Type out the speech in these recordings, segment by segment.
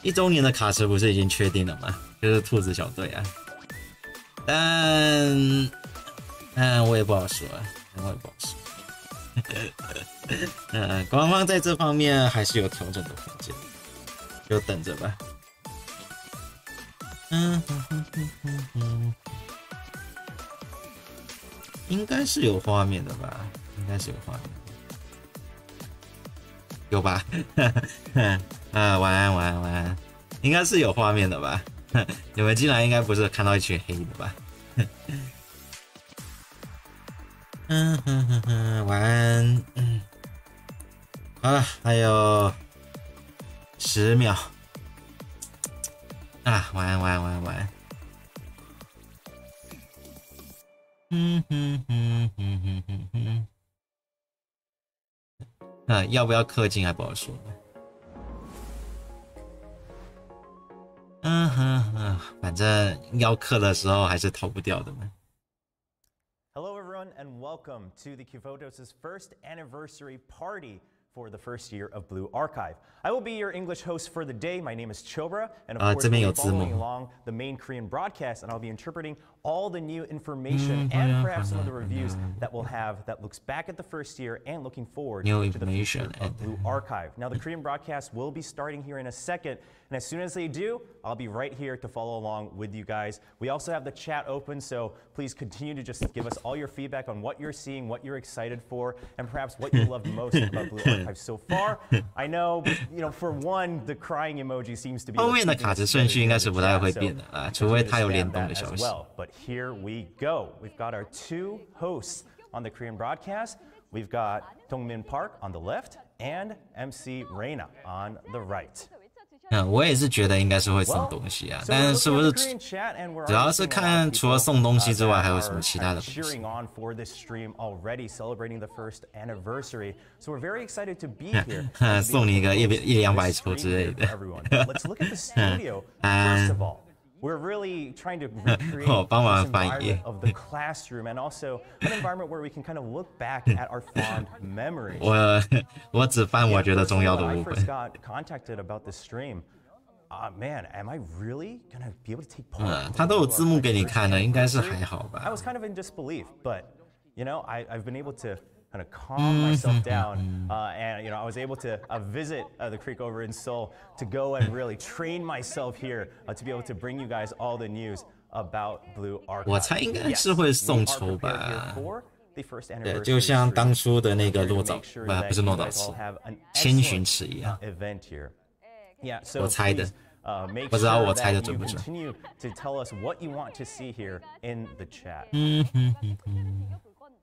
1周年的卡池不是已经确定了吗？就是兔子小队啊。但我也不好说啊，我也不好说。官方在这方面还是有调整的空间，就等着吧。应该是有画面的吧？应该是有画面的，有吧？晚安，晚安，晚安。应该是有画面的吧？你们进来应该不是看到一群黑的吧？晚安。好了，还有10秒。晚安，晚安，晚安，晚安。要不要氪金还不好说。反正要氪的时候还是逃不掉的嘛。Hello everyone and welcome to the Qfotos' first anniversary party for the first year of Blue Archive. I will be your English host for the day. My name is Chobra, and of course, we'll be following along the main Korean broadcast, and I'll be interpreting all the new information and perhaps some of the reviews that we'll have that looks back at the first year and looking forward to the future of Blue Archive. Now, the Korean broadcast will be starting here in a second, and as soon as they do, I'll be right here to follow along with you guys. We also have the chat open, so please continue to just give us all your feedback on what you're seeing, what you're excited for, and perhaps what you loved most about Blue Archive so far. I know, for one, the crying emoji seems to be 后面的卡池顺序应该是不太会变的啊，除非他有联动的消息。But here we go. We've got our 2 hosts on the Korean broadcast. We've got Dongmin Park on the left and MC Reina on the right. 我也是觉得应该是会送东西啊，但是不是主要是看除了送东西之外还有什么其他的东西。送你一个100-200抽之类的。We're really trying to recreate this environment of the classroom and also an environment where we can kind of look back at our fond memories. 我只翻我觉得重要的部分。When I first got contacted about this stream, man, am I really gonna be able to take part? 他都有字幕给你看的，应该是还好吧。I was kind of in disbelief, but I've been able to kind of calm myself down, and I was able to visit the creek over in Seoul to go and really train myself here to be able to bring you guys all the news about Blue Archive. 我猜应该是会送抽吧。对，就像当初的那个不是落枣池，千寻池一样。我猜的。不知道我猜的准不准。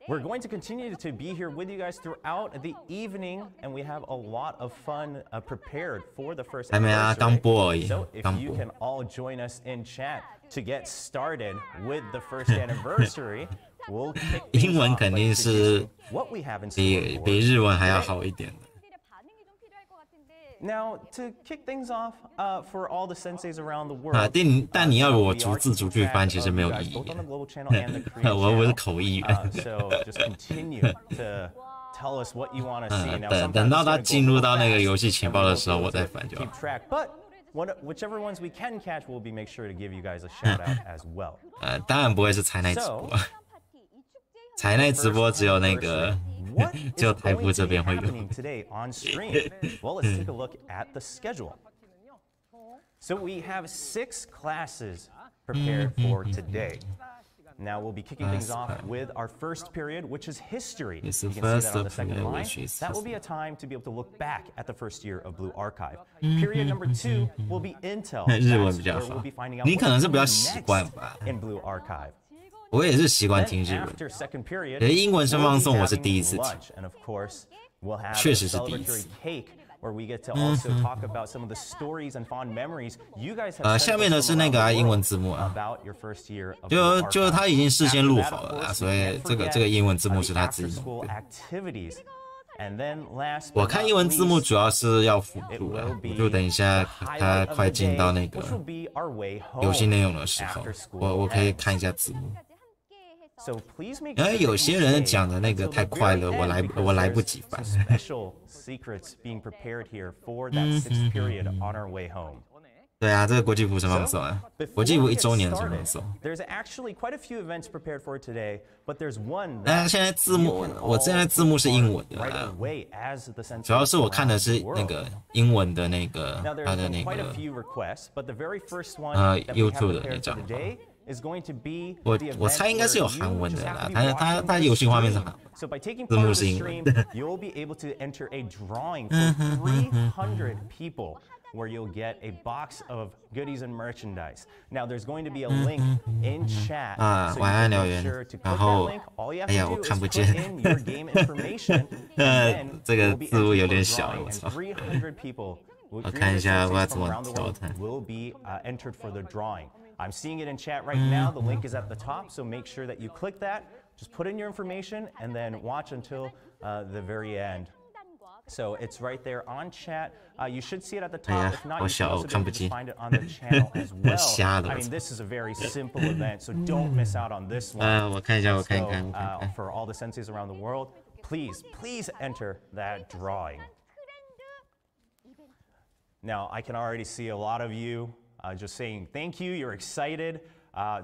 We're going to continue to be here with you guys throughout the evening, and we have a lot of fun prepared for the first anniversary. So if you can all join us in chat to get started with the first anniversary, we'll kick things off. 英文肯定是比日文还要好一点的。Now, to kick things off, for all the senseis around the world, 但你要我逐字逐句翻，其实没有意义。我不是口译员。So just continue to tell us what you want to see. 等到他进入到那个游戏情报的时候，我再翻就好。But whichever ones we can catch, we'll be make sure to give you guys a shout out as well. 当然不会是才奈直播，才奈直播只有那个。就台服这边会有。Well, let's take a look at the schedule. So we have 6 classes prepared for today. Now we'll be kicking things off with our first period, which is history. You can see that on the second line. That will be a time to be able to look back at the first year of Blue Archive. Period number 2 will be Intel. 日文比较好。你可能是比较习惯吧。In Blue Archive. 我也是习惯听日文，可是英文生放送我是第一次听，确实是第一次。下面的是那个英文字幕啊，就他已经事先录好了啦，所以这个英文字幕是他自己弄的。我看英文字幕主要是要辅助啊，辅助等一下他快进到那个游戏内容的时候，我可以看一下字幕。So please make 因为 sure 有 that 些 you 人 stay 讲的那个 until 太 the 快 very 了， end 我来 because 不 there's 及反 some。special secrets being prepared here for that 6th period on our way home. 对啊，这个国际服生放送啊，国际服1周年的生放 started, 送。 there's actually quite a few events prepared for today, but there's one 但 that 现在字幕 you can 我现在 all 字幕是英文的 right 啦， away as the sensei 主要是我看的是 around the 那 world. 个英文的那个 Now, there's 它的 been 那 quite a 个 few requests, but the very first one that we have YouTube 的 prepared 那 for 账号。 today is going to be 我 the 我 event 猜应该是有 where 韩 you 文 just 的 have 啦， to be 它 watching 游 the 戏画面是 stream. 韩， So by taking 字 part 幕 of 是 the 英文 stream, 的。you'll be able to enter a drawing for 300 people, where you'll get a box of goodies and merchandise. Now, there's going to be a link in chat, so you 晚安 can 燎 make 原 sure to click 然 that 后 link. All you have 哎呀 to 我 do is 看不 put 见 in your game information, and then 这个 you'll be 字幕 entered 有 for 点 a 小， drawing, 我 and 操。 300 people, 我 300 看一下 senseis 我要怎 from 么 around the 调 world 它。 will be entered for the drawing. I'm seeing it in chat right now. The link is at the top, so make sure that you click that. Just put in your information and then watch until the very end. So it's right there on chat. You should see it at the top. If not, you can also be able to find it on the channel as well. I mean, this is a very simple event, so don't miss out on this one. 我看一下，我看一 So, 看，我看看。 for all the senseis around the world, please enter that drawing. Now, I can already see a lot of you just saying thank you. You're excited.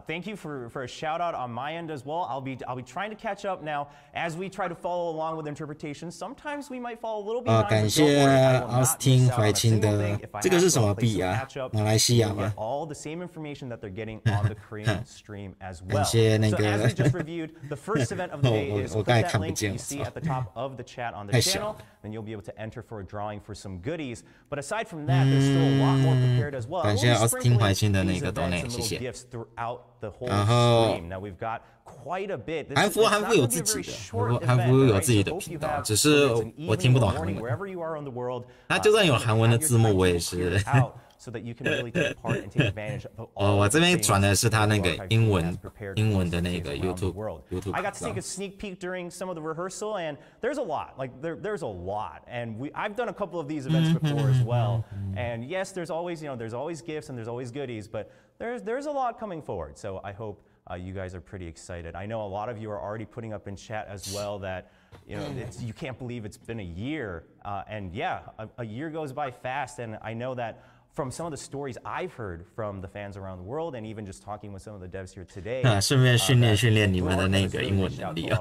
Thank you for a shout out on my end as well. I'll be trying to catch up now as we try to follow along with interpretation. Sometimes we might fall a little behind. 感谢奥斯汀怀钦的，这个是什么币啊？马来西亚吗？ All the same information that they're getting on the Korean stream as well. 感谢那 So 个 as we just reviewed, the first event of the day is 我 click 刚才 that 看不 link 见， you 我 see 操。 at the top of the chat on the 太小 channel. Then you'll be able to enter for a drawing for some goodies. But aside from that, there's still a lot more prepared as well. 感谢 We'll be 奥斯汀怀钦的 sprinkling 那个 these events donate， and 谢 little 谢。 gifts throughout the whole 然后 stream. Now we've got quite a bit. This 韩 is 服 it's 韩 not 服有 going to be a 自己 very 的， short 韩 event, 服有 right? 自己 So 的 hope 频 you 道， have 只是 whether it's an 我听不 evening 懂 or 韩 morning, 文。 wherever you are in the world. 他就算有韩文的字幕，我也 Have 是 your time to clear it out so that you can really take part and take advantage of all 我这边 the 转的是他那个 things 英文 has prepared 英 for 文的那 senseis 个 around the YouTube world. YouTube I got to 频 take 道 a。sneak peek during some of the rehearsal, and there's a lot. Like there's a lot, and I've done a couple of these events before as well. And yes, there's always there's always gifts and there's always goodies, but there's a lot coming forward. So I hope you guys are pretty excited. I know a lot of you are already putting up in chat as well that you can't believe it's been a year, and yeah, a year goes by fast, and I know that. From some of the stories I've heard from the fans around the world, and even just talking with some of the devs here today, 顺便训练你们的那个英文能力啊。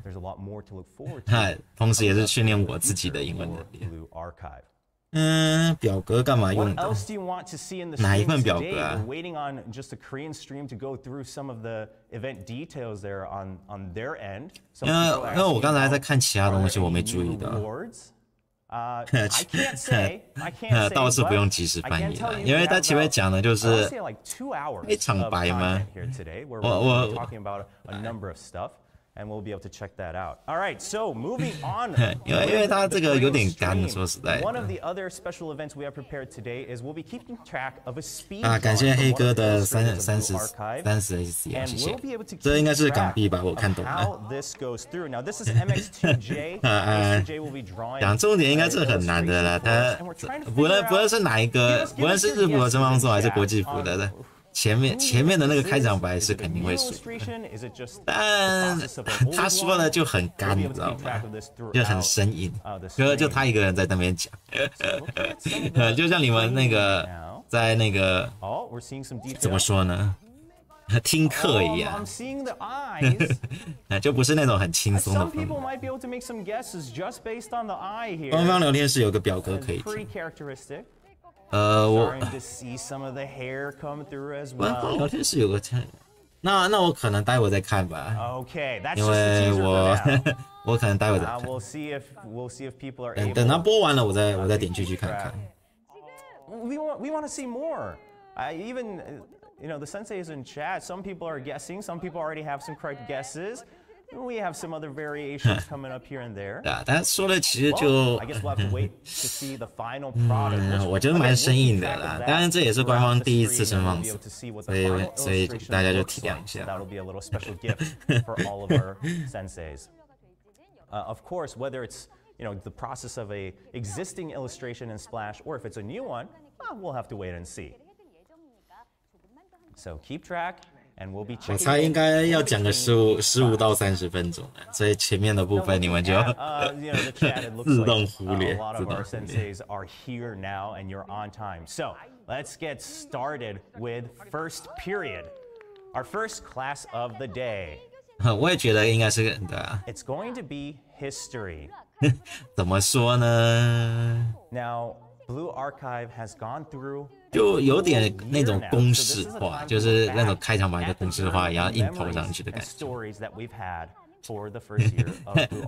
There's a lot more to look forward to. 同时也是训练我自己的英文能力。 Blue Archive. 表格干嘛用 What 的？ else do you want to see in the 哪一 stream 份表 today? 格啊？ We're waiting on just the Korean stream to go through some of the event details there on their end. 因为我刚才在看其他东西，我没注意到。I can't say. 倒是不用及时翻译了，因为他前面讲的就是非常白吗？我 talking about a number of stuff. And we'll be able to check that out. All right, so moving on. 因为它这个有点干，说实在。 One of the other special events we have prepared today is we'll be keeping track of a speed. 感谢黑哥的30 SC， 谢谢。这应该是港币吧？我看懂了。 How this goes through. Now this is MX2J. MX2J will be drawing. 讲重点应该是很难的啦，它不论是哪一个，不论是日服的真方说还是国际服的。 前面的那个开场白是肯定会输，但他说的就很干，你知道吗？就很生硬，就他一个人在那边讲，就像你们那个在那个怎么说呢？听课一样，就不是那种很轻松的氛围。官方聊天室有个表格可以填。 我官方聊天室有个那我可能待会再看吧。因为我可能待会再看。等它播完了，我再点进去看看。We want to see more. Even the sensei is in chat. Some people are guessing. Some people already have some correct guesses. We have some other variations coming up here and there. 他说的其实就，我觉得蛮生硬的啦。当然这也是官方第一次生放送，所以大家就体谅一下。That'll be a little special gift for all of our senseis. Of course, whether it's the process of a existing illustration in Splash or if it's a new one, we'll have to wait and see. So keep track. 我猜应该要讲个15到30分钟，所以前面的部分你们就自动忽略。Let's get started with first period, our first class of the day. 我也觉得应该是对啊。It's going to be history. 怎么说呢 ？Now, Blue Archive has gone through. 就有点那种公式化，就是那种开场白的公式化，也要硬投上去的感觉。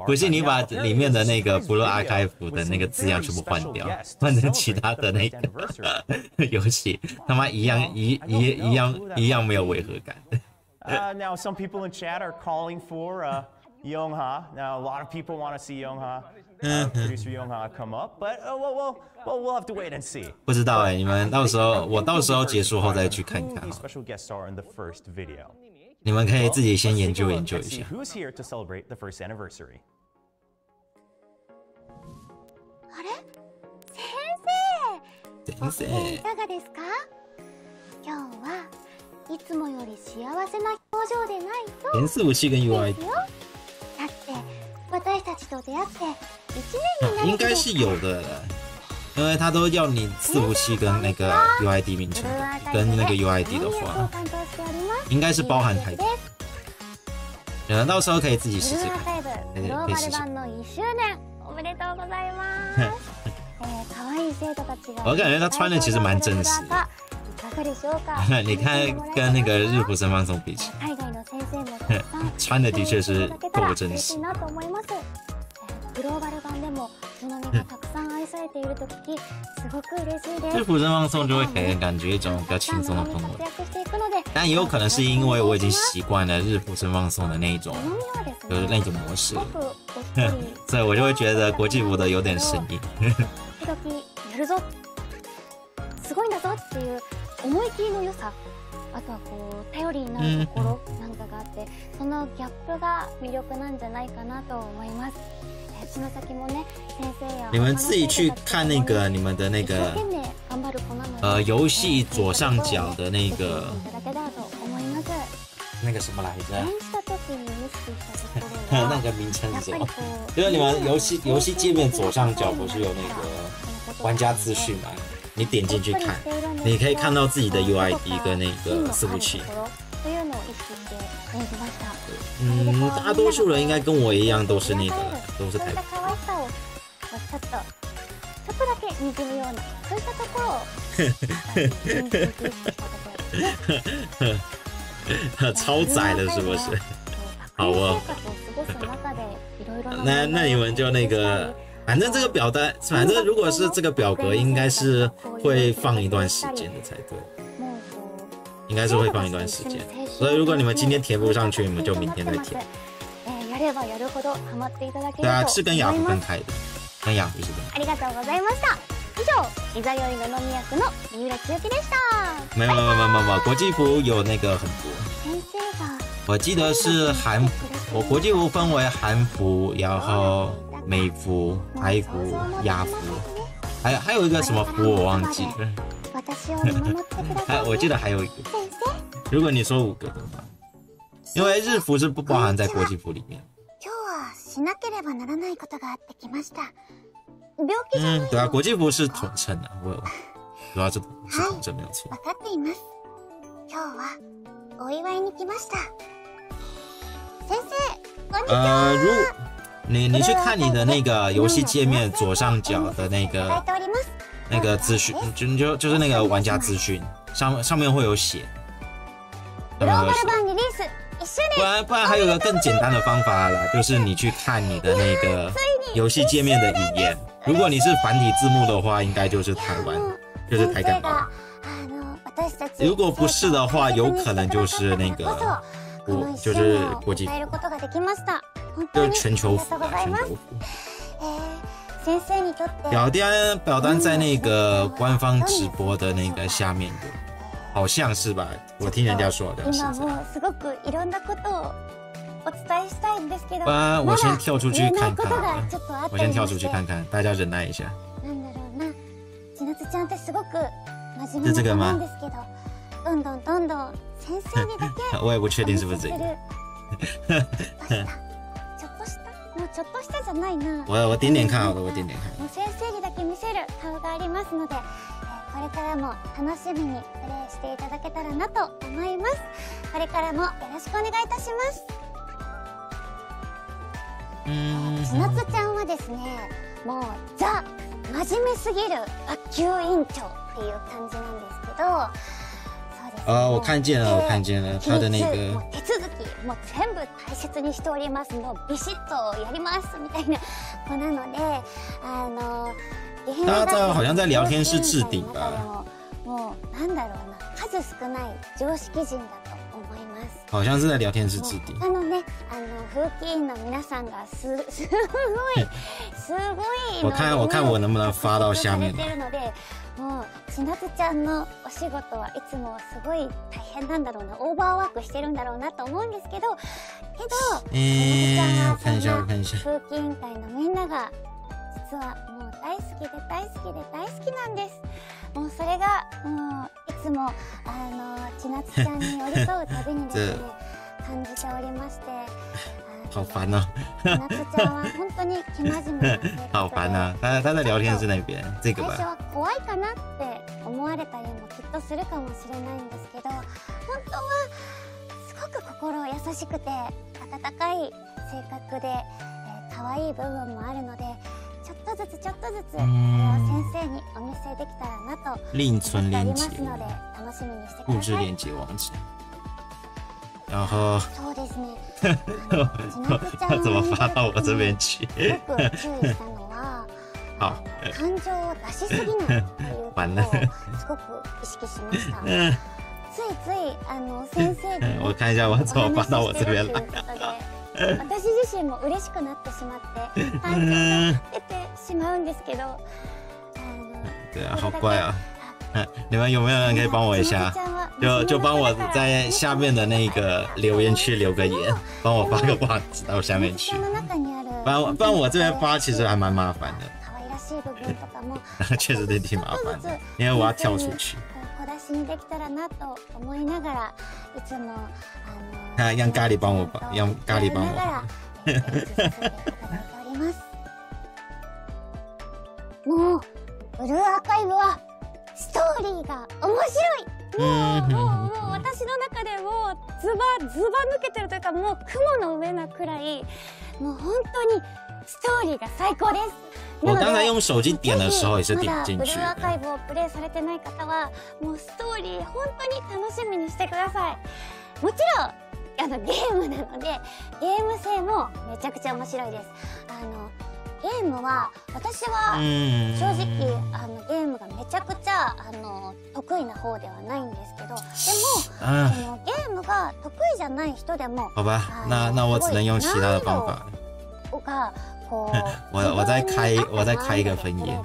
不是你把里面的那个 Blue Archive 的那个字样全部换掉，换成其他的那个游戏，他妈一样没有违和感。Now some people in chat are calling for Youngha. Now a lot of people want to see Youngha, producer Youngha come up, but we'll have to wait and see. 不知道你们我到时候结束后再去看看。你们可以自己先研究一下。Who's here to celebrate the first anniversary? あれ？先生。いかがですか？今日はいつもより幸せな表情でないと。連数器跟 UI。だって私たちと出会って1年になる。应该是有的。因为他都要你伺服器跟那个 UID 名称，跟那个 UID 的话，应该是包含台版。到时候可以自己试试看，可以试试。我感觉他穿的其实蛮真实的。你看，跟那个日服生放送比起来，穿的的确是够真实。日服生放送就会给人感觉一种比较轻松的氛围，但也有可能是因为我已经习惯了日服生放送的那一种，就是那种模式，所以我就会觉得国际服的有点生硬。あとはこう頼りになるところなんかがあって、そのギャップが魅力なんじゃないかなと思います。その先もね、先生や你们自己去看那个你们的那个游戏左上角的那个什么来着？那个名称是什么？就是你们游戏界面左上角不是有那个玩家资讯吗？你点进去看，你可以看到自己的 UID 跟那个伺服器。大多数人应该跟我一样都是那个，都是台版。超窄的是不是？好哦。那你们就那个。反正这个表单，反正如果是这个表格，应该是会放一段时间的才对，应该是会放一段时间。所以如果你们今天填不上去，你们就明天再填。对啊，是跟雅虎分开的，跟雅虎是分开的。ありがとうございました。以上、いざよいの飲み役の三浦千秋でした。没有，国际服有那个很多。我记得是韩服，我国际服分为韩服，然后美服、台服、亚服，还有一个什么服我忘记了。我记得还有一个。如果你说5个的话，因为日服是不包含在国际服里面。对啊，国际服是统称的，我主要是统称没有错。你去看你的那个游戏界面左上角的那个资讯，就是那个玩家资讯，上面会有写。不然还有个更简单的方法啦，就是你去看你的那个游戏界面的语言。如果你是繁体字幕的话，应该就是台湾，就是台港澳。如果不是的话，有可能就是那个就是国际服，就是全球服啊，全球服。表单在那个官方直播的那个下面有，好像是吧？我听人家说的是。不然我先跳出去看看，我先跳出去看看，大家忍耐一下。是这个吗？先生にだけ我也不确定是不是这个。ちょっとしたもうちょっとしたじゃないな。我点点看好了，我点点看。もう先生にだけ見せる顔がありますので、これからも楽しみにプレイしていただけたらなと思います。これからもよろしくお願いいたします。千夏ちゃんはですね、もうザ真面目すぎる学級委員長っていう感じなんですけど、そうですね。我看见了，我看見了他的那个手続きもう全部大切にしております。もうビシッとやりますみたいな子なので、他好像在聊天室置顶吧。もうなんだろうな、数少ない常識人だと思います。好像是在聊天室置顶。風紀委員の皆さんがすごい我看我能不能发到下面。もう千夏ちゃんのお仕事はいつもすごい大変なんだろうな、オーバーワークしてるんだろうなと思うんですけど、千夏ちゃんはそんな風紀委員会のみんなが実はもう大好きで大好きで大好きなんです。もうそれがもういつも千夏ちゃんに寄り添うたびにですね感じておりまして、好烦啊！千夏ちゃんは本当に生真面目な性格で好烦啊！他在聊天室那边，这个吧。最初は怖いかなって思われたりもきっとするかもしれないんですけど、本当はすごく心優しくて温かい性格で、可愛い部分もあるので、ちょっとずつそれを先生にお見せできたらなと思っておりますので、楽しみにしてください。复制链接网址。然后そうですね。怎么发到我这边去？よく注意したのは、感情を出しすぎないっていうことをすごく意識しました。ついつい先生に我看一下我怎么发到我这边来。私自身も嬉しくなってしまって感情が出てしまうんですけど、对啊，好怪啊！你们有没有人可以帮我一下？就帮我在下面的那个留言区留个言，帮我发个网址到下面去。不然我这边发其实还蛮麻烦的。确实挺麻烦的，因为我要跳出去。小出しにできたらなと思いながら、いつも让咖喱帮我吧，让咖喱帮我。もうブルーアーカイブはストーリーが面白い。もう私の中でもズバ抜けてるというか、もう雲の上なくらい、もう本当にストーリーが最高です。我刚才用手机点的时候也是点进去。ブルーアーカイブをプレイされてない方は、もうストーリー本当に楽しみにしてください。もちろんゲームなのでゲーム性もめちゃくちゃ面白いです。ゲームは私は正直ゲームがめちゃくちゃ得意な方ではないんですけど、でもゲームが得意じゃない人でも好吧，那我只能用其他的方法。がこう我再开一个分页。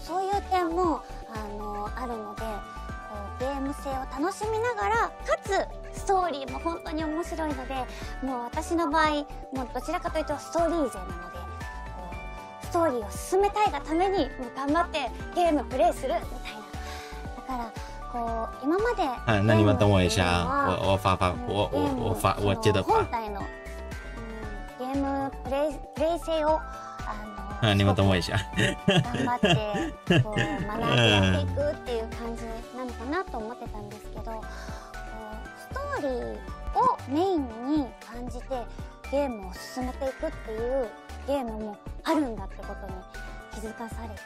そういう点もあるので、ゲーム性を楽しみながら、かつストーリーも本当に面白いので、もう私の場合もうどちらかというとストーリー勢なので、ストーリーを進めたいがためにもう頑張ってゲームプレイするみたいな。だからこう今まで那你们等我一下，我接着发。本体のゲームプレイ性を你们等我一下。頑張ってこう学んでやっていくっていう感じなのかなと思ってたんですけど、ストーリーをメインに感じてゲームを進めていくっていうゲームもあるんだってことに気づかされて、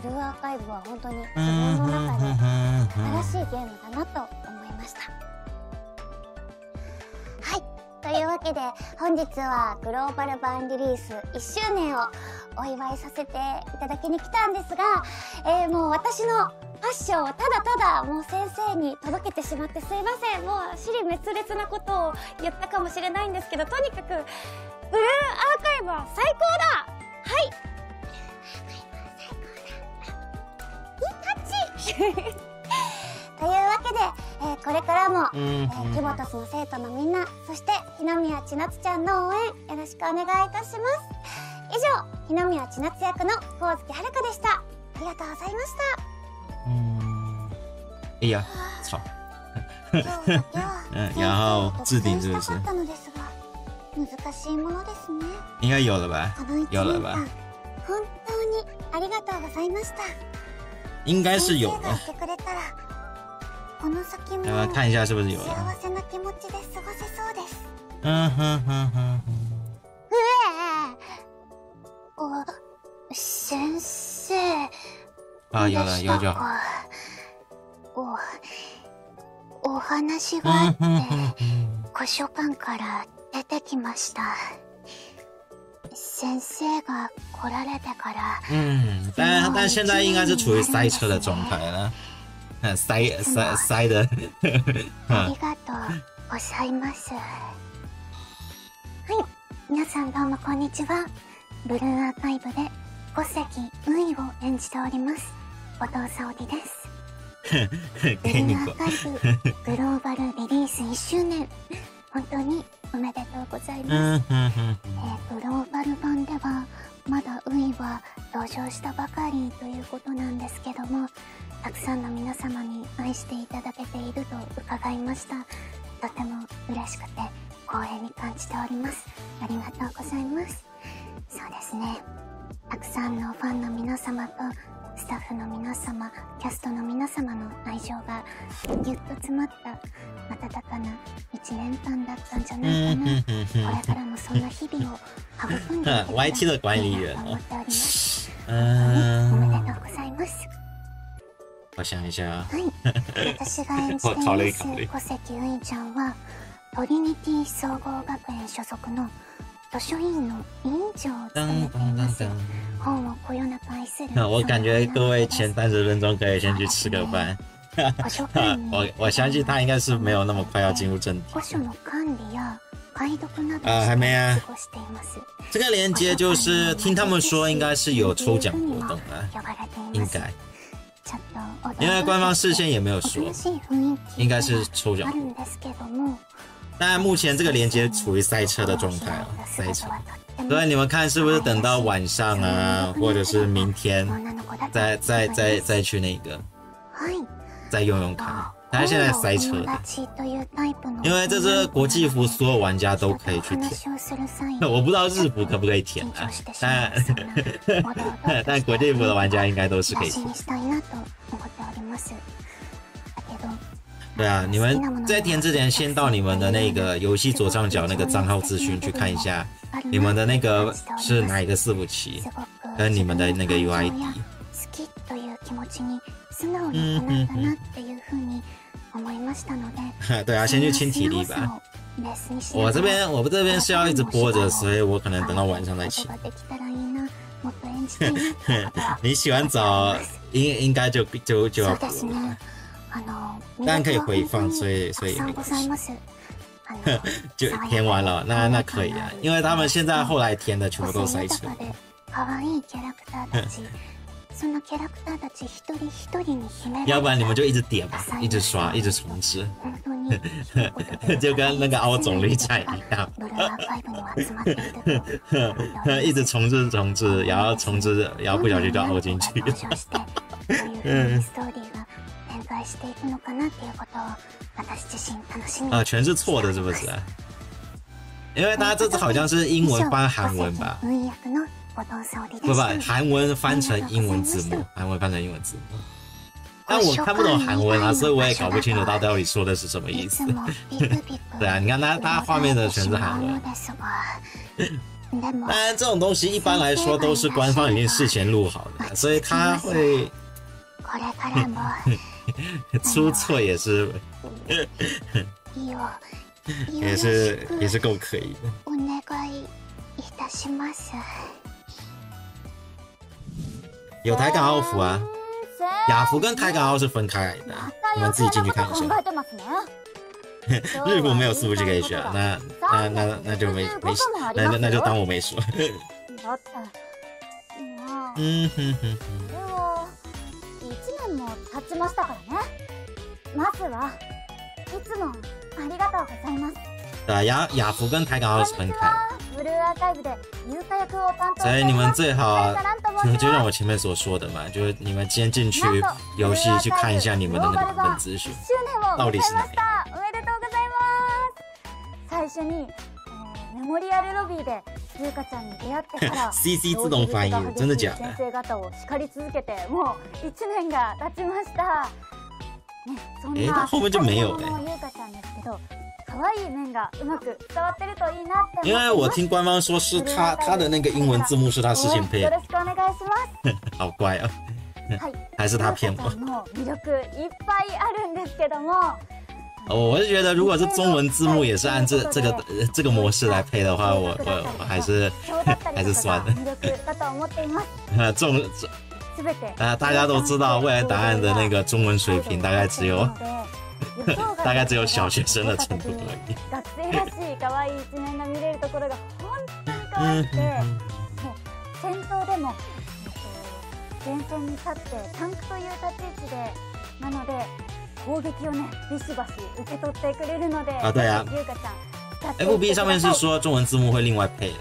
ブルーアーカイブは本当に自分の中で新しいゲームだなと思いました。はい、というわけで本日はグローバル版リリース1周年をお祝いさせていただきに来たんですが、もう私のファッションをただただもう先生に届けてしまってすいません。もう支離滅裂なことを言ったかもしれないんですけど、とにかくブルーアーカイブは最高だ。はい、いいタッチというわけで、これからも、キボトスの生徒のみんな、そして日宮千夏ちゃんの応援よろしくお願いいたします。以上、日宮千夏役の上月遥でした。ありがとうございました。哎呀，操！然后置顶是不是？应该有了吧？有了吧？应该是有了。来看一下是不是有了？先生。啊，有了，有就好。お話があって図書館から出てきました。先生が来られてから。但现在应该是处于塞车的状态了。塞的。ありがとうございます。はい、皆さんどうもこんにちは。ブルーアーカイブで五関ウイを演じております。後藤沙織です。ブルーアーカイブグローバルリリース1周年、本当におめでとうございます。グローバル版ではまだウイは登場したばかりということなんですけども、たくさんの皆様に愛していただけていると伺いました。とても嬉しくて光栄に感じております。ありがとうございます。そうですね、たくさんのファンの皆様とスタッフの皆様、キャストの皆様の愛情がぎゅっと詰まった温かな1年間だったんじゃないかな。これからもそんな日々を育んでいけたらいいなと思っております。おめでとうございます。我想一下啊。はい、私が演じています小関ウイちゃんはトリニティ総合学園所属の図書委員の委員長を務めています。本をこよなく愛する。我感觉各位前30分钟可以先去吃个饭。我相信他应该是没有那么快要进入正题。还没啊。这个连接就是听他们说应该是有抽奖活动啊，应该。因为官方事先也没有说，应该是抽奖活动。但目前这个连接处于塞车的状态了，塞车。所以你们看是不是等到晚上啊，或者是明天再去那个，再用用看。但是现在塞车的，因为这是国际服，所有玩家都可以去填。我不知道日服可不可以填啊，但国际服的玩家应该都是可以填。对啊，你们在填之前，先到你们的那个游戏左上角那个账号资讯去看一下，你们的那个是哪一个伺服器，跟你们的那个 UID。对啊，先去清体力吧。我这边是要一直播着，所以我可能等到晚上再清。你洗完澡应该就要播了。当然可以回放，所以也没关系。就填完了，那可以啊，因为他们现在后来填的全部都塞车。要不然你们就一直点吧，一直刷，一直重置，就跟那个凹总率战一样，一直重置，然后重置，然后不小心就凹进去了。全是错的，是不是？因为他这次好像是英文翻韩文吧？不，韩文翻成英文字幕，但我看不懂韩文啊，所以我也搞不清楚他到底说的是什么意思。对啊，你看他画面的全是韩文。当然，这种东西一般来说都是官方已经事前录好的，所以他会出错也是够可以的。有台港澳服啊，雅服跟台港澳是分开来的，你们自己进去看一下。日服没有伺服器可以选，那就没那就当我没说。对啊，雅服跟台港澳是分开的。所以你们最好就像我前面所说的嘛，就是你们先进去游戏去看一下你们的那个版本资讯，到底是哪样。最初に、メモリアルロビーで優香ちゃんに出会ってから CC 自動翻译真的假的先生方を叱り続けてもう1年が経ちました。ね、そんな後面就没有優香ちゃんですけど、可愛い面がうまく伝わってるといいなって思ってます。因为我听官方说是他的那个英文字幕是他事先配的。よろしくお願いします。好怪啊！はい、还是他骗我。の魅力いっぱいあるんですけども。我是觉得，如果是中文字幕也是按这个模式来配的话，我还是算了。大家都知道未来档案的那个中文水平大概只有小学生的程度而已。学生らしい可愛い一面が見れるところが本当に可愛くて、戦闘でも前線に立ってタンクという立ち位置でなので。攻撃をねビシバシ受け取ってくれるので、对啊，優香ちゃん FB 上面是说中文字幕会另外配的，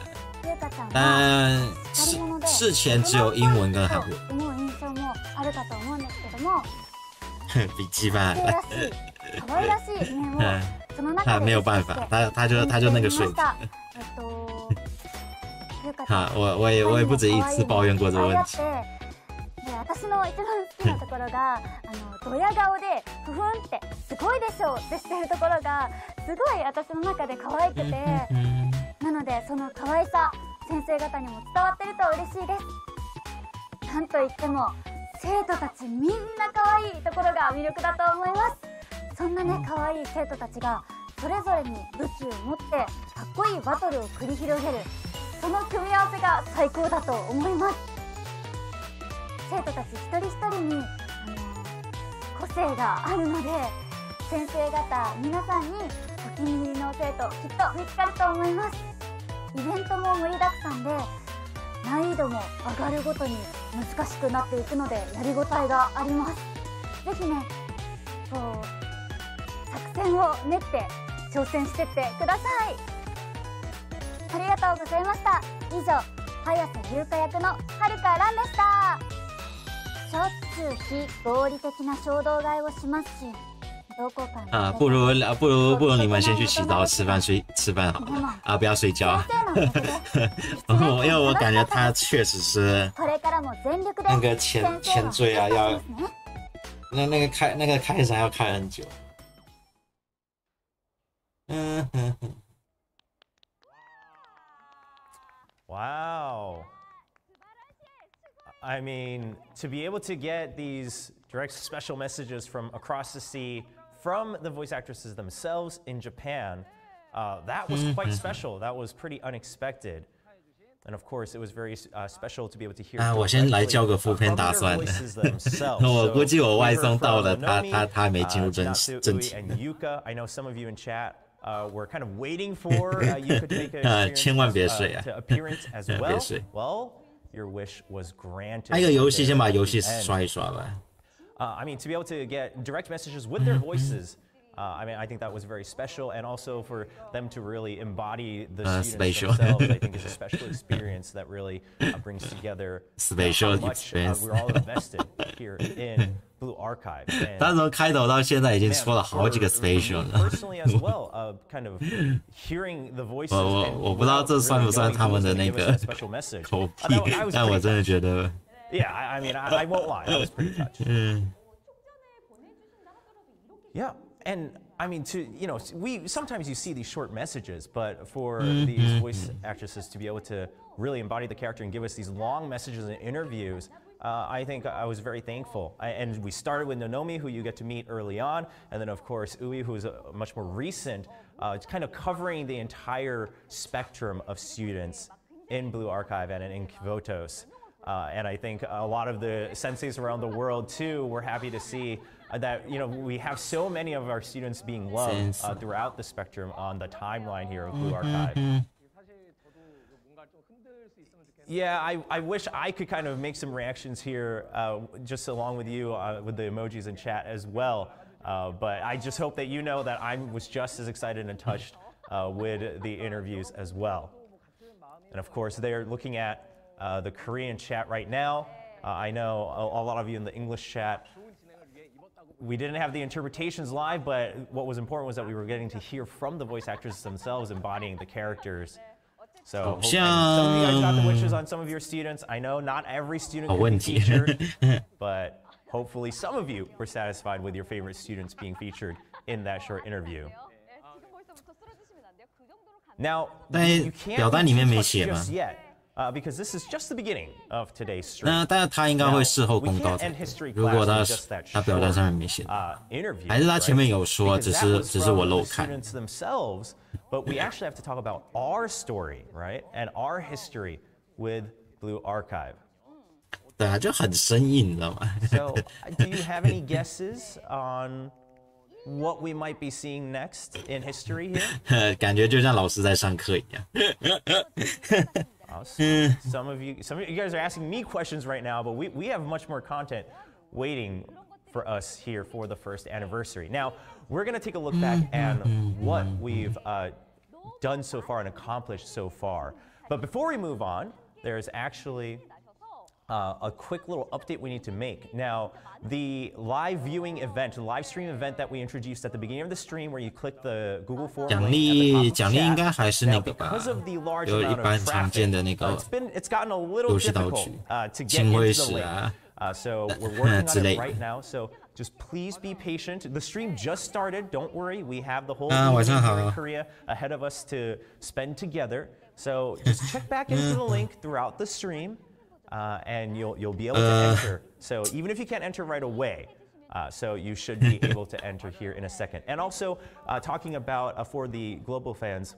但事前只有英文跟韩文。思う印象もあるかと思うんですけども、比鸡巴可愛らしい面をその中で没有办法，他就那个水平。我也不止一次抱怨过这个问题。私の一番好きなところがドヤ顔でふふんってすごいでしょってしてるところがすごい私の中で可愛くて、なのでその可愛さ先生方にも伝わってると嬉しいです。なんといっても生徒たちみんな可愛いところが魅力だと思います。そんなね可愛い生徒たちがそれぞれに武器を持ってかっこいいバトルを繰り広げる、その組み合わせが最高だと思います。生徒たち一人一人に個性があるので、先生方皆さんにお気に入りの生徒きっと見つかると思います。イベントも盛りだくさんで難易度も上がるごとに難しくなっていくのでやりごたえがあります。ぜひねこう作戦を練って挑戦してってください。ありがとうございました。以上早瀬優香役のはるか蘭でした。しょっちゅう非合理的な衝動買いをしますし、どこか啊，不如你们先去洗澡、吃饭好了啊，不要睡觉。因为我感觉他确实是那个前缀啊，要那个开场要开很久。Wow. I mean, to be able to get these direct special messages from across the sea from the voice actresses themselves in Japan, that was quite special. That was pretty unexpected. And of course, it was very special to be able to hear. 我先来叫个副片打算了。我估计我外送到了，他还没进入正题。And Yuka, I know some of you in chat. We're kind of waiting for Yuka to make an 千万别睡啊 appearance as well. Well, your wish was granted. 还有游戏，先把游戏刷一刷吧。I mean, to be able to get direct messages with their voices, I mean, I think that was very special, and also for them to really embody the students themselves, I think is a special experience that really brings together how much we're all invested here in Blue Archive. 他从开头到现在已经出了好几个 special 了。Personally as well, kind of hearing the voices. 我不知道这算不算他们的那个头屁，但我真的觉得。Yeah, I mean, I won't lie, I was pretty touched. Yeah, and I mean, sometimes you see these short messages, but for these voice actresses to be able to really embody the character and give us these long messages and interviews, I think I was very thankful. And we started with Nonomi, who you get to meet early on, and then of course Ui, who's much more recent, kind of covering the entire spectrum of students in Blue Archive and in Kivotos. And I think a lot of the senseis around the world too were happy to see that we have so many of our students being loved throughout the spectrum on the timeline here of Blue Archive. Yeah, I wish I could kind of make some reactions here just along with you with the emojis in chat as well. But I just hope that you know that I was just as excited and touched with the interviews as well. And of course, they're looking at the Korean chat right now. I know a lot of you in the English chat we didn't have the interpretations live, but what was important was that we were getting to hear from the voice actors themselves embodying the characters. So some of you guys got the wishes on some of your students. I know not every student could be featured, but hopefully some of you were satisfied with your favorite students being featured in that short interview. Now, you can't just yet. Because this is just the beginning of today's stream. 那但是他应该会事后公告的。如果他表单上面没写，还是他前面有说，只是我漏看。But we actually have to talk about our story, right, and our history with Blue Archive. 对啊，就很生硬，你知道吗 ？So, do you have any guesses on what we might be seeing next in history here? 感觉就像老师在上课一样。Some of you guys are asking me questions right now, but we have much more content waiting for us here for the first anniversary. Now, we're going to take a look back at what we've done so far and accomplished so far. But before we move on, there's actually a quick little update we need to make. Now, the live viewing event, the live stream event that we introduced at the beginning of the stream, where you click the Google form link at the top of the chat. 应该还是那个吧， Because of the large 有 amount 一般 of 常见的那 traffic, 个 it's gotten a little difficult to get into the link. So we're working on it right now. So just please be patient. The stream just started. Don't worry. We have the whole evening here in Korea ahead of us to spend together. So just check back into the link throughout the stream, and you'll be able to enter. So even if you can't enter right away, so you should be able to enter here in a second. And also talking about for the global fans,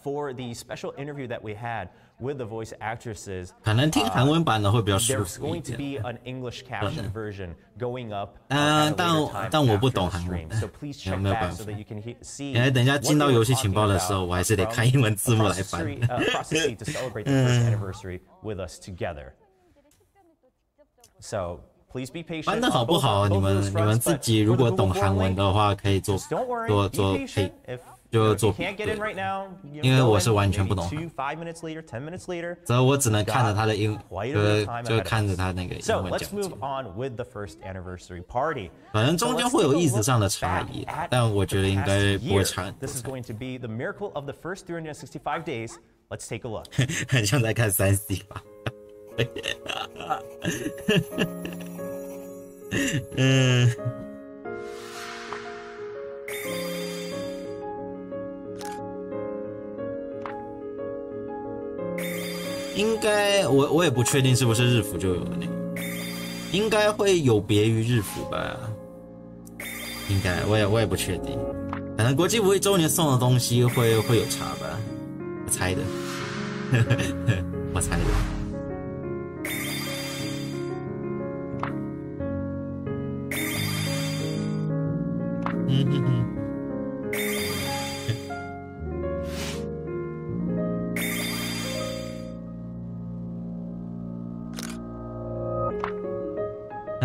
for the special interview that we had with the voice actresses, 可能听韩文版的会比较舒服一 there's going to 点。 be an English caption version going up. 但我不懂韩文， so please check 没有 back 办 so 法。 that you can see. 因为等一下进到游戏情报的时候，我还是得看英文字幕来翻。Process to celebrate the first anniversary with us together. So please be patient. 翻的好不好？你们自己如果懂韩文的话，可以做配。 就做比对，因为我是完全不懂，所以我只能看着他的英，就看着他那个英文讲解。反正中间会有意思上的差异，但我觉得应该不会差很多。很像在看3C 吧。应该我也不确定是不是日服就有的那个，应该会有别于日服吧？应该我也不确定，可能国际服1周年送的东西会有差吧？我猜的，我猜的。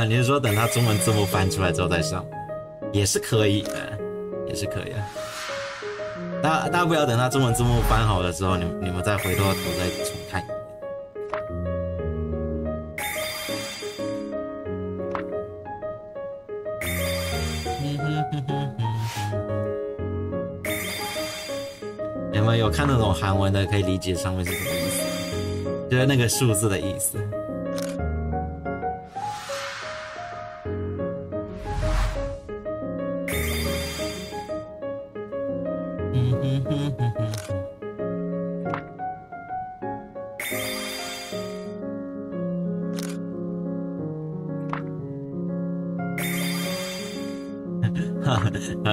你是说等他中文字幕翻出来之后再上，也是可以的，也是可以的。大不了等他中文字幕翻好了之后，你们再回头再重看一遍。你们有看那种韩文的，可以理解上面是什么意思，就是那个数字的意思。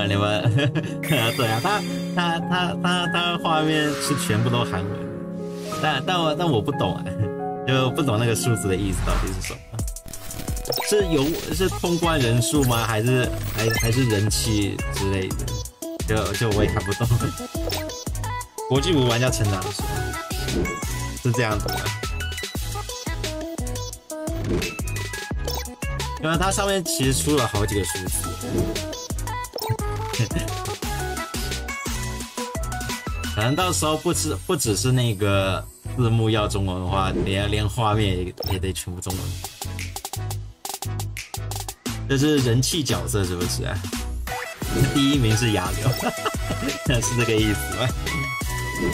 你们对啊，他画面是全部都韩文，但我不懂啊，就不懂那个数字的意思到底是什么？是通关人数吗？还是人气之类的？就我也看不懂。国际服玩家成长数是这样子的，因为它上面其实出了好几个数字。可能到时候不只是那个字幕要中文的话，连画面也得全部中文。这是人气角色是不是啊？第一名是亚流，是这个意思吗？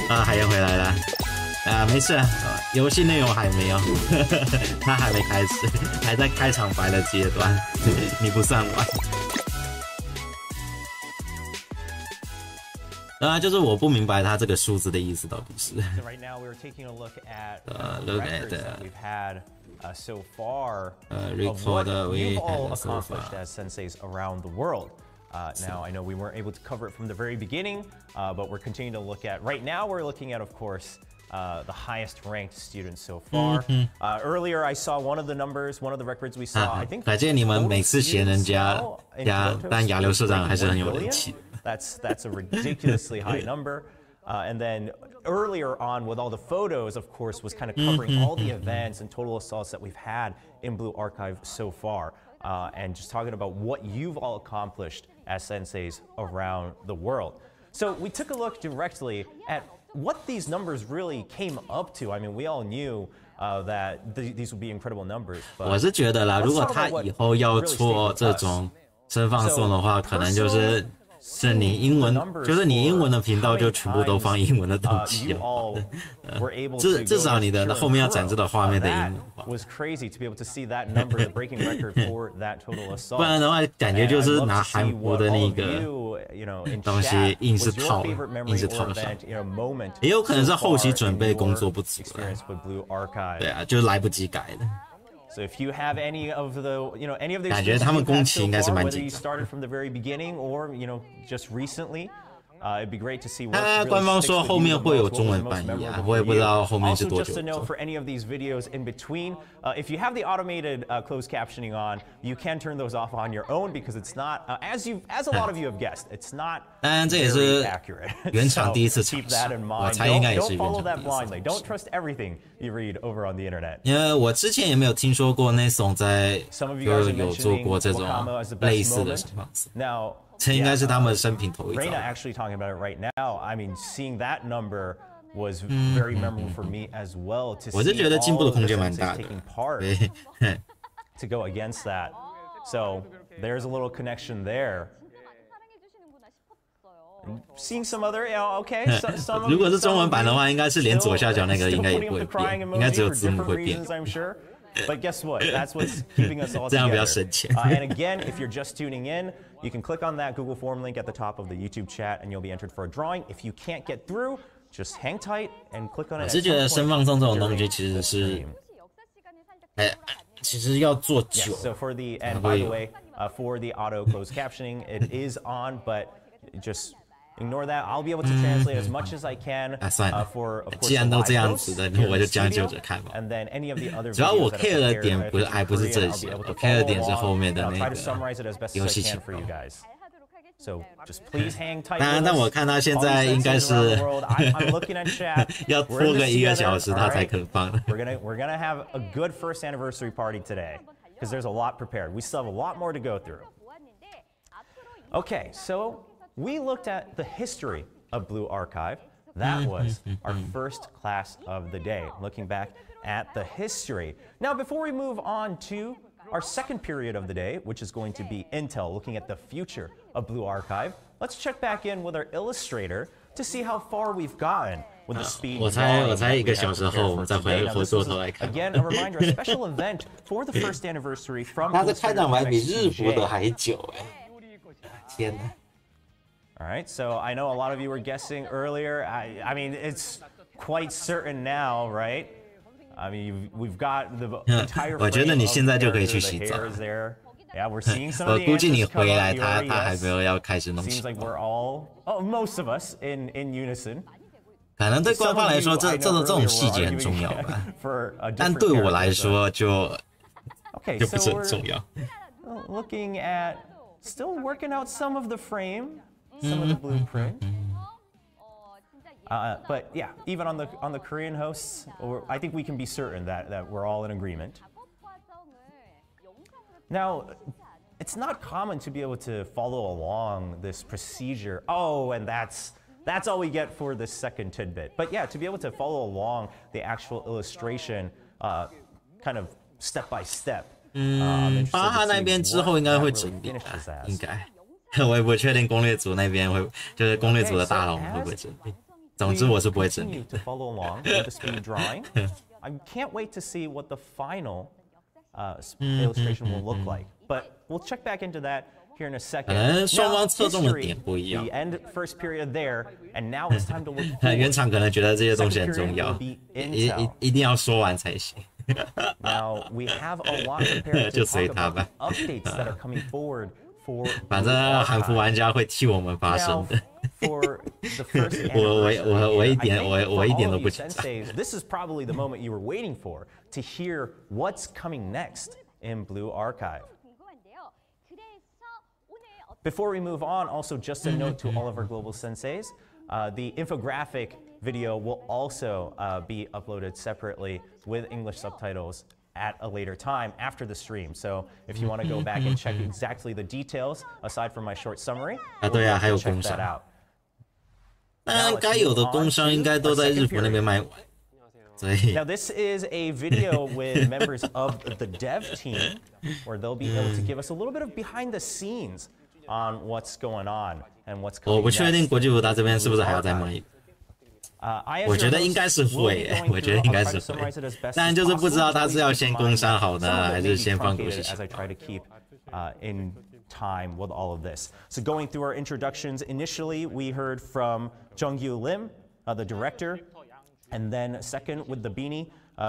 啊，海燕回来了。啊，没事，游戏内容还没有，他还没开始，还在开场白的阶段，你不算完。当然，就是我不明白他这个数字的意思到底是。Right now we're taking a look at look records at that we've had so far of record what we we've all had so accomplished far. as senseis around the world. Now, I know we weren't able to cover it from the very beginning, but we're continuing to look at. Right now, we're looking at, of course, the highest ranked students so far. Earlier, I saw one of the numbers, one of the records we saw. I think 感谢你们每次嫌人家，但亚流社长还是很有人气。That's a ridiculously high number. And then earlier on, with all the photos, of course, was kind of covering all the events and total assaults that we've had in Blue Archive so far, and just talking about what you've all accomplished as senseis around the world. So we took a look directly at what these numbers really came up to. I mean, we all knew that these would be incredible numbers. 我是觉得啦，如果他以后要做这种声放送的话，可能就是你英文，就是你英文的频道就全部都放英文的东西哦。至少你的后面要展示的画面的英文化。不然的话，感觉就是拿韩国的那个东西硬是套上。也有可能是后期准备工作不足了。对啊，就来不及改的。So if you have any of the, any of the 感觉他们工期应该是蛮 whether you started from the very beginning or, just recently, it'd be great to see what 他官方说后面会有中文翻译啊，我也不知道后面是多久。Also, just a note for any of these videos in between, if you have the automated closed captioning on, you can turn those off on your own because it's not, as a lot of you have guessed, it's not 当然这也 very 是 accurate. 原厂第一次 So 尝 keep 试 that in， 我 mind. 猜应该也 Don't 是原 follow 厂 that 第一次 blindly. 尝 Don't 试。 trust everything you read over on the internet. 因为我之前也没有听说过那种在就有做过这种类似的声放送。 Now, 这应该是他们生平头一遭。 Reina actually talking about it right now. I mean, seeing that number was very memorable for me as well. To 我是觉 see 得进步的 all of 空 the 间蛮大 senseis 的。 taking part 对， to go against that. So there's a little connection there. Seeing some other, okay, some 如果是中文版的话，应该是连左下角那个应该也不会变，应该只有字幕会变。 I'm sure. But guess what? That's what's keeping us all 这样比较 together. 省钱。 And again, if you're just tuning in, you can click on that Google form link at the top of the YouTube chat, and you'll be entered for a drawing. If you can't get through, just hang tight and click on it. 我是觉得声放送这种东西其实是，其实要做久。 So for the and by the way, for the auto closed captioning, it is on, but just ignore that. I'll be able to translate as much as I can 算了， for of course. 既然都这样子的，那我就将就着看吧。 And then any of the other 主要我 videos that care are 的点 prepared, 还不是这些，我 care 的点是后面的 I'll 那 try to 个 summarize it as best 游 as 戏 I 情 can for you 报。 guys. So just please hang tight. 当然，但我看他现在应该是 I'm looking at chat. 要拖个1个小时他才肯放。 We're gonna have a good first anniversary party today because there's a lot prepared. We still have a lot more to go through. Okay, so we looked at the history of Blue Archive. That was our first class of the day, looking back at the history. Now, before we move on to our second period of the day, which is going to be Intel, looking at the future of Blue Archive, let's check back in with our illustrator to see how far we've gotten with the speed. 我猜1个小时后我们再回过头来看。 Again, a reminder, a special event for the first anniversary from. 他的开场白比日服的还久哎！天哪！ All right, so I know a lot of you were guessing earlier. I mean, it's quite certain now, right? I mean, we've got the entire. 我觉得你现在就可以去洗澡。 Yeah, we're seeing some 我 of the 估计你 answers come 回来， up. 他还没有要开始弄 Seems 洗 like 澡。 we're all, most of us, in unison. 可能对官方来说，这种细节很重要吧？但对我来说就不是很重要。 Looking at, still working out some of the frame, some of the blueprint. But yeah, even on the Korean hosts, I think we can be certain that we're all in agreement. Now, it's not common to be able to follow along this procedure. Oh, and that's all we get for this second tidbit. But yeah, to be able to follow along the actual illustration, kind of step by step. 巴哈那边之后应该会整理吧，应该。我也不确定攻略组那边会，就是攻略组的大佬会不会整理。总之我是不会整理的。I can't wait to see what the final illustration will look like, but we'll check back into that here in a second. 双方侧重的点不一样。The end first period there, and now it's time to look forward. 原厂可能觉得这些东西很重要，一定要说完才行。Now we have a lot prepared to talk about updates that are coming forward for. 反正韩服玩家会替我们发声的。For the first我一点都不紧张。This is probably the moment you were waiting for to hear what's coming next in Blue Archive. Before we move on, also just a note to all of our global senseis, the infographic video will also be uploaded separately with English subtitles at a later time after the stream. So if you want to go back and check exactly the details, aside from my short summary, 对啊，还有工商。那该有的工商应该都在日服那边卖完。Now this is a video with members of the dev team, where they'll be able to give us a little bit of behind the scenes on what's going on and what's coming. 我不确定国际服达这边是不是还要再卖。我觉得应该是会，我觉得应该是会，但就是不知道他是要先工商好呢，还是先放国际型。In time with all of this. So going through our introductions, initially we heard from Jung-Yu Lim, the director, and then second with the beanie,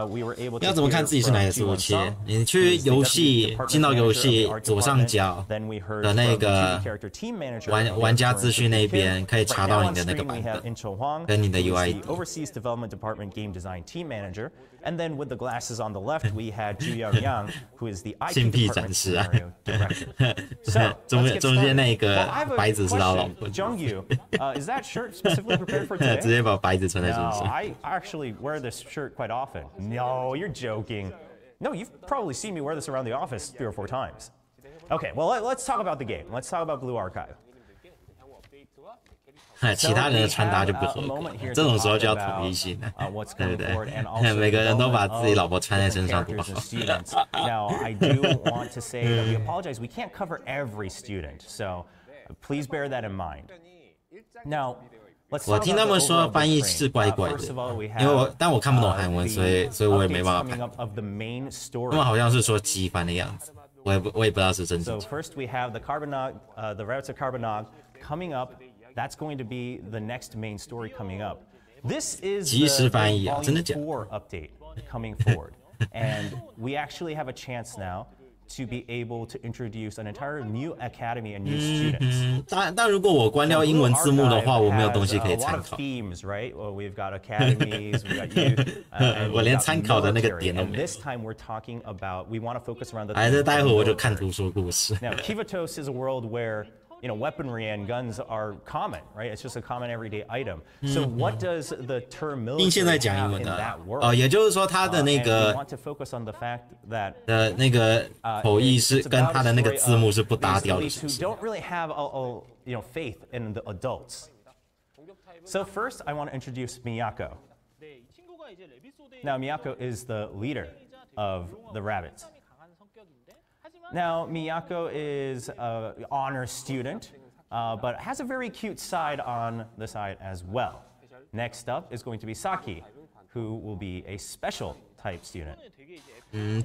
we were able to 要怎么看自己是哪个服务器？你去游戏，进到游戏左上角的那个玩家资讯那边，可以查到你的那个版本跟你的 UI。Overseas Development Department Game Design Team Manager, and then with the glasses on the left, we had Ju Yang, who is the IT Department Scenario Director. So 中间那个白纸是他老婆。Jung-Yu, is that shirt specifically prepared for today? 直接把白纸穿在身上。 No, I actually wear this shirt quite often. No, you're joking. No, you've probably seen me wear this around the office 3 or 4 times. Okay, well, let's talk about the game. Let's talk about Blue Archive. 其他人的穿搭就不合格，这种时候就要统一性了，对不对？每个人都把自己老婆穿在身上多好。Now, I do want to say that we apologize. We can't cover every student, so please bear that in mind. Now. 我听他们说翻译是怪怪的，但我看不懂韩文，所以我也没办法看。他们好像是说机翻的样子，我也不知道是真的。So first we have the Carbonog, the Routes of Carbonog coming up. That's going to be the next main story coming up. This is the Volume 4 update coming forward, and we actually have a chance now to be able to introduce an entire new academy and new students. 但如果我关掉英文字幕的话，我没有东西可以参考。Themes, right? Well, we've got academies, we've got youth. 我连参考的那个点都没有。This time we're talking about, we want to focus around the. 还是待会我就看图说故事。Now, Kivatos is a world where weaponry and guns are common, right? It's just a common everyday item. So what does the term military have in that world? 也就是说他的那个 want to focus on the fact that 那个口译是跟他的那个字幕是不搭调的，是不是？ Who don't really have faith in the adults. So first, I want to introduce Miyako. Now, Miyako is the leader of the rabbits. Now, Miyako is an honor student, but has a very cute side on the side as well. Next up is going to be Saki, who will be a special type student.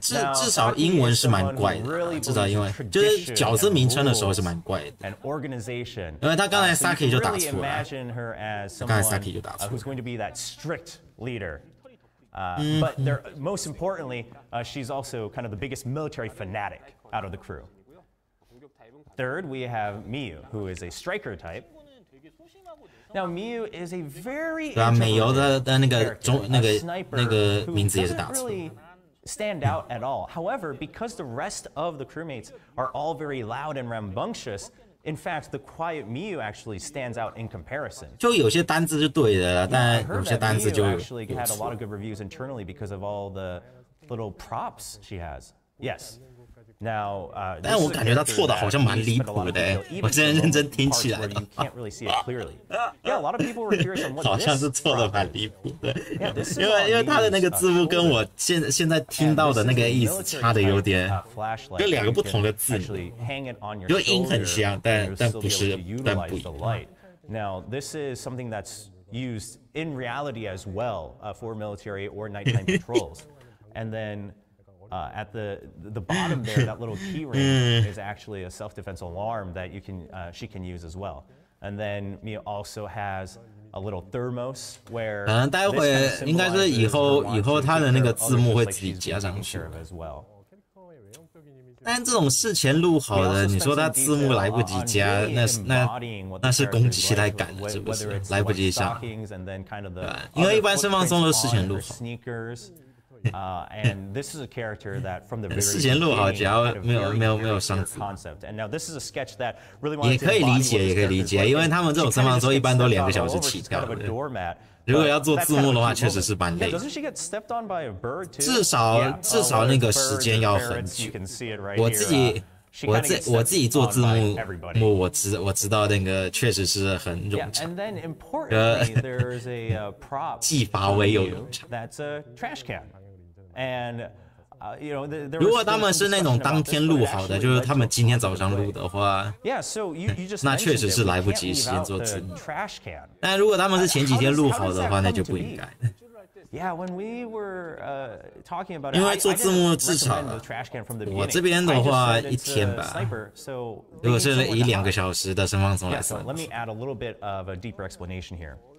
至少英文是蛮怪的，至少英文就是角色名称的时候是蛮怪的。因为他刚才 Saki 就打出来，刚才 Saki 就打出来。 Who's going to be that strict leader? But most importantly, she's also kind of the biggest military fanatic out of the crew. Third, we have Miyu, who is a striker type. Now, Miyu is a very introverted doesn't really stand out at all. However, because the rest of the crewmates are all very loud and rambunctious, in fact, the quiet Miyu actually stands out in comparison. 就有些单字就对的，但有些单字就 actually had a lot of good reviews internally because of all the little props she has. Yes. Now, 但我感觉他错的好像蛮离谱的，我现在认真听起来的话，好像是错的蛮离谱的，因为他的那个字幕跟我现在听到的那个意思差的有点，就两个不同的字母，就音很像，但不一样。Now, this is something that's used in reality as well for military or nighttime patrols, and then. At the bottom there, that little key ring is actually a self-defense alarm that she can use as well. And then Mia also has a little thermos where. 待会应该是以后他的那个字幕会自己加上去。但这种事前录好的，你说他字幕来不及加，那是攻击太赶了，是不是？来不及上，对吧？因为一般声放松都事前录好。And this is a character that from the very 事前录好，只要没有上字， and now this is a sketch that really 也可以理解，因为他们这种声放松一般都2个小时起跳的。如果要做字幕的话，确实是蛮累的。至少那个时间要很久。我自己做字幕，我知道那个确实是很冗长，既乏味又冗长。如果他们是那种当天录好的，就是他们今天早上录的话，那确实是来不及时间做字幕。但如果他们是前几天录好的话，那就不应该。因为做字幕至少我这边的话1天吧，如果是以2个小时的声放松来算，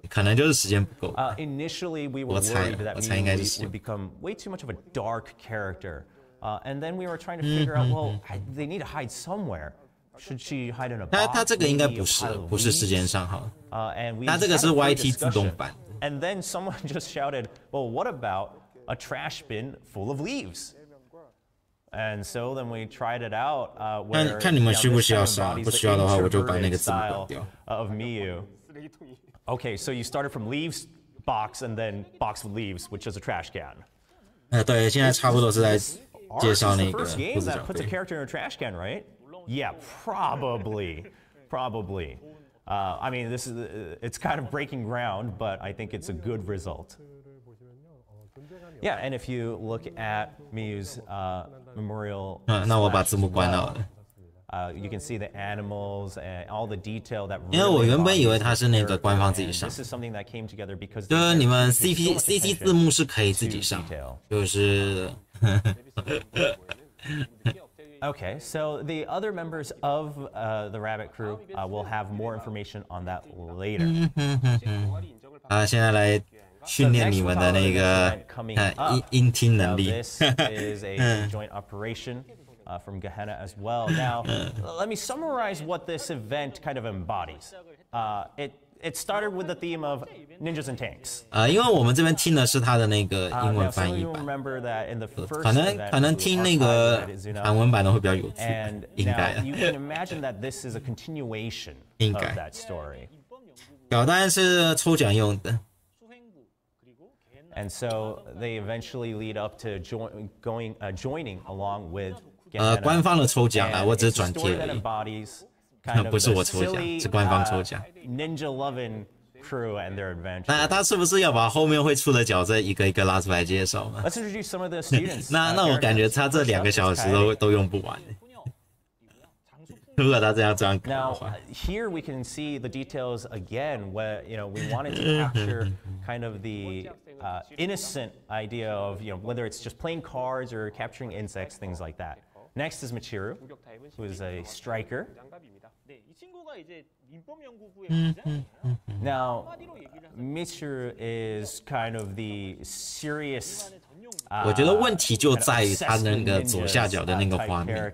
可能就是时间不够。我猜应该是时间不够。他这个应该不是时间上好，他这个是 YT 自动版。And then someone just shouted, well, what about a trash bin full of leaves? And so then we tried it out. 看你们需不需要上，不需要的话我就把那个字幕关掉。Of Miyu. Okay, so you started from leaves box and then box with leaves, which is a trash can. 对，现在差不多是在介绍那个。First game that puts a character in a trash can, right? Yeah, probably. I mean, it's kind of breaking ground, but I think it's a good result. Yeah, and if you look at Miyu's memorial, 那我把字幕关了。you can see the animals and all the detail that. 因为我原本以为它是那个官方自己上，就是你们 CC 字幕是可以自己上，就是。Okay, so the other members of the Rabbit Crew will have more information on that later. 现在来训练你们的那个音听能力。This is a joint operation from Gehenna as well. Now, let me summarize what this event kind of embodies. It started with the theme of ninjas and tanks. 因为我们这边听的是他的那个英文翻译版，可能听那个韩文版的会比较有趣，应该。You can imagine that this is a continuation of that story. 表单是抽奖用的。And so they eventually lead up to joining along with. 官方的抽奖啊，我只是转贴而已。不是我抽奖，是官方抽奖。那他是不是要把后面会出的角色一个一个拉出来介绍呢？那我感觉他这2个小时都用不完。如果他这样搞的话。Now here we can see the details again. Where we wanted to capture kind of the innocent idea of whether it's just playing cards or capturing insects, things like that. Next is Michiru, who is a striker. Now, Michiru is kind of the serious. 我觉得问题就在于他那个左下角的那个画面，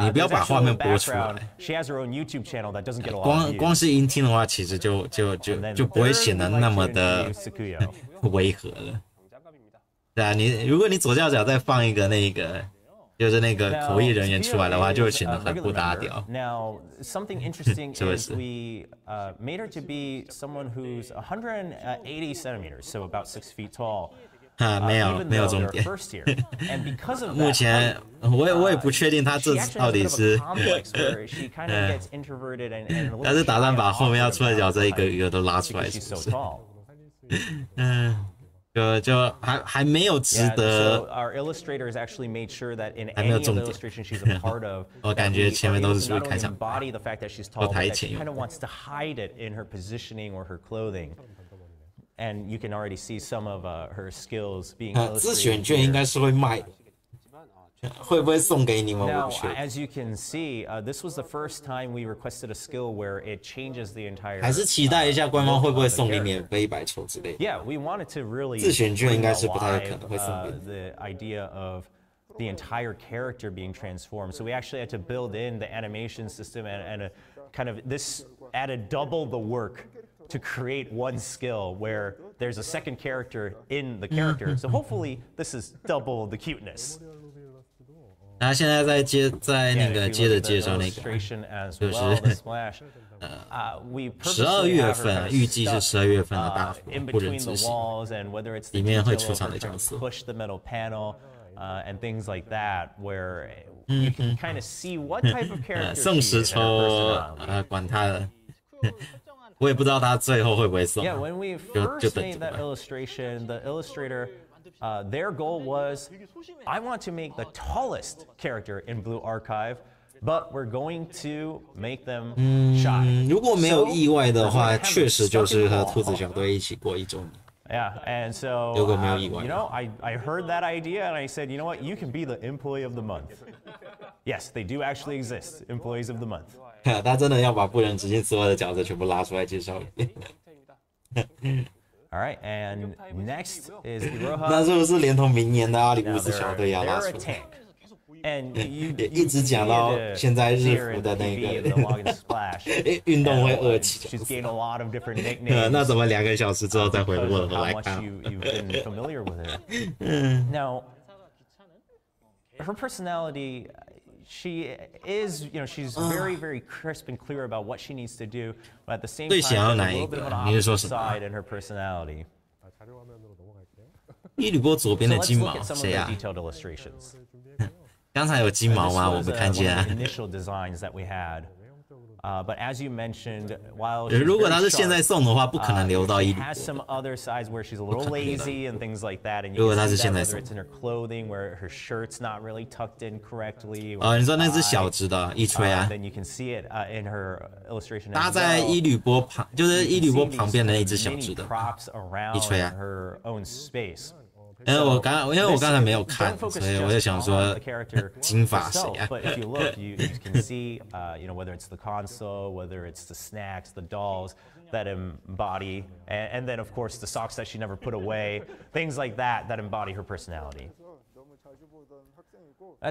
你不要把画面播出来。光是音听的话，其实就不会显得那么的违和了。对啊，如果你左下角再放一个那个。就是那个口译人员出来的话，就会显得很不搭调。Now, something interesting is we made her to be someone who's 180 centimeters, so about 6 feet tall. 没有重点。目前我也不确定他这到底是，他是打算把后面要出的角色一个一个都拉出来，是不是？就还没有值得，还没有重点。我感觉前面都是属于开场白，都台前用。And you can already see some of her skills being 自选券应该是会卖，会不会送给你们？ Now, as you can see, this was the first time we requested a skill where it changes the entire. 还是期待一下官方会不会送你免费100球之类。Yeah, we wanted to really. 自选券应该是不太有可能会送给你。 The idea of the entire character being transformed, so we actually had to build in the animation system and a kind of this added double the work. To create one skill where there's a second character in the character, so hopefully this is double the cuteness. 他现在在接着介绍那个，就是12月份，预计是12月份的大不忍直行，里面会出场的角色。And things like that, where you can kind of see what type of character. 送10抽，管他的。我也不知道他最后会不会送。Yeah, when we first made that illustration, the illustrator, their goal was, I want to make the tallest character in Blue Archive, but we're going to make them shy. 如果没有意外的话，确实就是和兔子小队一起过1周年。Yeah, and so, you know, I heard that idea and I said, you know what, you can be the employee of the month. Yes, they do actually exist, employees of the month. 他真的要把不忍直行所有的角色全部拉出来介绍一遍。All right, and next is Iroha. 那是不是连同明年的阿里乌斯小队也要拉出来？ And 一直讲到现在日服的那个运动会2期， she's gained a lot of different nicknames. 那怎么2个小时之后再回过头来看？ You've been familiar with her. Now, her personality. She is, you know, she's very, very crisp and clear about what she needs to do, but at the same time, there's a little bit of an opposite side in her personality. 伊吕波左边的金毛谁呀？刚才有金毛吗？我没看见啊。But as you mentioned, while 如果他是现在送的话，不可能留到伊吕波。 has some other sides where she's a little lazy and things like that. And 如果他是 you 现 can 在 see 送 that whether it's in her clothing, where her shirt's not really tucked in correctly. 你说那只小只的一吹啊？ Then you can see it in her illustration. 搭在伊吕波旁，就是伊吕波旁边的那只小只的一吹啊。 her own space. 因为我刚才没有看，所以我就想说金发谁啊？ But if you look, you can see, you know, whether it's the console, whether it's the snacks, the dolls that embody, and then of course the socks that she never put away, things like that embody her personality.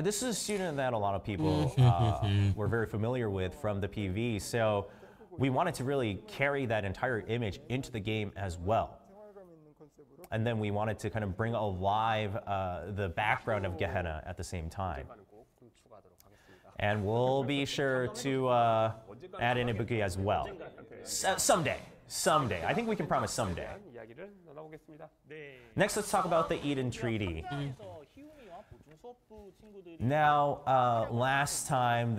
This is a student that a lot of people were very familiar with from the PV, so we wanted to really carry that entire image into the game as well. And then we wanted to kind of bring alive the background of Gehenna at the same time. And we'll be sure to add in Ibuki as well. Someday. I think we can promise someday. Next, let's talk about the Eden Treaty. Now, last time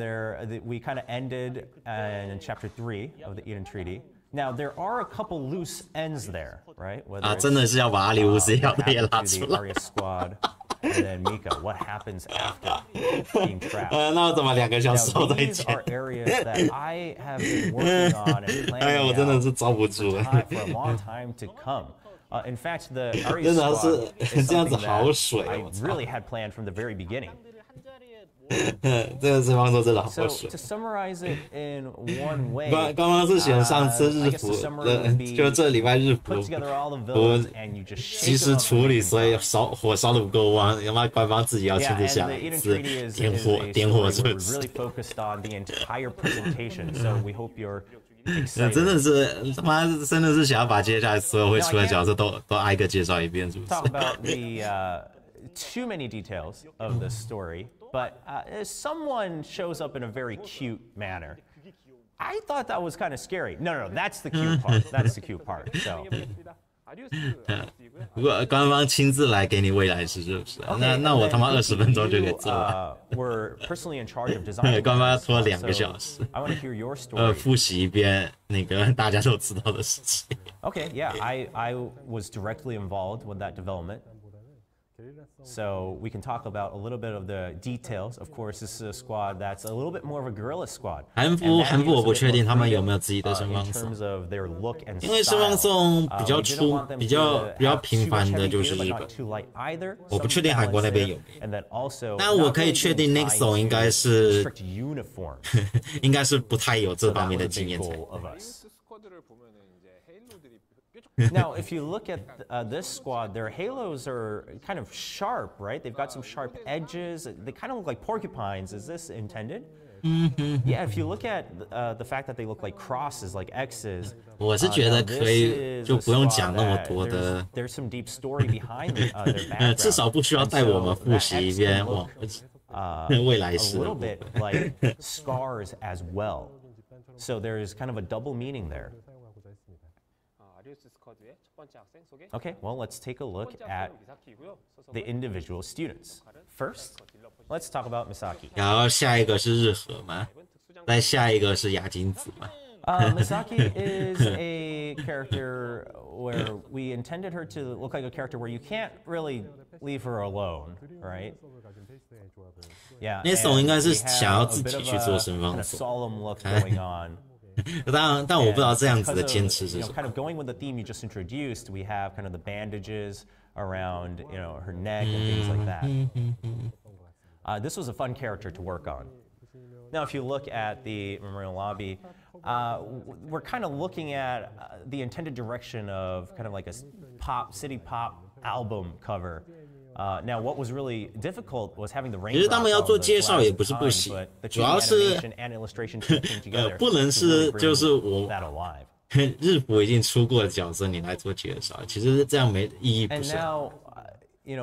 we kind of ended in chapter 3 of the Eden Treaty. Now, there are a couple loose ends there, right? 真的是要把阿里乌斯小队也拉出来。 Arya squad, and then Mika. What happens after being trapped? 那我怎么2个小时后再见？ These are areas that I have been working on and planning 哎呀，我真的是招不住。 for a long time to come. In fact, the Arya 真的 squad 是 is 这样子 something 好 that 水， I 我操！ really had planned from the very beginning. 这个地方说真的好 So 水。 to summarize it in one way, 刚刚是选上次日 I guess 服 the summary would be 就这礼拜日服 put together all the villains and you just 及 shake 时 them up. 处理，所以火烧的不够旺，他妈官方自己要亲自下来一次点火是不 We're 是？ really focused on the entire presentation, so we hope you're 真的是他妈真的是想要把接下来所有会出的角色都挨个介绍一遍，是不是？ talk about the too many details of the story, but someone shows up in a very cute manner. I thought that was kind of scary. No, that's the cute part. That's the cute part. So 如果官方亲自来给你未来是不是？那我他妈20分钟就给做完。官方要拖2个小时。复习一遍那个大家都知道的事情。Okay, yeah, I was directly involved with that development. So we can talk about a little bit of the details. Of course, this is a squad that's a little bit more of a guerrilla squad. 韩服我不确定他们有没有自己的声放送，因为声放送比较频繁的就是日本，我不确定韩国那边有没有。但我可以确定 Nixon 应该是应该是不太有这方面的经验才。Now, if you look at this squad, their halos are kind of sharp, right? They've got some sharp edges. They kind of look like porcupines. Is this intended? Yeah, if you look at the fact that they look like crosses, like X's. 我是觉得可以，就不用讲那么多的。There's some deep story behind their background. 至少不需要带我们复习一遍未来式。A little bit like scars as well. So there's kind of a double meaning there. Okay, well, let's take a look at the individual students. First, let's talk about Misaki. 然后下一个是日和嘛，再下一个是雅金子嘛。Misaki is a character where we intended her to look like a character where you can't really leave her alone, right? Yeah. 那种应该是想要自己去做声放送。solemn look going on. 但我不知道这样子的坚持是什么。Kind of going with the theme you just introduced, we have kind of the bandages around, her neck and things like that. This was a fun character to work on. Now, if you look at the memorial lobby, we're kind of looking at the intended direction of kind of like a city pop album cover. Now, what was really difficult was having the rain. 其实他们要做介绍也不是不行，主要是不能是就是我日服已经出过的角色你来做介绍，其实这样没意义不是。因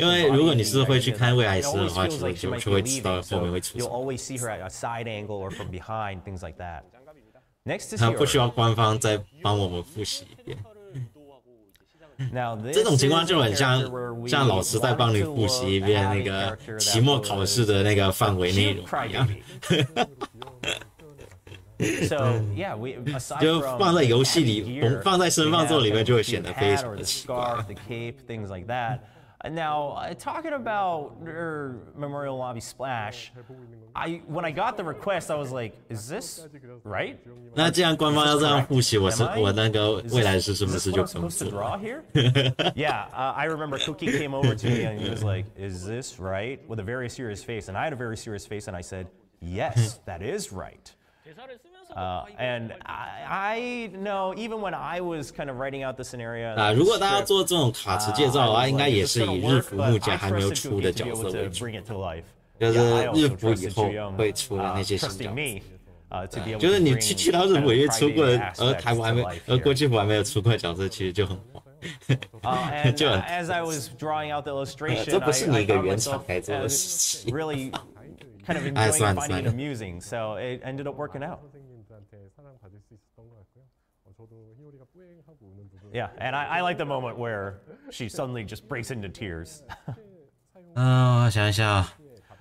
为如果你是会去看未来式的话，其实就会知道后面会出什么。他不需要官方再帮我们复习一遍。这种情况就很像老师在帮你复习一遍那个期末考试的那个范围内容一样。就放在游戏里，放在声放送里面就会显得非常的奇怪。Now, talking about her memorial lobby splash, when I got the request, I was like, "Is this right?" 那这样官方要这样复习，我那个未来是什么事就不用做。Yeah, I remember Cookie came over to me and he was like, "Is this right?" with a very serious face, and I had a very serious face, and I said, "Yes, that is right." And I know even when I was kind of writing out the scenario. 如果他要做这种卡池介绍的话，应该也是以日服目前还没有出的角色为主，就是日服以后会出的那些新角色。就是你去到日服也出过的，台湾还没，国际服还没有出过的角色，其实就很黄，就很。这不是你一个原厂该做的事情。Kind of enjoying finding it amusing, so it ended up working out. Yeah, and I like the moment where she suddenly just breaks into tears. 我想一下，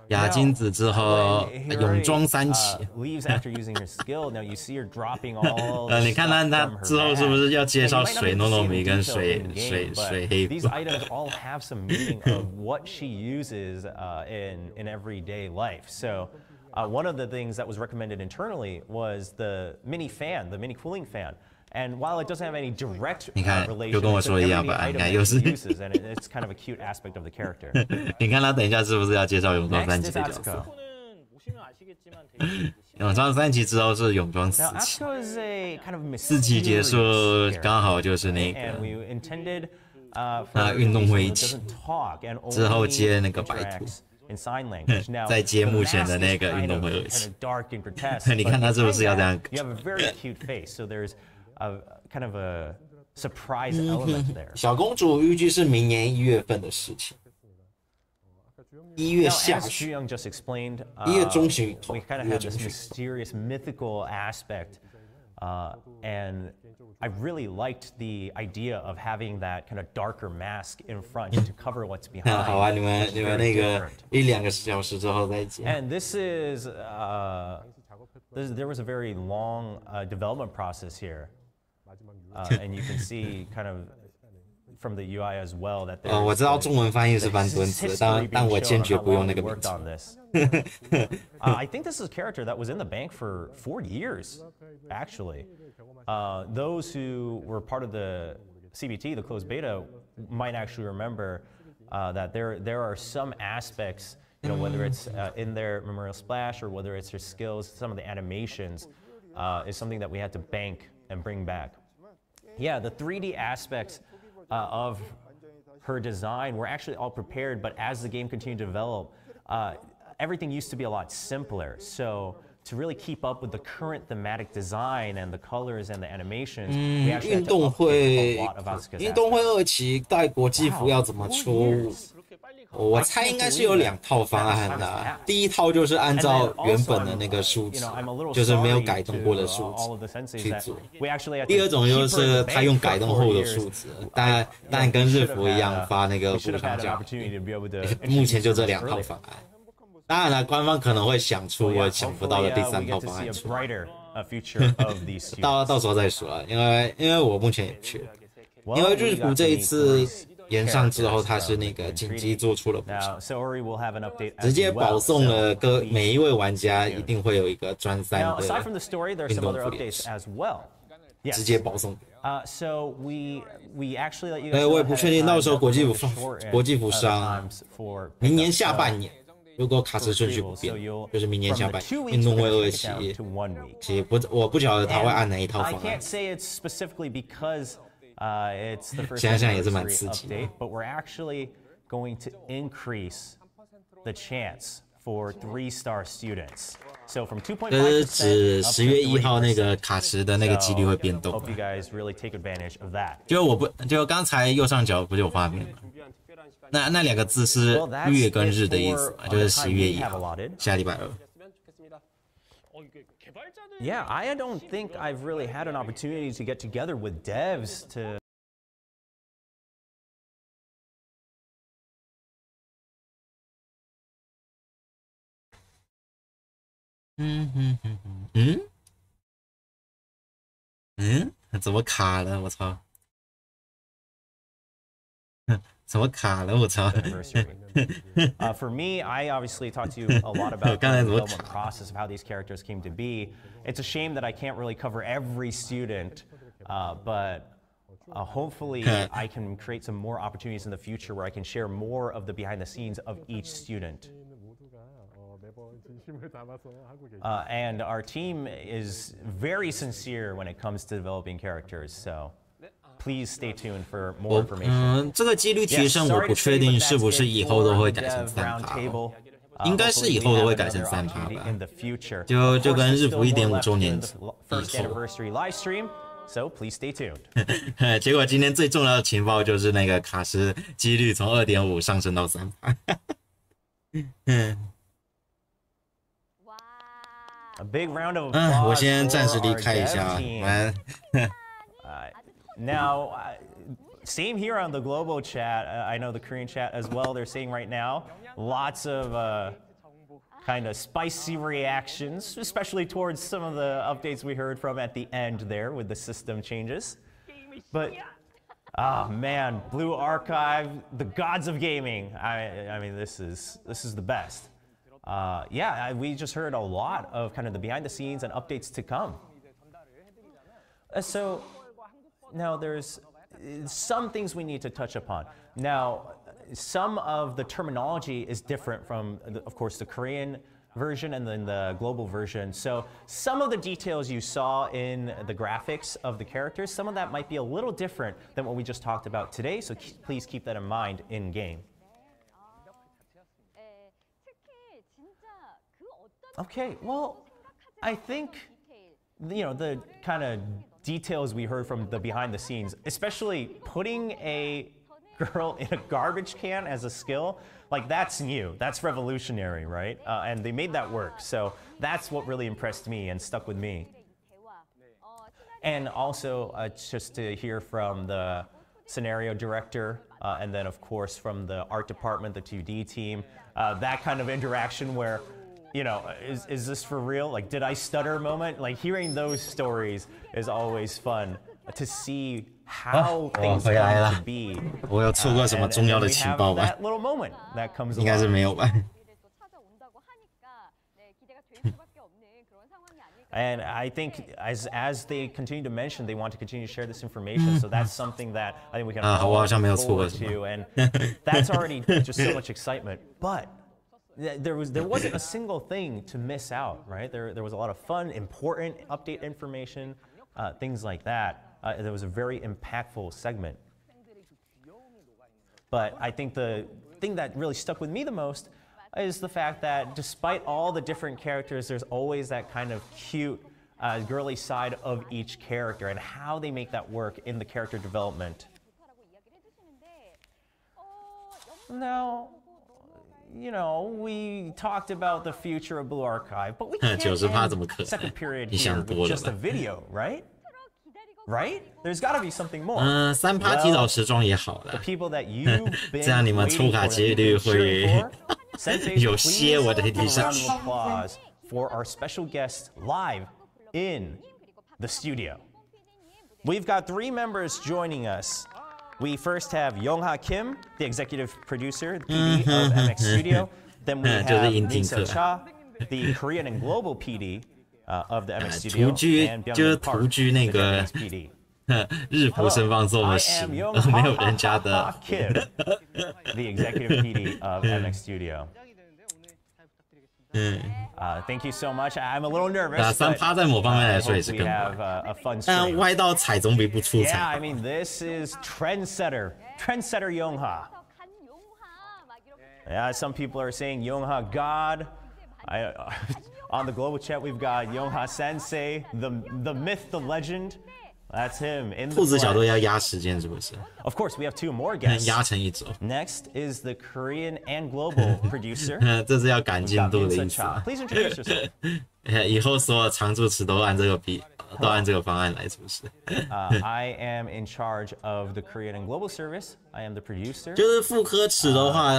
雅金子之后泳装三起。Leaves after using her skill. Now you see her dropping all. 你看他之后是不是要介绍水糯糯米跟水黑布 ？These items all have some meaning of what she uses in everyday life. So. One of the things that was recommended internally was the mini fan, the mini cooling fan. And while it doesn't have any direct relation to every item it uses, and it's kind of a cute aspect of the character. 你看他等一下是不是要介绍泳装三期的角色？泳装三期之后是泳装四期，四期结束刚好就是那个运动会一起，之后接那个白兔。在接目前的那个运动会而起，你看他是不是要这样？小公主预计是明年1月份的事情，1月下旬，1月中旬，1月中旬。And I really liked the idea of having that kind of darker mask in front to cover what's behind. 好啊，你们那个1-2个小时之后再讲。And this is there was a very long development process here, and you can see kind of from the UI as well that 我知道中文翻译是翻墩子，但我坚决不用那个名字。I think this is a character that was in the bank for 4 years, actually. Those who were part of the CBT, the closed beta, might actually remember that there are some aspects, whether it's in their memorial splash or whether it's their skills, some of the animations is something that we had to bank and bring back. Yeah, the 3D aspects of her design were actually all prepared, but as the game continued to develop, everything used to be a lot simpler. So to really keep up with the current thematic design and the colors and the animations, we actually had to update a lot of Asuka's 运动会2期带国际服要怎么出？我猜应该是有2套方案的。第一套就是按照原本的那个数值，就是没有改动过的数值去做。第二种就是他用改动后的数值，但跟日服一样发那个补偿奖。目前就这2套方案。当然了，官方可能会想出我想不到的第3套方案出来。到时候再说啊，因为我目前也不确定，因为日服这一次。延上之后，他是那个紧急做出了补偿，直接保送了每一位玩家一定会有一个专3的运动服连士，直接保送。我也不确定到时候国际服上明年下半年，如果卡池顺序不变，就是明年下半年运动会2期，其实我不晓得他会按哪一套方案。It's the first update, but we're actually going to increase the chance for 3-star students. So from 2.5%， 这是指10月1号那个卡池的那个几率会变动。Hope you guys really take advantage of that. 就刚才右上角不是有画面吗？那2个字是月跟日的意思嘛，就是10月1号，下礼拜2。Yeah, I don't think I've really had an opportunity to get together with devs to. Mm-hmm. 怎么卡了？我操！怎么卡了？我操！ For me, I obviously talked to you a lot about the development process of how these characters came to be. It's a shame that I can't really cover every student, but hopefully I can create some more opportunities in the future where I can share more of the behind the scenes of each student. And our team is very sincere when it comes to developing characters, so please stay tuned for more information. 这个几率提升我不确定是不是以后都会改成3%，应该是以后都会改成3%吧，就跟日服1.5周年以后。So please stay tuned. 结果今天最重要的情报就是那个卡池几率从 2.5 上升到3%。A big round of applause 我先暂时离开一下。Now, same here on the global chat. I know the Korean chat as well. They're saying right now, lots of kind of spicy reactions, especially towards some of the updates we heard from at the end there with the system changes. But, oh man, Blue Archive, the gods of gaming. I mean, this is the best. Yeah, we just heard a lot of kind of the behind the scenes and updates to come. So now there's some things we need to touch upon. Now, some of the terminology is different from, of course, the Korean version and then the global version. So some of the details you saw in the graphics of the characters, some of that might be a little different than what we just talked about today. So please keep that in mind in game. Okay, well, I think, the kind of details we heard from the behind the scenes, especially putting a girl in a garbage can as a skill, like that's new, that's revolutionary, right? And they made that work, so that's what really impressed me and stuck with me. And also just to hear from the scenario director, and then of course from the art department, the 2D team, that kind of interaction where, you know, is this for real? Like, did I stutter moment? Like, hearing those stories is always fun to see how things come to be. 我有错过什么重要的情报吗？ That little moment that comes along. 应该是没有吧。And I think as they continue to mention, they want to continue to share this information. So that's something that I think we can all look forward to. And that's already just so much excitement. But there wasn't a single thing to miss out, right? There was a lot of fun, important update information, things like that. There was a very impactful segment. But I think the thing that really stuck with me the most is the fact that despite all the different characters, there's always that kind of cute, girly side of each character and how they make that work in the character development. Now, you know, we talked about the future of Blue Archive, but we can't end second period here with just a video, right? Right? There's got to be something more. 3%提早时装也好了， The people that you've been 这样你们抽卡几率会有些我的地上。 Round of applause for our special guest live in the studio. We've got 3 members joining us. We first have Young-ha Kim, the executive producer, the PD of MX Studio. Then we have Min-se Cha, the Korean and global PD of the MX Studio, and Byung-min Park, the Japanese PD. 日服生放送的事，没有人家的。 Kim, the executive PD of MX Studio. Thank you so much. I'm a little nervous. 3%在某方面来说也是更歪，但歪到踩总比不出彩。 Yeah, I mean, this is trendsetter Young-ha. Yeah, some people are saying Young-ha God. On the global chat, we've got Young-ha Sensei, the myth, the legend. That's him in the 兔子小队要压时间是不是？ Of course, we have 2 more guests. 压成一周。 Next is the Korean and global producer. 这是要赶进度的意思。 Please introduce yourself. 以后所有常驻词都按这个方案来，是不是？ I am in charge of the Korean and global service. I am the producer. 就是复刻词的话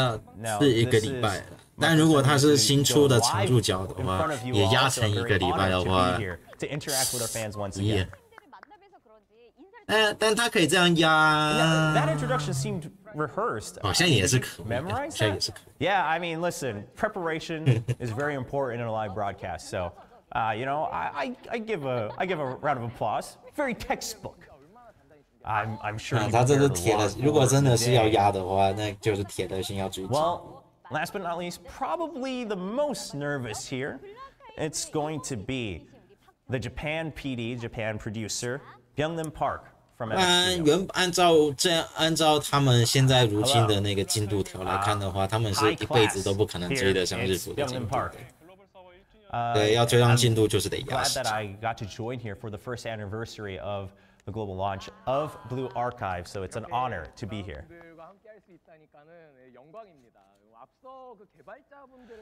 是1个礼拜，但如果它是新出的常驻角的话，也压成1个礼拜的话， to interact with our fans once again. 但他可以这样压。 That introduction seemed rehearsed. 好像也是可以， Memorize 好像也是可以。 Yeah, I mean, listen, preparation is very important in a live broadcast. So, you know, I give a round of applause. Very textbook. I'm sure. 他这是铁的，如果真的是要压的话，那就是铁的心要追击。 Well, last but not least, probably the most nervous here, it's going to be the Japan PD, Japan producer, Byung-min Park. 按照他们现在如今的那个进度条来看的话，他们是一辈子都不可能追得上日服的进度。对，要追上进度就是得压时 Glad that I got to join here for the first anniversary of the global launch of Blue Archive, so it's an honor to be here.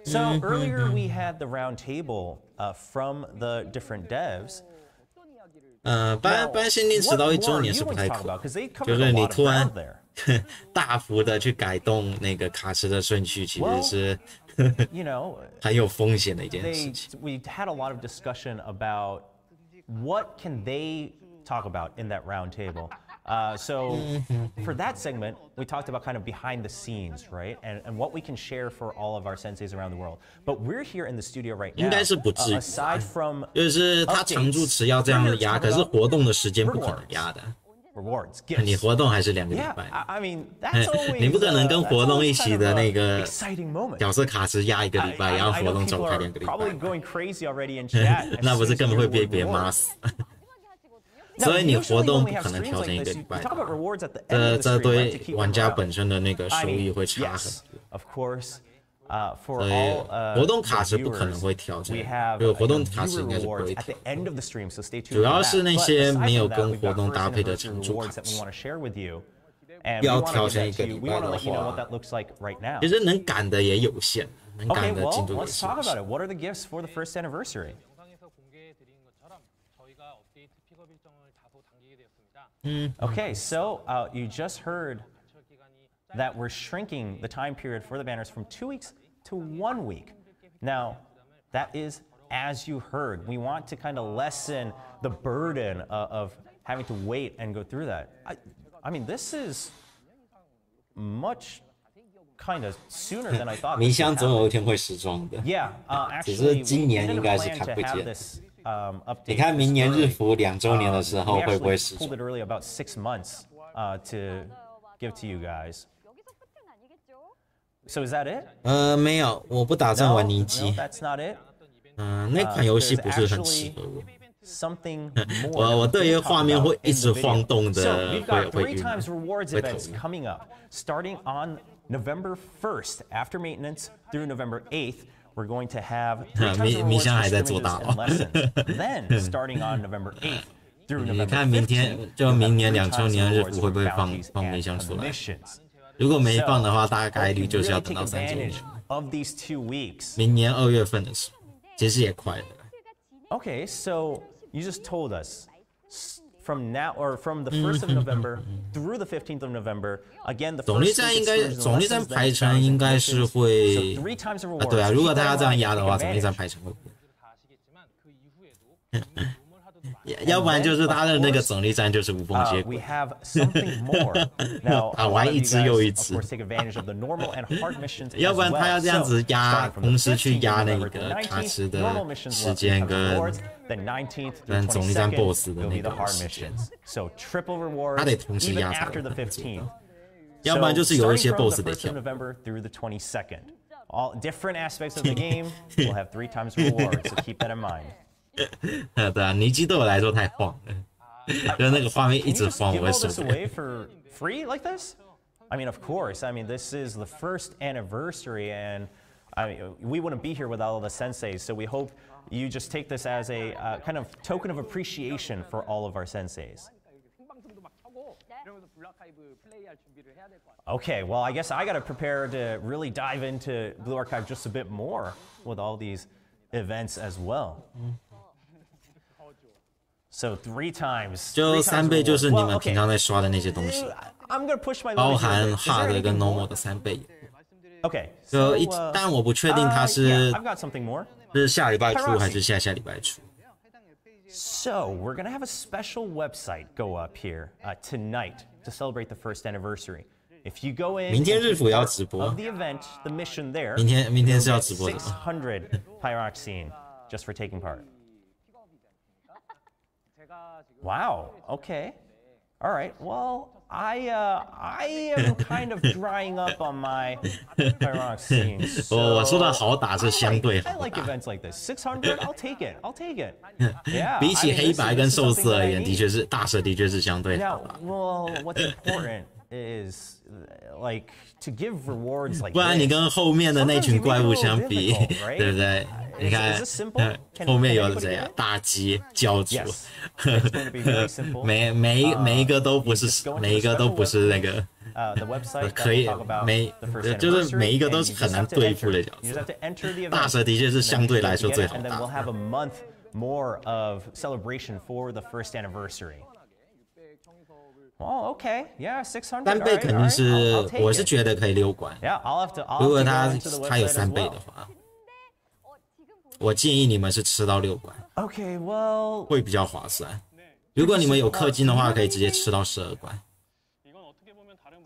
So earlier we had the round table from the different devs. 办限定迟到1周年是不太可能，就是你突然大幅的去改动那个卡池的顺序，其实是很有风险的一件事情。 We had a lot of discussion about what can they talk about in that round table. So for that segment, we talked about kind of behind the scenes, right? And what we can share for all of our senseis around the world. But we're here in the studio right now. 应该是不至于， aside from 就是他常驻词要这样压，可是活动的时间不可能压的。 rewards, 你活动还是2个礼 Yeah, 拜， I mean, that's always, 你不可能跟活动一起的那个 exciting moment. 角色卡池压1个礼拜，然后 I 活 know 动 people 走开 are 2个礼 probably 拜， going crazy already in chat. 那不是根本会被别人骂死。所以你活动不可能调成1个礼拜，这对玩家本身的那个收益会差很多。所以活动卡池不可能会调整，就活动卡池应该是不会调。主要是那些没有跟活动搭配的常驻卡池，要调成1个礼拜的话，其实能赶的也有限，能赶的进度也是有限。 What are the gifts for the first anniversary? Okay, so you just heard that we're shrinking the time period for the banners from 2 weeks to 1 week. Now, that is as you heard. We want to kind of lessen the burden of having to wait and go through that. I mean, this is much kind of sooner than I thought. 明香总有一天会时装的。Yeah, 只是今年应该是看不见。你看明年日服2周年的时候会不会时装 ？Pulled it early about 6 months to give to you guys. So is that it? 没有，我不打算玩尼基。That's not it. 那款游戏不是很适合我。Something more. 我对于画面会一直晃动的， So we've got 会 3 times rewards events coming up, starting on November 1st. After maintenance through November 8th, we're going to have 3 times rewards for scrimmages and lessons. Then, starting on November 8th through November 15th, 你看明天就明年2周年日服会不会放明香出来？如果没放的话，大概率就是要等到3周年。明年2月份的时候，其实也快了。Okay, so you just told us from now or from the 1st of November through the 15th of November. Again, the 总力战应该总力战排程应该是会对啊，如果他要这样压的话，总力战排程会。要不然就是他的那个总力战就是无缝接轨，打完一只又一只。要不然他要这样子压，同时去压那个卡池的时间跟总力战 BOSS 的那个时间，他得同时压才能做到。要不然就是有一些 BOSS 得跳。All different aspects of the game will have 3 times rewards, so keep that in mind. 对啊，尼基对我来说太晃了，就那个画面一直晃，我会受不了。For free like this? I mean, of course. I mean, this is the 1st anniversary, and I mean, we wouldn't be here without all the senseis. So we hope you just take this as a kind of token of appreciation for all of our senseis. Okay, well, I guess I got to prepare to really dive into Blue Archive just a bit more with all these events as well. So 3 times. 就3倍就是你们平常在刷的那些东西，包含 hard 跟 normal 的3倍。Okay. 就但我不确定它是下礼拜出还是下礼拜出。So we're gonna have a special website go up here tonight to celebrate the 1st anniversary. If you go in, 明天日服要直播。Of the event, the mission there. 明天是要直播的。600 pyroxene just for taking part. Wow. Okay. All right. Well, I am kind of drying up on my pyroxene. So 我说的好打是相对好打。I like events like this. 600, I'll take it. I'll take it. Yeah. 比起黑白跟寿司而言，的确是大蛇的确是相对好打。Well, what's important is like to give rewards like. 不然你跟后面的那群怪物相比，对不对？你看后面有谁啊？大鸡、教主，每一个都不是那个可以就是每一个都是很难对付的角色。大蛇的确是相对来说最好打。More of celebration for the 1st anniversary. Oh, okay. Yeah, 600. 3倍肯定是，我是觉得可以6关。如果他有3倍的话。我建议你们是吃到6关 ，Okay, well, 会比较划算。如果你们有氪金的话，可以直接吃到12关。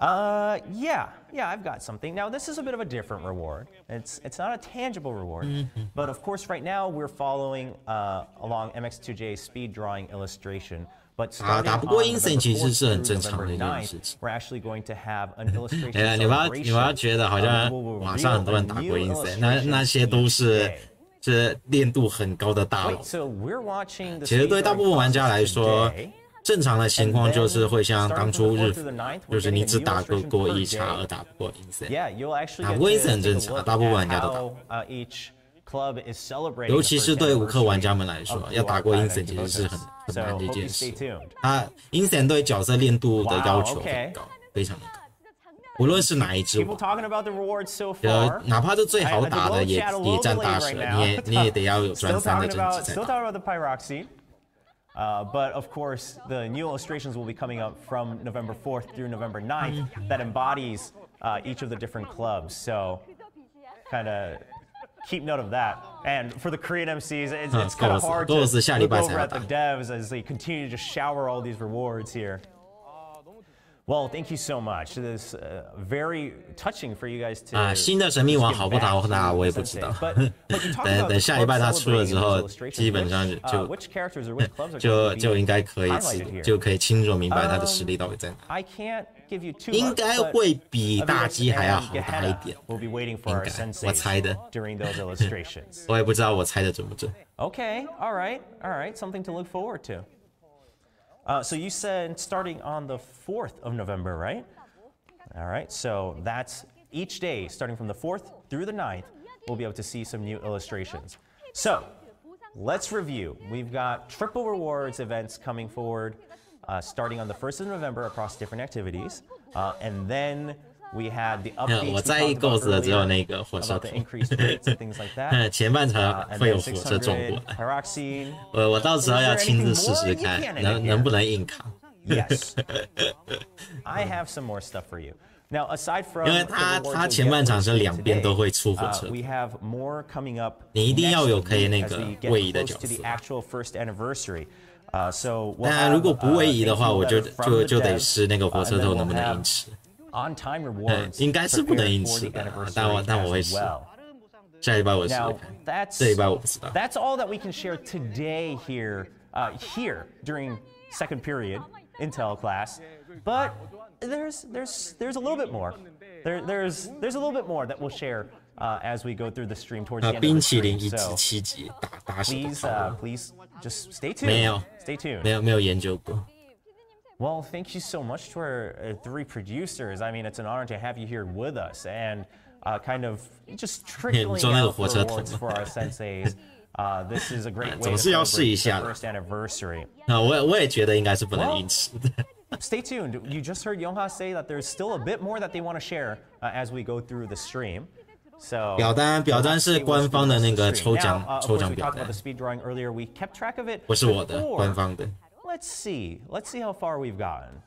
Yeah, I've got something. Now, this is a bit of a different reward. It's not a tangible reward, but of course, right now we're following along MX2J's speed drawing illustration. But 打不过 insane 其实是很正常的一件事情。We're actually going to have an illustration. 你不要觉得好像网上很多人打过 insane， 那些都是练度很高的大佬。其实对大部分玩家来说，正常的情况就是会像当初日服，就是你只打过1叉而打不过 insane， 打不过 insane 很正常，大部分玩家都打过。尤其是对无氪玩家们来说，要打过 insane 其实是很难的一件事。insane 对角色练度的要求很高，非常的高。无论是哪一只王，哪怕是最好打的也占大蛇，你也得要有专3的等级才打。But of course, the new illustrations will be coming up from November 4th through November 9th that embodies each of the different clubs. So kind of keep note of that. And for the Korean MCs, it's kind of hard to look over at the devs as they continue to just shower all these rewards here. Well, thank you so much. It is very touching for you guys to 新的神秘王好不好打我也不知道。等下礼拜他出了之后，基本上就应该可以清楚明白他的实力到底在哪。应该会比大鸡还要好打一点。应该，我猜的。我也不知道我猜的准不准。Okay, all right, something to look forward to. So you said starting on the 4th of November, right? All right, so that's each day, starting from the 4th through the 9th, we'll be able to see some new illustrations. So let's review. We've got triple rewards events coming forward, starting on the 1st of November across different activities. And then we had the updates 我在意购置的只有那个火车头，前半程会有火车撞过来，我到时候要亲自试试看，能不能硬扛。Yes, I have some more stuff for you. Now, aside from 因为它前半场是两边都会出火车， we have more coming up. 你一定要有可以那个位移的角色。那如果不位移的话，我就得试那个火车头能不能硬吃。应该是不能硬吃的，但我会试。下礼拜我试试看，这礼拜我不知道。That's all that we can share today here during second period Intel class, but there's a little bit more. There's a little bit more that we'll share as we go through the stream towards the end of the stream. 冰淇淋1至7级打手的套路。 Please just stay tuned. Stay tuned. 没有研究过。 Well, thank you so much to our 3 producers. I mean, it's an honor to have you here with us and kind of just trickling out the rewards for our senseis. This is a great way to celebrate the first anniversary. 我也觉得应该是不能硬吃的。 Stay tuned. You just heard Yongha say that there's still a bit more that they want to share as we go through the stream. So 表单是官方的那个抽奖表单， We kept track of it. 不是我的，官方的。 Let's see how far we've gotten.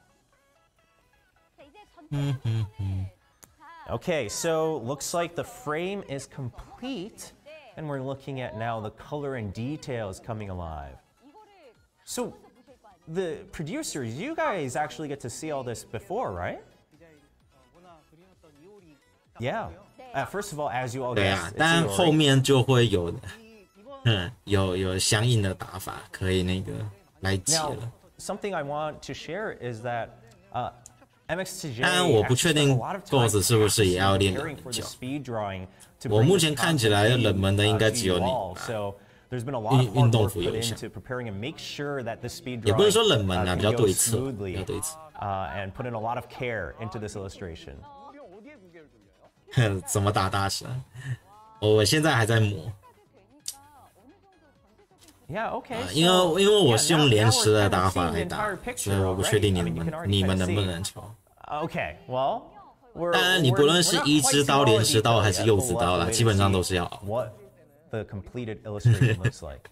Okay, so looks like the frame is complete, and we're looking at now the color and details coming alive. So, the producers, you guys actually get to see all this before, right? Yeah. First of all, as you all 对啊，但后面就会有相应的打法可以那个。 Now, something I want to share is that MXTJ 但我不确定 Ghost 是不是也要练冷门角。我目前看起来冷门的应该只有你吧。运动服有像，也不是说冷门啊，比较对策，and put in a lot of care into this illustration. 怎么打大神？我现在还在磨。 Yeah, okay. 因为我是用连时的打法来打，所以我不确定你们能不能抽。Okay, well, 当然，你不论是一之刀、连时刀还是柚子刀啦，基本上都是要熬。What the completed illustration looks like.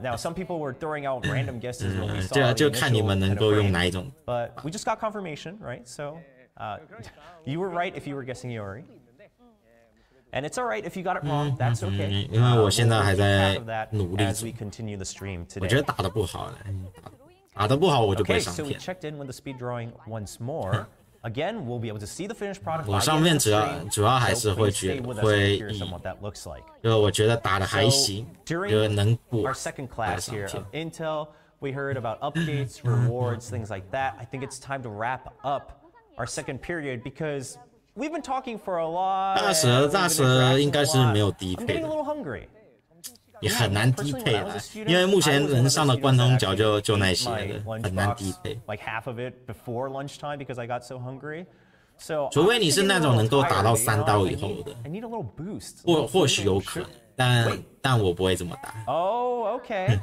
Now, some people were throwing out random guesses when we saw 就看你们能够用哪一种。But we just got confirmation, right? So, you were right if you were guessing Yori. And it's all right if you got it wrong. That's okay. 因为我现在还在努力中。我觉得打得不好，打得不好我就不会上片。 Okay, so we checked in with the speed drawing once more. Again, we'll be able to see the finished product. 我上面主要还是会就我觉得打得还行，就能过。 Our second class here of Intel, we heard about updates, rewards, things like that. I think it's time to wrap up our second period because we've been talking for a lot. 大蛇应该是没有低配的， I'm getting a little hungry. 也很难低配了，因为目前能上的贯通角就那些了，很难低配。Like half of it before lunchtime because I got so hungry. So 除非你是那种能够打到3刀以后的， I need a little boost. 或許有可能，但我不会这么打。Oh, okay.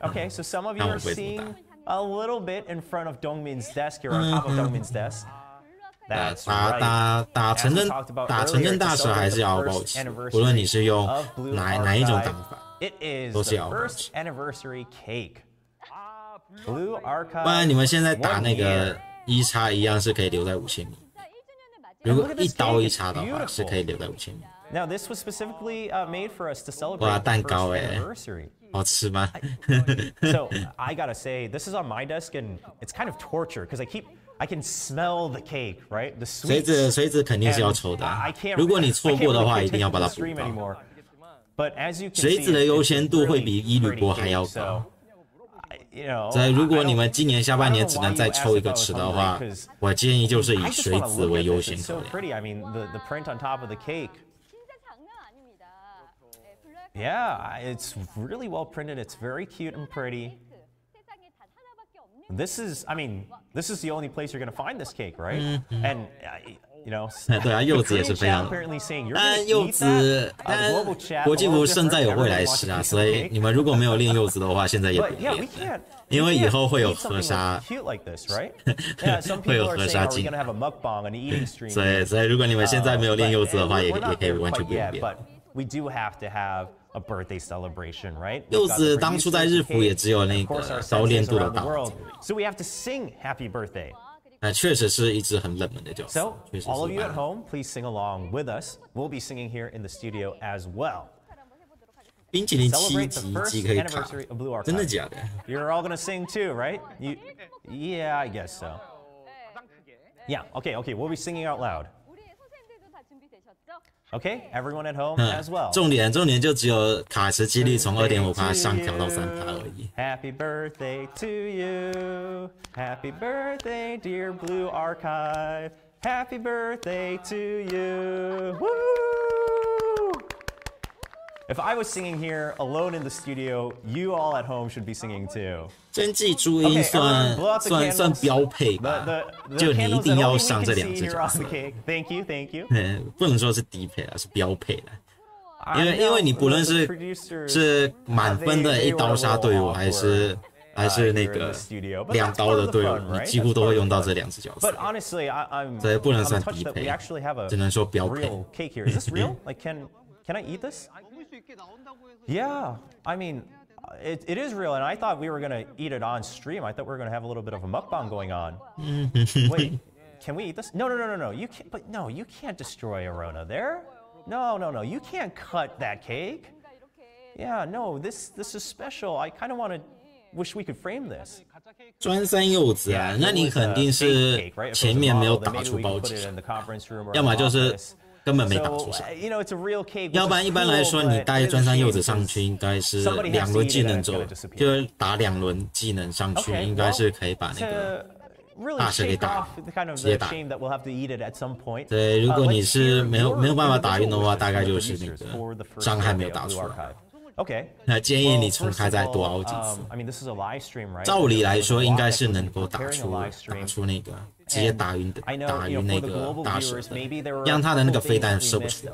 Okay, so some of you are seeing a little bit in front of Dongmin's desk here, on top of Dongmin's desk. That's right. 打城镇大蛇还是要保持，无论你是用哪一种打法， It is 都是 the 要保持。 first anniversary cake. Blue Archive。不然你们现在打那个1叉一样是可以留在5000米。如果一刀1叉的话，是可以留在5000米。Now this was specifically made for us to celebrate 哇，蛋 the 糕 first 哎， anniversary. 好吃吗？ So I gotta say, this is on my desk, and it's kind of torture because I can smell the cake, right? The sweets. 水子肯定是要抽的啊。如果你错过的话，一定要把它补到。But as you can see, 水子的优先度会比伊吕波还要高。所以如果你们今年下半年只能再抽一个池的话，我建议就是以水子为优先考量。I mean, the print on top of the cake. Yeah, it's really well printed. It's very cute and pretty. This is the only place you're gonna find this cake, right? And you know, 对啊，柚子也是非常。但柚子，但国际服胜在有未来时啊，所以你们如果没有练柚子的话，现在也不练，因为以后会有河沙，会有河沙进。所以如果你们现在没有练柚子的话，也可以完全不用练。We do have to have a birthday celebration, right? 柚子当初在日服也只有那个高练度的大王， so we have to sing Happy Birthday. 确实是一只很冷门的角色。 So all of you at home, please sing along with us. We'll be singing here in the studio as well. 冰淇淋7级可以卡，真的假的 ？You're all gonna sing too, right? Yeah, I guess so. Yeah, okay. We'll be singing out loud. Okay, everyone at home as well. 重点就只有卡池几率从2.5%上调到3%而已。Happy birthday to you. Happy birthday, dear Blue Archive. Happy birthday to you. Woo! If I was singing here alone in the studio, you all at home should be singing too. 真迹注音算标配吧，就你一定要上这2只角色。Thank you. 不能说是低配啊，是标配的。因为你不论是满分的1刀杀队伍，还是那个2刀的队伍，你几乎都会用到这2只角色。所以不能算低配，只能说标配。Is this real? Like, can I eat this? Yeah, I mean, it is real, and I thought we were gonna eat it on stream. I thought we were gonna have a little bit of a mukbang going on. Wait, can we eat this? No. You can't. But no, you can't destroy Arona there. No. You can't cut that cake. Yeah, no. This is special. I kind of wish we could frame this. 专3柚子啊，那你肯定是前面没有打出包击，要么就是根本没打出啥。要不然一般来说，你带专3柚子上去，应该是2轮技能走，就是打2轮技能上去，应该是可以把那个大蛇给打，直接打。对，如果你是没有办法打晕的话，大概就是那个伤害没有打出来。那建议你重开再多熬几次。照理来说，应该是能够打出那个直接打晕那个大蛇的，让他的那个飞弹射不出。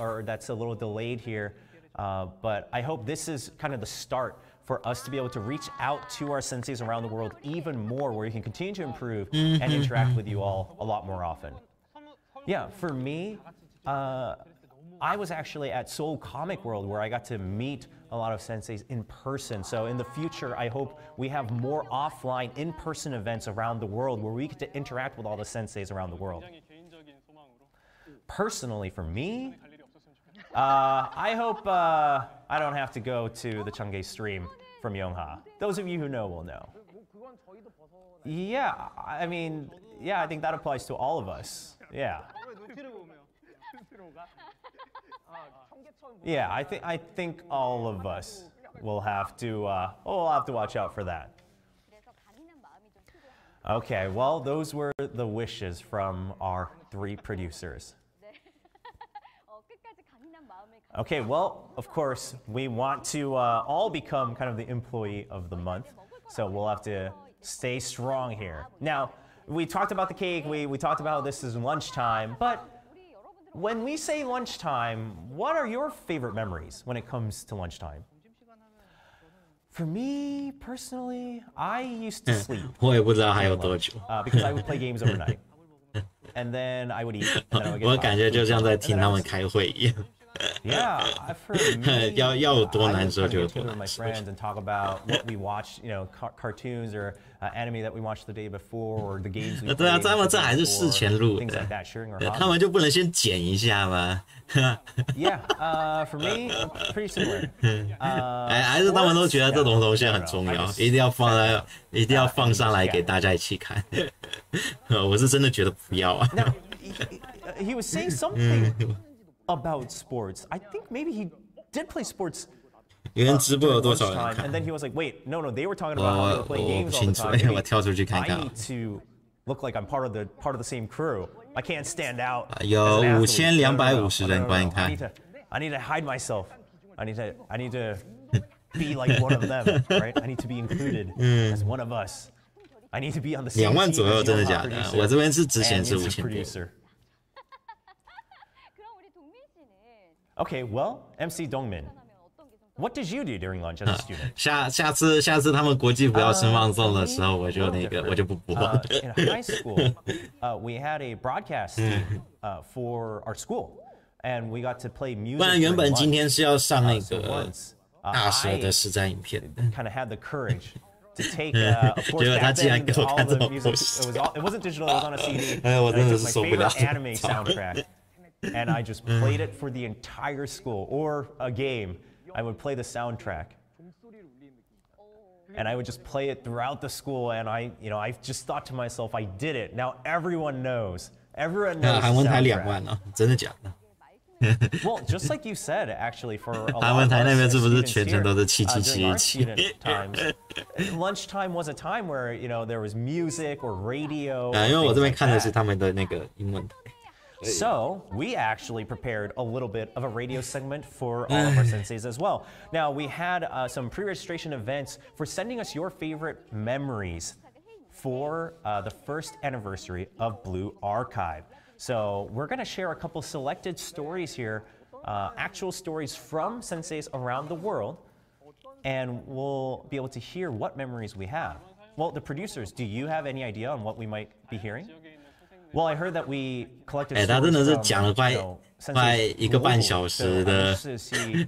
But I hope this is kind of the start for us to be able to reach out to our senseis around the world even more, where we can continue to improve and interact with you all a lot more often. Yeah, for me, I was actually at Seoul Comic World, where I got to meet a lot of senseis in person. So in the future, I hope we have more offline, in-person events around the world where we get to interact with all the senseis around the world. Personally, for me, I hope I don't have to go to the Cheonghae stream from Yongha. Those of you who know will know. Yeah, I mean, yeah, I think that applies to all of us. Yeah. Yeah, I think all of us will have to watch out for that. Okay, well, those were the wishes from our 3 producers. Okay, well, of course, we want to all become kind of the employee of the month, so we'll have to stay strong here. Now, we talked about the cake, we talked about this is lunchtime, but when we say lunchtime, what are your favorite memories when it comes to lunchtime? For me, personally, I used to sleep. 我也不知道还有多久。Because I would play games overnight. And then I would eat. 我感觉就像在听他们开会一样。Yeah, for me, 要有多难受就有多难 my 受。 friends and talk about what we watch, cartoons or anime that we watched the day before or the games we played. 对啊，他们这还是事前录 things 的 like that, sharing our hobbies. 他们就不能先剪一下吗？ Yeah, for me, pretty similar. 还是他们都觉得这种东西很重要，一定要放上来给大家一起看。我是真的觉得不要啊。Now, he was saying something about sports. I think maybe he did play sports. 有人直播有多少人 And 看？ then he was like, "Wait, no, they were talking about how they were playing 我 games 不 all 清 the 楚， time. 我跳出去看 I 看。 need to look like I'm part of the same crew. I can't stand out." 有 as an athlete. 5250人观看。 I need to hide myself. I need to be like one of them, right? I need to be included as one of us. I need to be on the same 2万 team 左右， as 真的 Yoha 假的？ producer 我这边是只显示 and music 5000多。 producer. Okay, well, MC Dongmin, what did you do during lunch as a student? 下次他们国际不要生放送的时候，我就不播。In high school, we had a broadcast team for our school, and we got to play music. 不然原本今天是要上那 So 个 once, 大蛇的实战影片的。 kind of had the courage to take, of course, 结果他 back 竟然 then, 给我 all 看这 the 种 music, 东西。 it wasn't digital, it was on a CD. 哎，我 And I 真的 took 是 my 受不了 favorite anime soundtrack, and I just played it for the entire school. Or a game, I would play the soundtrack. And I would just play it throughout the school, and I just thought to myself, I did it. Now everyone knows. Everyone knows 韩 the 文台2 soundtrack. 万哦，真的假的？ Well, just like you said, actually, for a lot 韩 of 文 us 台那边是不是 students 全程都是 here, during our 7717 student times, lunchtime was a time where there was music or radio. 因为我 or 这 things 边 like 看的是 that. 他们的那个英文台。 So we actually prepared a little bit of a radio segment for all of our senseis as well. Now we had some pre-registration events for sending us your favorite memories for the first anniversary of Blue Archive. So we're going to share a couple selected stories here, actual stories from senseis around the world, and we'll be able to hear what memories we have. Well, the producers, do you have any idea on what we might be hearing? Well, I heard that we collected 他真 stories 的是 from, 讲了快 senseis 1个半 globally. 小 So 时 I'm 的 interested to see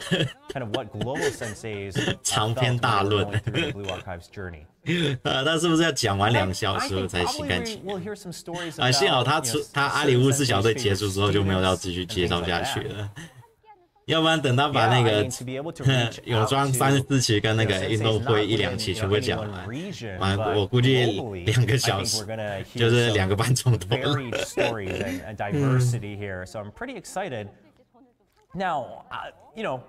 kind of what global senseis 长 felt 篇 when 大 they were 论 going through the Blue Archive's journey. 他是不是要讲完 I 2小时我 think 才心甘 probably 情 we'll 愿？ hear some stories 幸好 about, 他阿里乌斯小队结束之后就没有要继续介绍下去了，要不然等他把那个泳装3、4期跟那个运动会1、2期全部讲完，我估计2个小时，就是2个半钟头。 varied stories and diversity here, so I'm pretty excited. Now,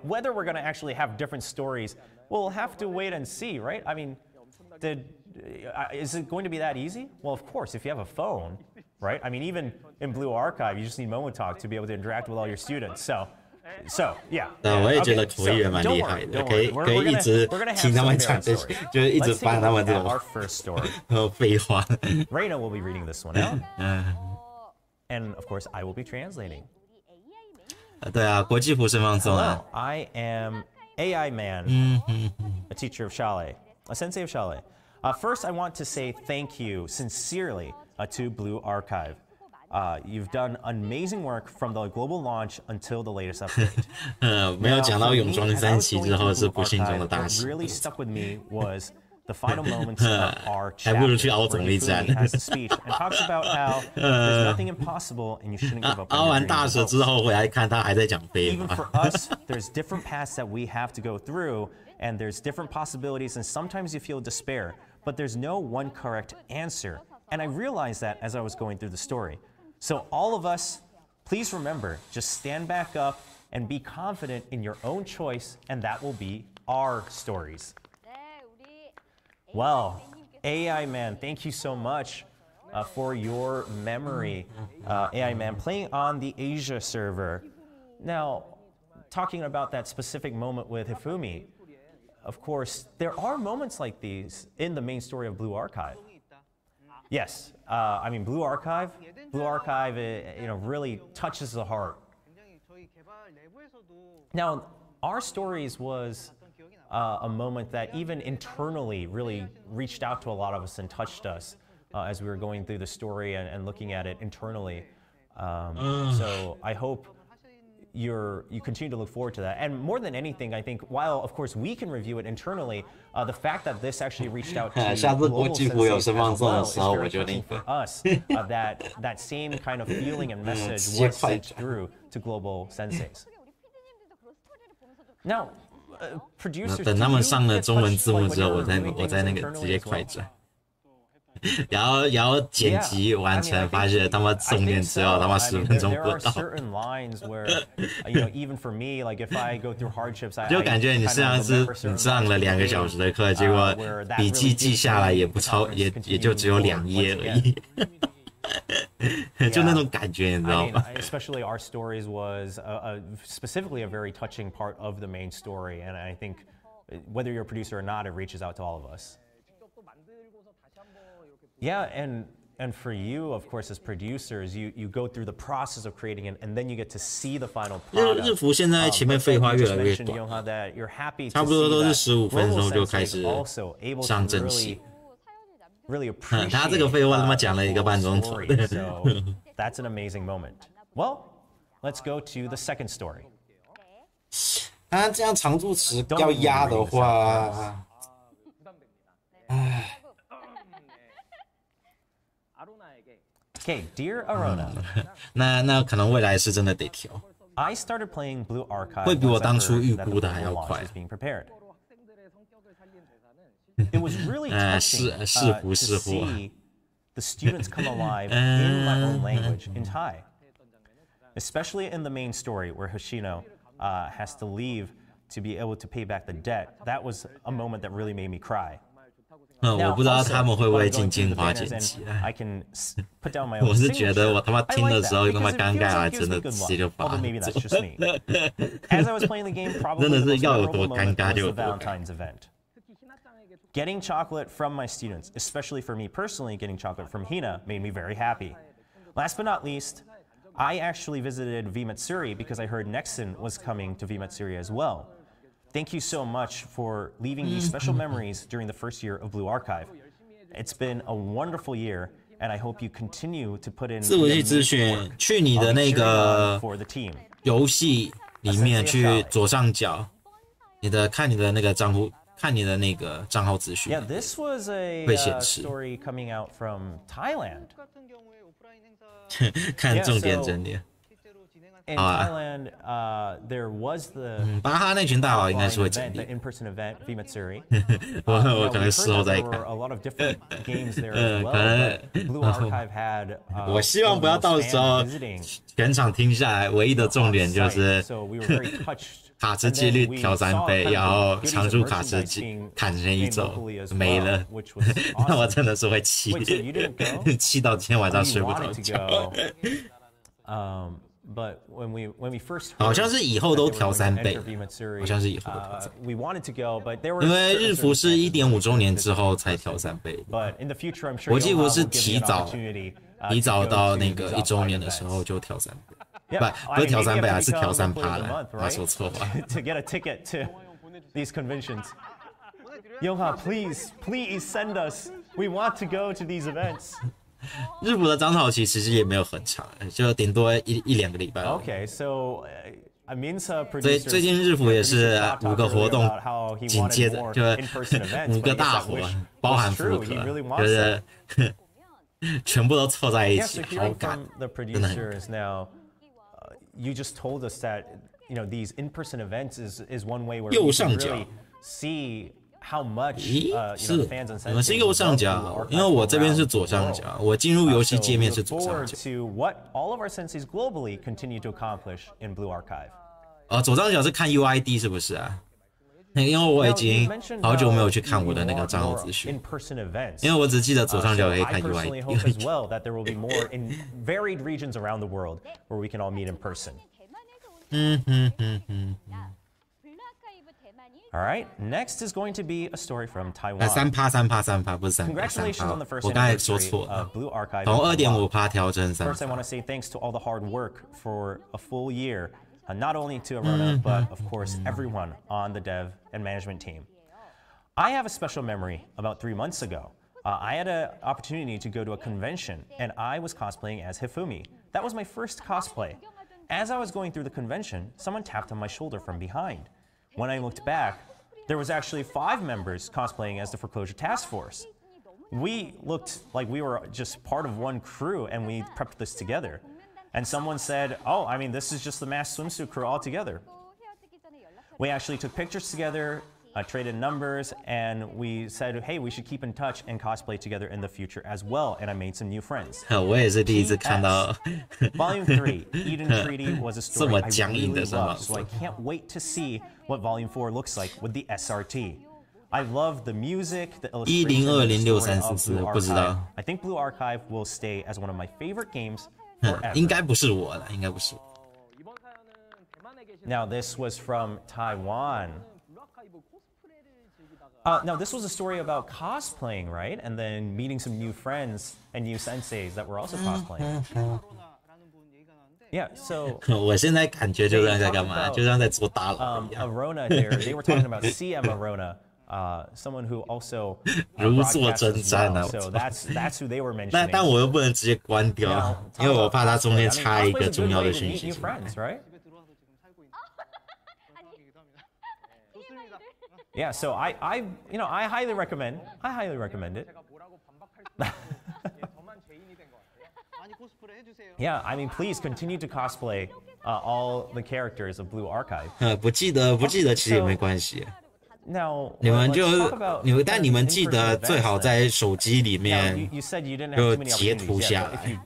whether we're going to actually have different stories, we'll have to wait and see, right? I mean, is it going to be that easy? Well, of course, if you have a phone, right? I mean, even in Blue Archive, you just need Momotalk to be able to interact with all your students. So yeah. 我也觉得口译员蛮厉害的，可以一直听他们讲这些，就是一直翻他们这种废话。 Reina will be reading this one out, and of course, I will be translating. 对啊，国际服生放送啊。 Hello, I am AI Man, a teacher of Chalet, a sensei of Chalet. First, I want to say thank you sincerely to Blue Archive. You've done amazing work from the global launch until the latest update. 没有讲到泳装3期之后是不幸中的大 What 幸。 really stuck with me was the final moments of our 还不如去 chapter 凹 where 总力战。 Hifumi has a speech and talks about how there's nothing impossible and you shouldn't give up 凹 on 完 your 大 dreams 蛇 and 之 hopes. 后回来看他还在讲废 Even 话。 for us, there's different paths that we have to go through, and there's different possibilities, and sometimes you feel despair, but there's no one correct answer. And I realized that as I was going through the story. So all of us, please remember, just stand back up and be confident in your own choice, and that will be our stories. Well, AI Man, thank you so much for your memory. AI Man playing on the Asia server. Now, talking about that specific moment with Hifumi, of course, there are moments like these in the main story of Blue Archive. Yes, I mean, Blue Archive, really touches the heart. Now, our stories was a moment that even internally really reached out to a lot of us and touched us as we were going through the story and looking at it internally. So I hope you continue to look forward to that. And more than anything, I think, while of course we can review it internally, the fact that this actually reached out to global senseis as well is very touching for us. That same kind of feeling and message was sent through to global senseis. Now, producers, 等他们上了中文字幕之后，我再那个直接快转。然后剪辑完成，发现他妈重点只有他妈10分钟不到。就感觉你像是你上了2个小时的课，结果笔记记下来也就只有2页而已。就那种感觉，你知道吗 ？Especially our stories was specifically a very touching part of the main story, and I think whether you're a producer or not, it reaches out to all of us. Yeah, and for you, of course, as producers, you go through the process of creating it, and then you get to see the final product. 日服现在前面废话越来越短，差不多都是15分钟就开始上正戏。他这个废话他妈讲了1个半钟头。That's an amazing moment. Well, let's go to the second story. 他这样常驻词要压的话，唉。Okay, dear Arona. 那可能未来是真的得调。I started playing Blue Archive 会比我当初预估的还要快。It was really touching to see the students come alive in my own language, in Thai. Especially in the main story where Hoshino has to leave to be able to pay back the debt. That was a moment that really made me cry. 我不知道他们会不会进精华剪辑。我是觉得我他妈听的时候他妈尴尬了，真的直接就发了。真的是要有多尴尬就有多尴尬。Getting chocolate from my students, especially for me personally, getting chocolate from Hina made me very happy. Last but not least, I actually visited Vmatsuri because I heard Nexon was coming to Vmatsuri as well. Thank you so much for leaving these special memories during the first year of Blue Archive. It's been a wonderful year, and I hope you continue to put in 自我系资讯，去你的那个游戏里面去左上角，看你的那个账户，看你的那个账号资讯。Yeah, this was a story coming out from Thailand. 看重点整理。In Thailand, there was the 巴哈那群大佬应该是会整理。in-person event, Vmatsuri. 我可能事后再看。A lot of different games there as well. Blue Archive had. 我希望不要到时候全场听下来，唯一的重点就是卡池几率调3倍，然后常驻卡池砍成一走没了，那我真的是会气，气到今天晚上睡不着觉。But when we first 好像是以后都调3倍，好像是以后都调3倍。We wanted to go, but there were 因为日服是1.5周年之后才调3倍。But in the future, I'm sure 我记得我是提早到那个1周年的时候就调3倍，不是调3倍啊，是调3%了，我说错了。To get a ticket to these conventions. Yoha, please send us. We want to go to these events. 日服的长草期其实也没有很长，就顶多1-2个礼拜。Okay, so Aminsa producers. 所以最近日服也是5个活动紧接着，就5个大活，包含复刻，就是全部都凑在一起，好赶，真的很赶。You just told us that these in-person events is one way where 右上角 see how much 是我们是右上角，因为我这边是左上角，我进入游戏界面是左上角。To what all of our senseis globally continue to accomplish in Blue Archive. 左上角是看 UID 是不是啊？因为我已经好久没有去看我的那个账号资讯，因为我只记得左上角可以看 UID。All right, next is going to be a story from Taiwan. 3%不是3%，我刚才说错了，从2.5%调整3%。First, I want to say thanks to all the hard work for a full year, not only to Arona, but of course everyone on the dev and management team. I have a special memory about 3 months ago. I had an opportunity to go to a convention, and I was cosplaying as Hifumi. That was my first cosplay. as I was going through the convention, someone tapped on my shoulder from behind. When I looked back, there was actually 5 members cosplaying as the Foreclosure Task Force. We looked like we were just part of one crew, and we prepped this together. And someone said, oh, I mean, this is just the mass swimsuit crew all together. We actually took pictures together, traded numbers, and we said, hey, we should keep in touch and cosplay together in the future as well. And I made some new friends. 我也是第一次看到 Volume 3, Eden Treaty was a story I really loved, so I can't wait to see what Volume 4 looks like with the SRT. I love the music, the illustration, the story of Blue Archive. I think Blue Archive will stay as one of my favorite games forever. 应该不是我了，应该不是我。Now this was from Taiwan. Now this was a story about cosplaying, right? And then meeting some new friends and new senseis that were also cosplaying. Yeah, so 我现在感觉就像在干嘛？就像在做大佬一样。 Arona there, they were talking about CM Arona, someone who also 如坐针毡啊！ So that's who they were mentioning. 但我又不能直接关掉，因为我怕它中间插一个重要的讯息。 Yeah, so I highly recommend it. Yeah, I mean, please continue to cosplay all the characters of Blue Archive. 不记得其实也没关系。 Now, 但你们记得最好在手机里面就截图下来。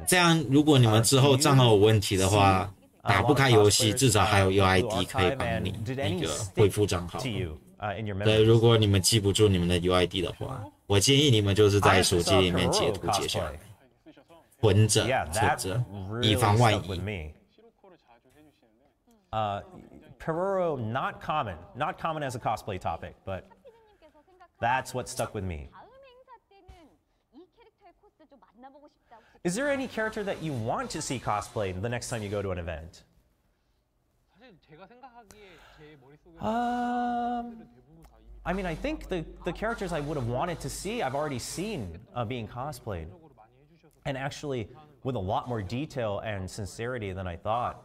这样，如果你们之后账号有问题的话。 打不开游戏，至少还有 UID 可以帮你那个恢复账号。对，如果你们记不住你们的 UID 的话，我建议你们就是在手机里面截图截下来，存着，以防万一。Peroro, not common as a cosplay topic, but that's what stuck with me. Is there any character that you want to see cosplayed the next time you go to an event? I mean, I think the characters I would have wanted to see, I've already seen being cosplayed. And actually, with a lot more detail and sincerity than I thought.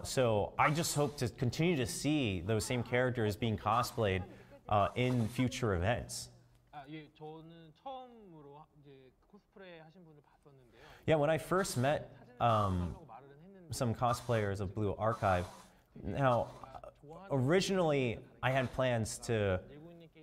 So I just hope to continue to see those same characters being cosplayed in future events. Yeah, when I first met some cosplayers of Blue Archive, now, originally I had plans to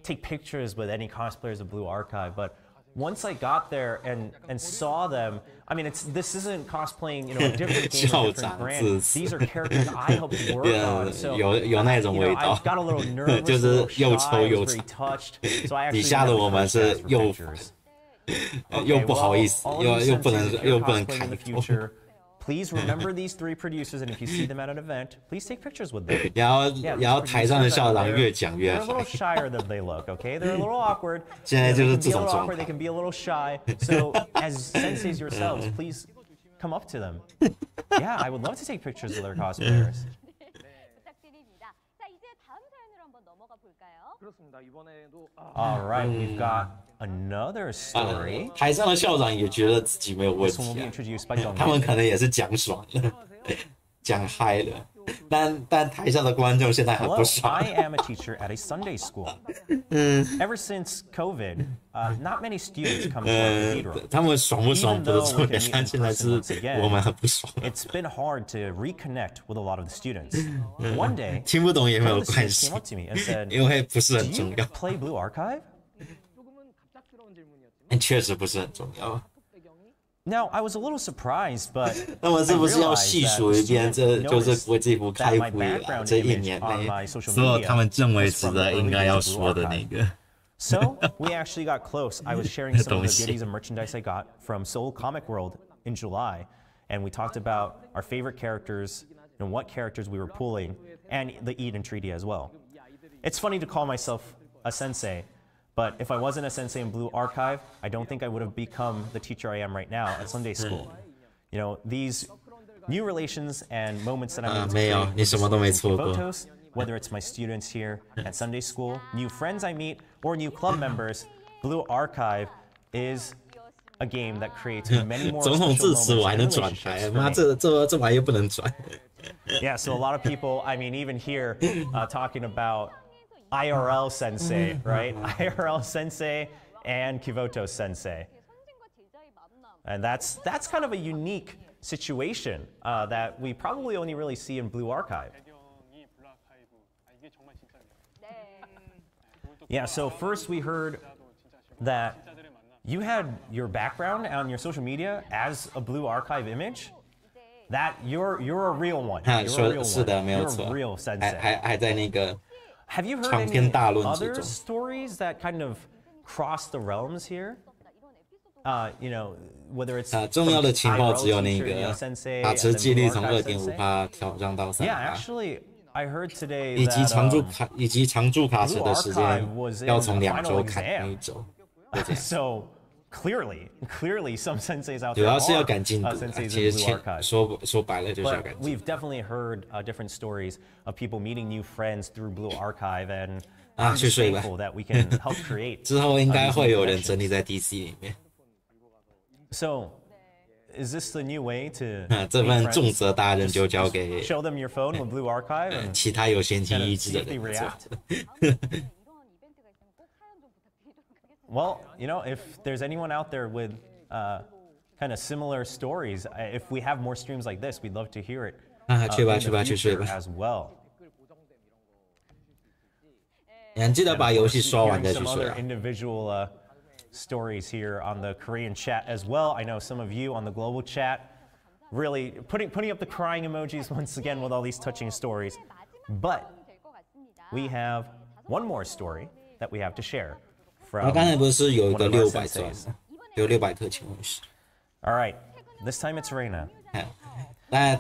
take pictures with any cosplayers of Blue Archive, but once I got there and saw them, I mean, this isn't cosplaying, a different game or different brand. These are characters I hope to work on. So, I got a little nervous, a little shy, I was very touched. So I actually had to take pictures. 又不好意思，又不能看。 Please remember these 3 producers, and if you see them at an event, please take pictures with them. 然后台上的校长越讲越 They're a little shyer than they look, okay? They're a little awkward. 现在就是这种状 They can be a little shy. So, as senseis yourselves, please come up to them. Yeah, I would love to take pictures of their cosplayers. All right, we've got another story. 台上的校长也觉得自己没有问题他们可能也是讲爽了，讲嗨了。但台上的观众现在很不爽。 I am a teacher at a Sunday school. Ever since COVID, not many students come to our cathedral. 他们爽不爽不是重点，但现在是我们很不爽。 It's been hard to reconnect with a lot of the students. One day, 听不懂也没有关系， came up to me and said, 因为不是很 "Do 重 you 要。 play Blue Archive?" 确实不是很重要。 Now, I was a little surprised, but 那么是不是要细数一遍？这就是国际服开服以来这1年内所有他们认为值得应该要说的那个。 So we actually got close. I was sharing some of the goodies and merchandise I got from Seoul Comic World in July, and we talked about our favorite characters and what characters we were pulling, and the Eden Treaty as well. It's funny to call myself a sensei, but if I wasn't a sensei in Blue Archive, I don't think I would have become the teacher I am right now at Sunday school. These new relations and moments that I'm able to create with photos, whether it's my students here at Sunday school, new friends I meet, or new club members, Blue Archive is a game that creates many more 总统致辞我还能转台，妈这玩意不能转。Yeah, so a lot of people, I mean, even here talking about IRL Sensei, right? IRL Sensei and Kivoto Sensei. And that's kind of a unique situation that we probably only really see in Blue Archive. Yeah, so first we heard that you had your background on your social media as a Blue Archive image. That you're a real one. You're a real one. 是的，没有错。 You're a real sensei. 还在那个 Have you heard 长 any 篇大论之 other 中。 stories that kind of cross the realms here? You know, whether it's 重要的情报 IRL 只有那 teacher, 个 sensei, 卡 and 池 then 激 Blue 励从 Archive 2.5% 挑战到 Yeah, 3%。 actually, I heard today 以及 that 以及常驻卡池 Blue 的时间 Archive was 要 in 从 the 2 周 final 砍成 exam. 1周。So clearly, some senseis out 主 there 要是要 are 赶进度啊， senseis 其 in 实 Blue Archive. 说白了就是要 But 赶进 we've definitely heard different stories of people meeting new friends through Blue Archive, and 啊， I'm 去 just 睡吧。 thankful that we can help create. 之后应该 these 会 new 有人 connections. 整理在 DC 里面。 So, is this the new way to 这 meet 份 friends? 重责大任 Just- 就交 just 给 show them your phone with Blue Archive and 其他有闲情 kind 逸 of 致 see 的 if they 人做。 react. Well, you know, if there's anyone out there with kind of similar stories, if we have more streams like this, we'd love to hear it 去吧 in 去 the 吧去睡 future 吧。 as well. 你记得 And 把 of 游 course, 戏刷完 hearing 再去 some 睡 other 啊。 individual stories here on the Korean chat as well. I know some of you on the global chat really putting up the crying emojis once again with all these touching stories. But we have one more story that we have to share 然 from 后刚才不是有一 one 个 of our 600钻 senseis. 吗？有600颗请问是？ All right, this time it's Reina.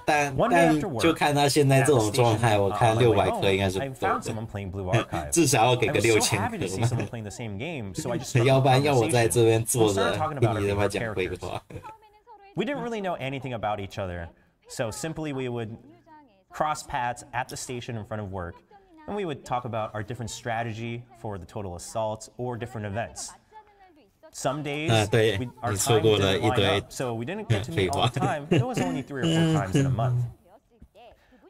但 One day after work, 就看他现在 at 这 the 种状 station, 态，我看 on my way 600 home, 颗应该是 I 不够 found 的， someone playing Blue Archive. 至少要给 I 个 was so 6000 happy to 颗 see 嘛。 someone playing the same game, so I just struck 要 up 不 a 然要我在 conversation. 这边 We 坐 started 着 talking 听 about 你 our 他妈 favorite 讲废 characters. 话。 We didn't really know anything about each other, so simply we would cross paths at the station in front of work, and we would talk about our different strategy for the total assaults or different events. Some days, 对， our 你错 time 过了 didn't 一 line 堆 up, so we didn't get to 废 meet 话。 all the time. It was only 3 or 4 times in a month.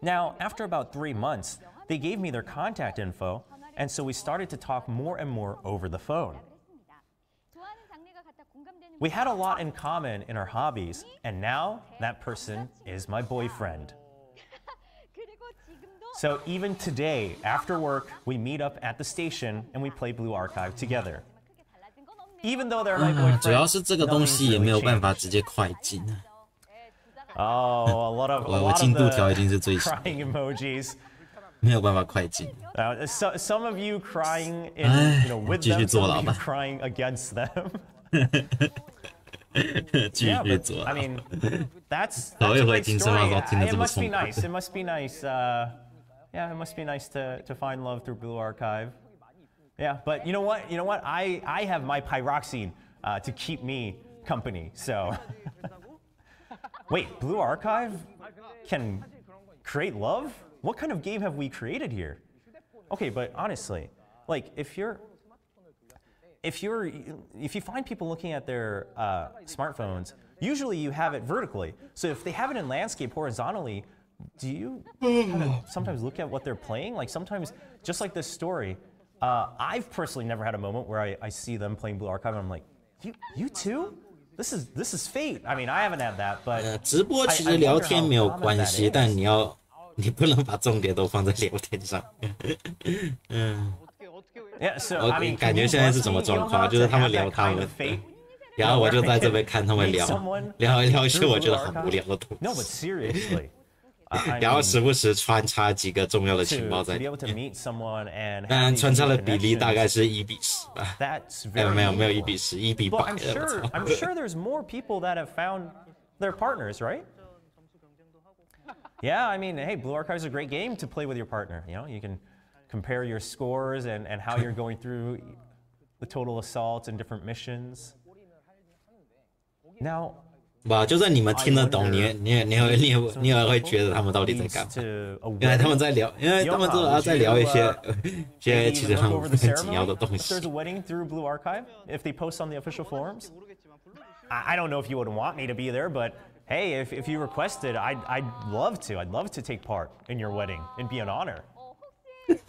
Now, after about 3 months, they gave me their contact info, and so we started to talk more and more over the phone. We had a lot in common in our hobbies, and now that person is my boyfriend. So even today, after work, we meet up at the station and we play Blue Archive together. Even though they're my boyfriend, 主要是这个东西也没有 nothing's 办 really 法 changed. 直接快进。 Oh, a lot of 我进度条已 the 经是最新， crying emojis. 没有办法快进。 Some of you crying in, with 继续 them, 坐 some 牢 of you 吧。 crying against them. 继 Yeah, 续 but 做。 I mean, that's 头 a 一回 great 听声浪 story. 说听得 It 这么 must be 痛苦。 nice. It must be nice. Yeah, it must be nice to find love through Blue Archive. Yeah, but you know what? I have my pyroxene to keep me company. So, wait, Blue Archive can create love? What kind of game have we created here? Okay, but honestly, like if you find people looking at their smartphones, usually you have it vertically. So if they have it in landscape horizontally, do you kind of sometimes look at what they're playing? Like sometimes, just like this story, I've personally never had a moment where I see them playing Blue Archive and I'm like, you too? This is fate. I mean, I haven't had that, but 直播其实聊天没有关系，但你不能把重点都放在聊天上。Yeah, so I mean, 感觉现在是什么状况？就是他们聊他们的，然后我就在这边看他们聊一聊一些我觉得很无聊的东 No, but 西， seriously. 然后时不时穿插几个重要的情报在 To 里 be able to 面。 meet someone and 当 have 然 these 穿插的 deep 比例大概 connections, 是1:10吧， that's 没 very 有 meaningful. 1:10，1:100 Well, I'm 的，我 sure 操！ I'm sure there's more people that have found their partners, right? Yeah, I mean, hey, Blue Archive is a great game to play with your partner. You know, you can compare your scores and how you're going through the total assaults and different missions. Now, 吧，就算你们听得懂，你也会觉得他们到底在干嘛？ 原来他们在聊，因为他们都在聊一些其实很紧要的东西。 If there's a wedding through Blue Archive, if they post on the official forums. I don't know if you would want me to be there, but hey, if you requested, I'd love to. I'd love to take part in your wedding and be an honor.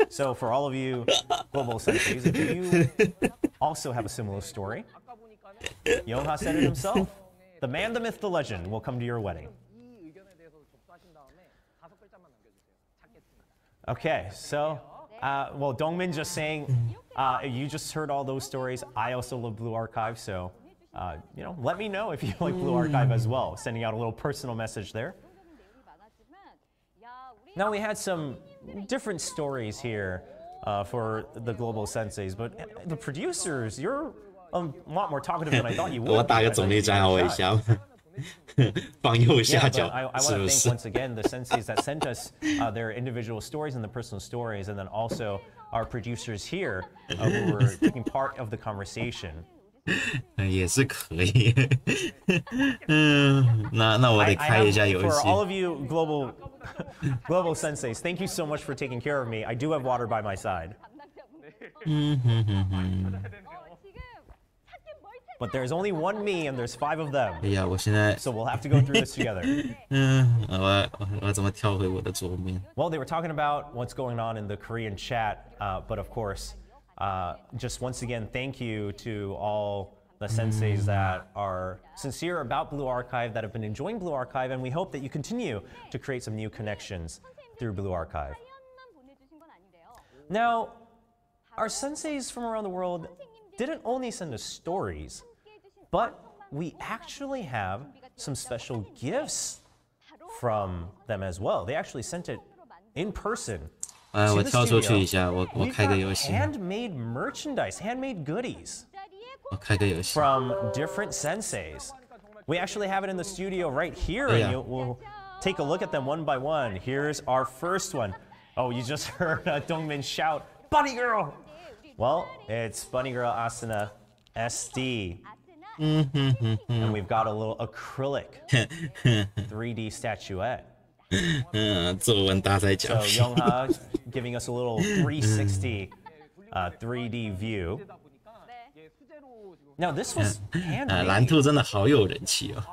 So for all of you global senseis, if you also have a similar story, Yongha said it himself. The man, the myth, the legend will come to your wedding. Okay, so, well, Dongmin just saying, you just heard all those stories. I also love Blue Archive, so, you know, let me know if you like Blue Archive as well. Sending out a little personal message there. Now, we had some different stories here for the global senseis, but the producers, you're a lot more talkative than I thought you would. 我打个总力战我一下，放右下角， I want to thank once again the senseis that sent us their individual stories and the personal stories, and then also our producers here who were taking part of the conversation. 也是可以。那我得开一下游戏。 For all of you global senseis, thank you so much for taking care of me. I do have water by my side. But there's only one me and there's 5 of them. 哎呀，我现在 So we'll have to go through this together. 我怎么跳回我的桌面？ Well, they were talking about what's going on in the Korean chat, but of course, just once again, thank you to all the senseis that are sincere about Blue Archive, that have been enjoying Blue Archive, and we hope that you continue to create some new connections through Blue Archive. Now, our senseis from around the world didn't only send us stories, but we actually have some special gifts from them as well. They actually sent it in person. 我跳出去一下，我开个游戏。 Handmade merchandise, handmade goodies. 我开个游戏。 From different senseis. We actually have it in the studio right here, and we'll take a look at them one by one. Here's our first one. Oh, you just heard Dongmin shout, "Bunny Girl!" Well, it's Bunny Girl Asuna SD. And we've got a little acrylic 3D statuette. 作文大赛奖。 So Yongha giving us a little 360 3D view. Now this was handmade. 蓝兔真的好有人气哦。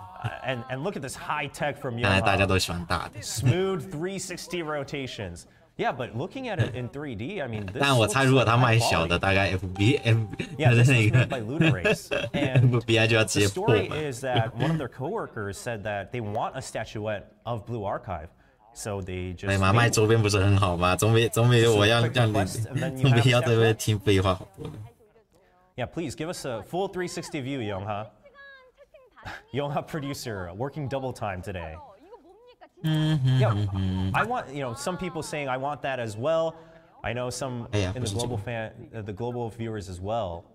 And look at this high tech from 看来大家 Yongha. 都喜欢大的。 Smooth 360 rotations. Yeah, but looking at it in 3D, I mean, this 但我猜如果他卖小的，大概 Yeah, this was made by Lunarace. And FBI 就要直 the 接破 story 嘛。 is that one of their coworkers said that they want a statuette of Blue Archive, so they just 对嘛，卖周边不是很好吗？总比我要让你，总比要这边听废话好多了。 Yeah, please give us a full 360 view, Yongha. Yongha producer working double time today. Yeah, I want, you know, some people saying I want that as well. I know some in the global viewers as well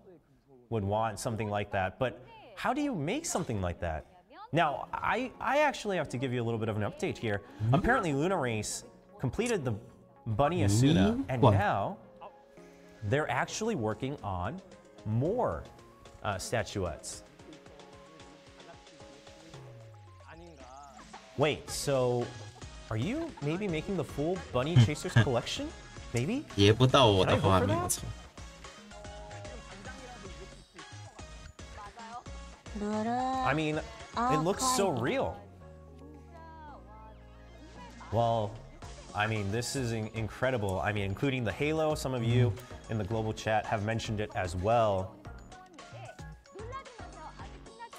would want something like that. But how do you make something like that? Now, I actually have to give you a little bit of an update here. Apparently, Lunarace completed the Bunny Asuna, and now they're actually working on more statuettes. Wait, so are you maybe making the full Bunny Chasers collection? Maybe? 也不到我的话没有错。 I mean, it looks so real. Well, I mean, this is incredible. I mean, including the halo. Some of you in the global chat have mentioned it as well.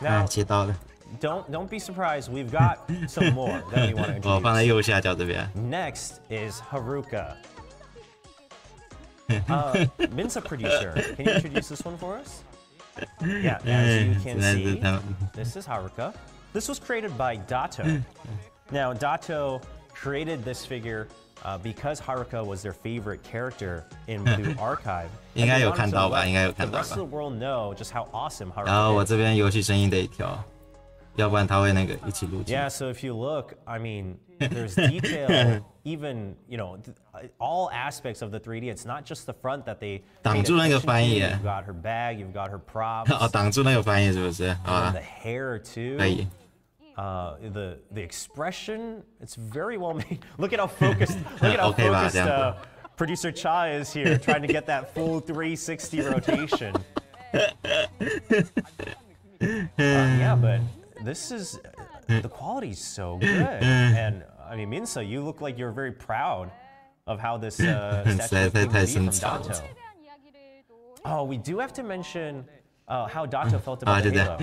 Now, 接到了。 don't be surprised. We've got some more that we want to 我放在 introduce. 右下角这边。 Next is Haruka. Minsa producer, can you introduce this one for us? Yeah, as you can see, this is Haruka. This was created by Dato. Now, Dato created this figure because Haruka was their favorite character in Blue Archive. 应该有看到吧？应该有 The 看到 rest of 吧 the？world know just how awesome 然后 Haruka 我 is. 这边游戏声音得调，要不然它会那个一起录进。 Yeah, so if you look, I mean, there's detail, even, you know, all aspects of the 3D. It's not just the front that they 挡住那个翻译。 You've got her bag, you've got her props. 哦，挡住那个翻译是不是？好 And 啊 the，hair too. 可以。 The expression, it's very well made. Look at how focused. Look at how Okay,吧， focused 这样子。 producer Cha is here, trying to get that full 360 rotation. Yeah, but this is the quality's so good, and I mean, Minsa, you look like you're very proud of how this statue came to be from Dato. Oh, we do have to mention how Dato felt about the halo.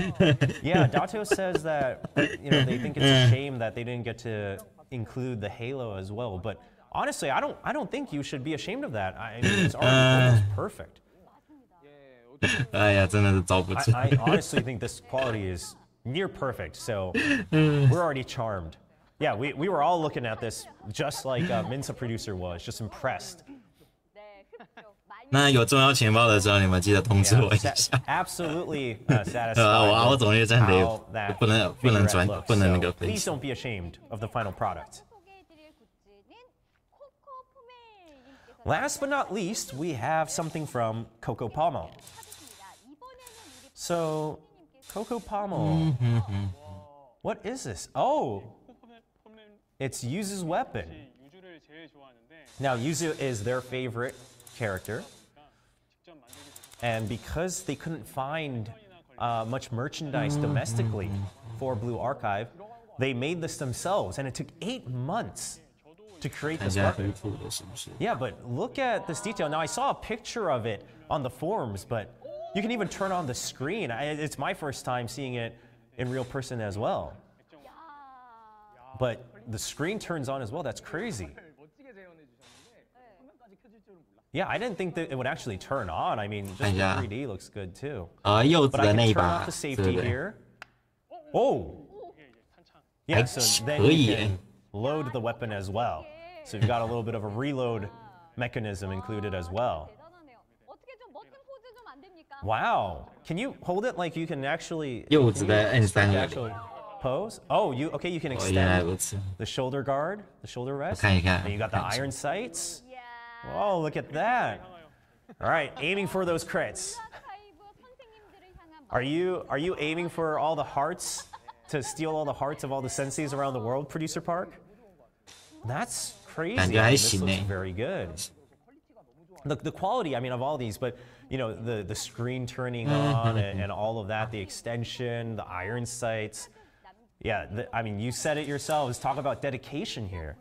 Yeah, Dato says that they think it's a shame that they didn't get to include the halo as well. But honestly, I don't think you should be ashamed of that. I mean, it's already perfect. I honestly think this quality is near perfect. So we're already charmed. Yeah, we were all looking at this just like Minsa producer was, just impressed. 那有重要钱包的时候，你们记得通知我一下。Absolutely satisfied. 我总觉得真的不能那个分析。 Please don't be ashamed of the final product. Last but not least, we have something from Coco Pomo. So, Coco Pomo, what is this? Oh, it's Yuzu's weapon. Now, Yuzu is their favorite character. And because they couldn't find much merchandise domestically for Blue Archive, they made this themselves, and it took 8 months to create this weapon. Yeah, but look at this detail. Now, I saw a picture of it on the forums, but you can even turn on the screen. It's my first time seeing it in real person as well. But the screen turns on as well. That's crazy. Yeah, I didn't think that it would actually turn on. I mean, just the 3D looks good too. But I can turn off the safety here. Oh! Yeah, so then you can load the weapon as well. So you've got a little bit of a reload mechanism included as well. Wow! Can you hold it like you can actually pose? Oh, you can extend the shoulder guard, the shoulder rest. And you got the iron sights. Oh, look at that. All right, aiming for those crits. Are you aiming for all the hearts, to steal all the hearts of all the senseis around the world, Producer Park? That's crazy. This looks very good. The quality, I mean, of all these, but the screen turning on and all of that, the extension, the iron sights. Yeah, I mean, you said it yourselves. Talk about dedication here.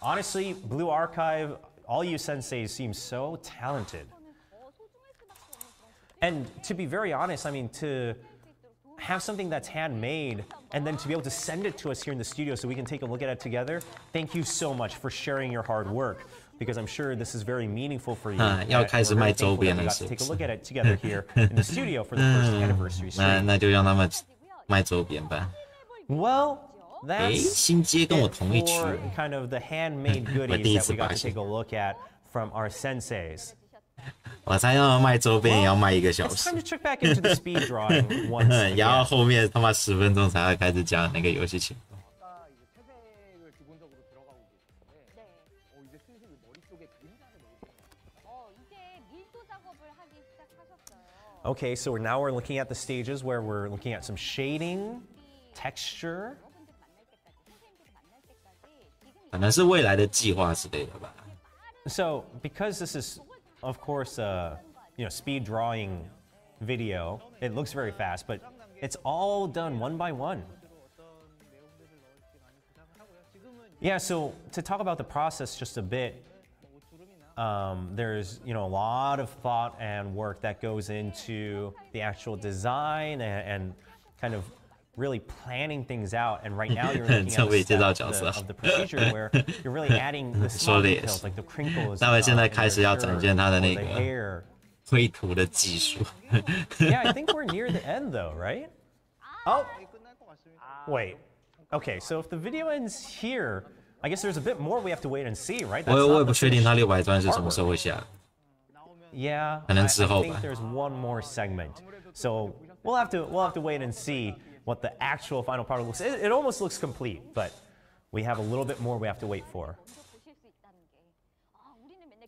Honestly, Blue Archive, all you senseis seem so talented. And to be very honest, I mean, to have something that's handmade and then to be able to send it to us here in the studio so we can take a look at it together, thank you so much for sharing your hard work, because I'm sure this is very meaningful for you. We're very thankful that we got to take a look at it together here in the studio for the first anniversary stream. 那就让他们卖周边吧。 Well, that's for kind of the handmade goodies that we got to take a look at from our senseis. 我猜让他卖周边也要卖1个小 It's 时。 time to check back into the speed drawing once again. 然后后面他妈10分钟才会开始讲那个游戏情况。 Okay, so now we're looking at the stages where we're looking at some shading, texture. 可能是未来的计划之类的吧。 So, because this is, of course, speed drawing video, it looks very fast, but it's all done one by one. Yeah, so to talk about the process just a bit, there's a lot of thought and work that goes into the actual design and kind of really planning things out. And right now you're looking at the steps of the procedure where you're really adding the small details like the crinkles. 他们现在开始要展现他的那个 hair. 绘图的技术。 Yeah, I think we're near the end though, right? Oh, wait. Okay, so if the video ends here, I guess there's a bit more we have to wait and see, right? 我也不确定他600钻是什么时候会下。 Yeah, 可能之后 I 吧。 think there's one more segment, so we'll have to wait and see what the actual final product looks. It almost looks complete, but we have a little bit more we have to wait for.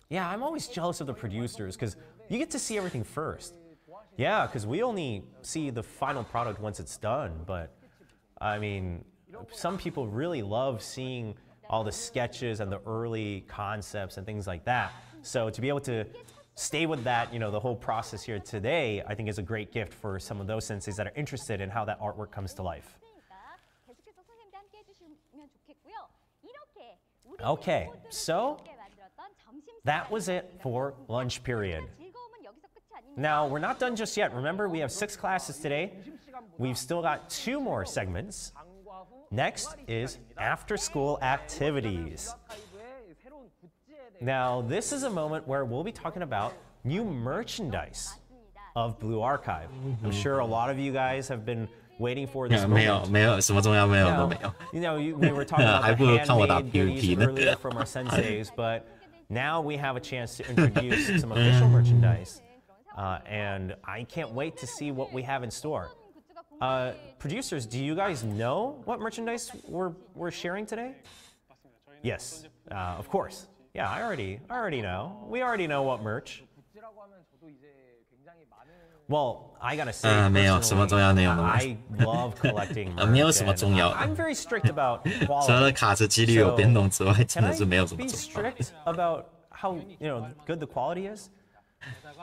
Yeah, I'm always jealous of the producers because you get to see everything first. Yeah, because we only see the final product once it's done, but I mean, some people really love seeing all the sketches and the early concepts and things like that. So to be able to stay with that, the whole process here today, I think is a great gift for some of those senseis that are interested in how that artwork comes to life. Okay, so that was it for lunch period. Now, we're not done just yet. Remember, we have 6 classes today. We've still got 2 more segments. Next is after-school activities. Now, this is a moment where we'll be talking about new merchandise of Blue Archive. I'm sure a lot of you guys have been waiting for this moment. 没有什么重要没有都没有。 We were talking about the handmade goodies earlier from our senseis, but now we have a chance to introduce some official merchandise. And I can't wait to see what we have in store. Producers, do you guys know what merchandise we're sharing today? Yes, of course. Yeah, I already know. We already know what merch. Well, I gotta say, I love collecting merch. I'm very strict about quality. 除了卡池几率有变动之外，真的是没有什么 Be 状况。 strict about how good the quality is.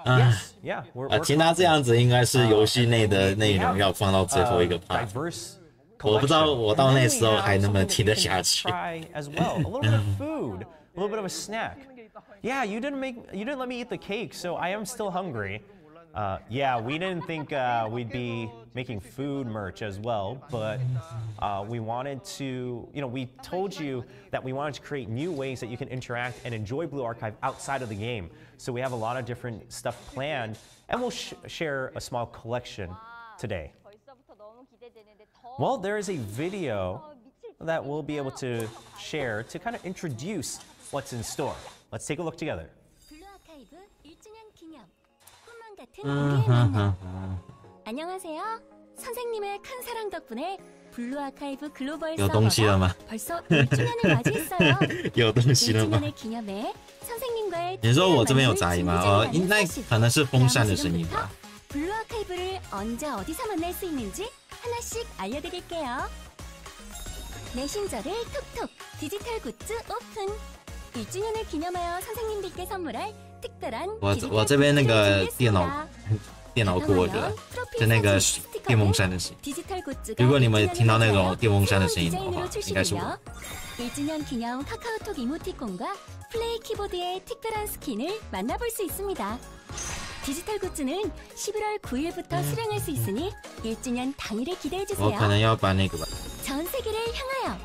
Yes, yeah. 听他这样子，应该是游戏内的内容要放到最后一个 part。我不知道我到那时候还能不能听得下去。As well, a little bit of food, a little bit of a snack. Yeah, you didn't let me eat the cake, so I am still hungry. Yeah, we didn't think we'd be making food merch as well, but we wanted to, we told you that we wanted to create new ways that you can interact and enjoy Blue Archive outside of the game. So we have a lot of different stuff planned, and we'll share a small collection today. Well, there is a video that we'll be able to share to kind of introduce what's in store. Let's take a look together. 안녕하세요. 선생님의 큰 사랑 덕분에 블루 아카이브 글로벌 有东西了吗？ 벌써 1주년을 맞이했어요. 有东西了吗？ 1주년을 기념해 선생님과의 你说我这边有杂音吗？应该可能是风扇的声音吧。 블루 아카이브를 언제 어디서 만날 수 있는지 하나씩 알려드릴게요. 메신저를 톡톡 디지털 굿즈 오픈. 1주년을 기념하여 선생님들께 선물할 특별한 我这边那个电脑过的，就那个电风扇的声音。如果你们听到那种电风扇的声音的话，应该是我。 1주년 기념 카카오톡 이모티콘과 플레이 키보드의 특별한 스킨을 만나볼 수 있습니다. 디지털 굿즈는 11월 9일부터 수령할 수 있으니 1주년 당일을 기대해주세요. 我可能要把那个吧。 전 세계를 향하여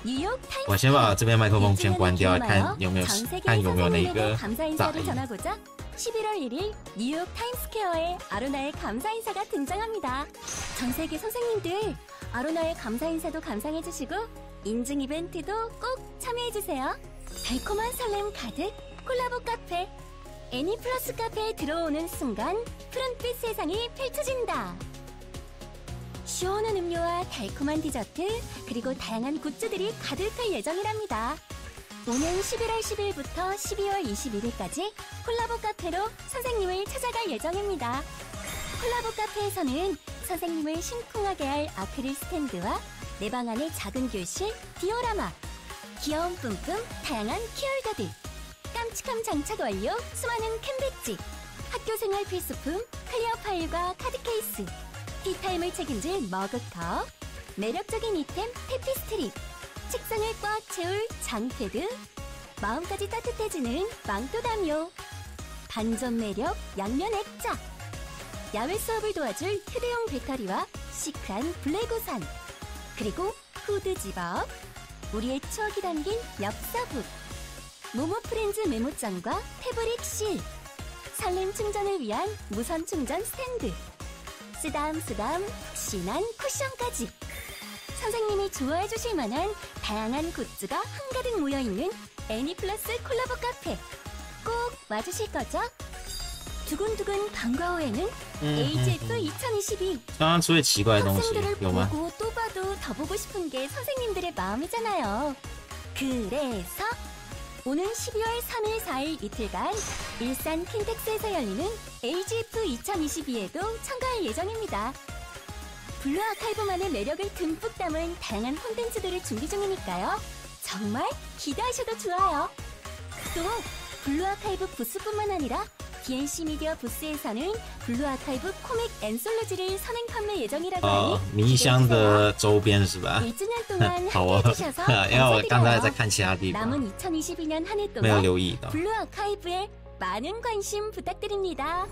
뉴욕 타임스퀘어. 我先把这边麦克风先关掉，看有没有那个 감사 인사를 전하고자 11월 1일 뉴욕 타임스퀘어에 아로나의 감사 인사가 등장합니다. 전 세계 선생님들 아로나의 감사 인사도 감상해주시고 인증 이벤트도 꼭 참여해주세요. 달콤한 설렘 가득 콜라보 카페 애니플러스 카페에 들어오는 순간 푸른빛 세상이 펼쳐진다. 시원한 음료와 달콤한 디저트 그리고 다양한 굿즈들이 가득할 예정이랍니다. 오는 11월 10일부터 12월 21일까지 콜라보 카페로 선생님을 찾아갈 예정입니다. 콜라보 카페에서는 선생님을 심쿵하게 할 아크릴 스탠드와 내 방 안의 작은 교실 디오라마, 귀여운 뿜뿜 다양한 키홀더들, 깜찍함 장착 완료 수많은 캔배지, 학교생활 필수품 클리어 파일과 카드 케이스, 티타임을 책임질 머그컵, 매력적인 이템 테피스트리, 책상을 꽉 채울 장패드, 마음까지 따뜻해지는 망토 담요, 반전 매력 양면 액자, 야외 수업을 도와줄 휴대용 배터리와 시크한 블랙 우산, 그리고 후드 집업, 우리의 추억이 담긴 엽서북, 모모 프렌즈 메모장과 태블릿 실, 설렘 충전을 위한 무선 충전 스탠드, 쓰담쓰담 푹신한 쿠션까지 선생님이 좋아해 주실 만한 다양한 굿즈가 한가득 모여있는 애니플러스 콜라보 카페 꼭 와주실 거죠? 두근두근 방과 후에는 AGF 2022 학생들을 보고 또 봐도 더 보고 싶은 게 선생님들의 마음이잖아요. 그래서 오는 12월 3일 4일 이틀간 일산 킨텍스에서 열리는 AGF 2022에도 참가할 예정입니다. 블루 아카이브만의 매력을 듬뿍 담은 다양한 콘텐츠들을 준비 중이니까요. 정말 기대하셔도 좋아요. 또 블루 아카이브 부스뿐만 아니라 BNC 미디어 부스에서는 블루 아카이브 코믹 앤솔로지를 선행 판매 예정이라고 하니 迷香的周边是吧？ 1주년 동안 好哦， 함께해주셔서 因为我刚才在 감사드려요. 看其他地方， 남은 2022년 한 해 没有 동안 留意到。 블루 아카이브에 많은 관심 부탁드립니다.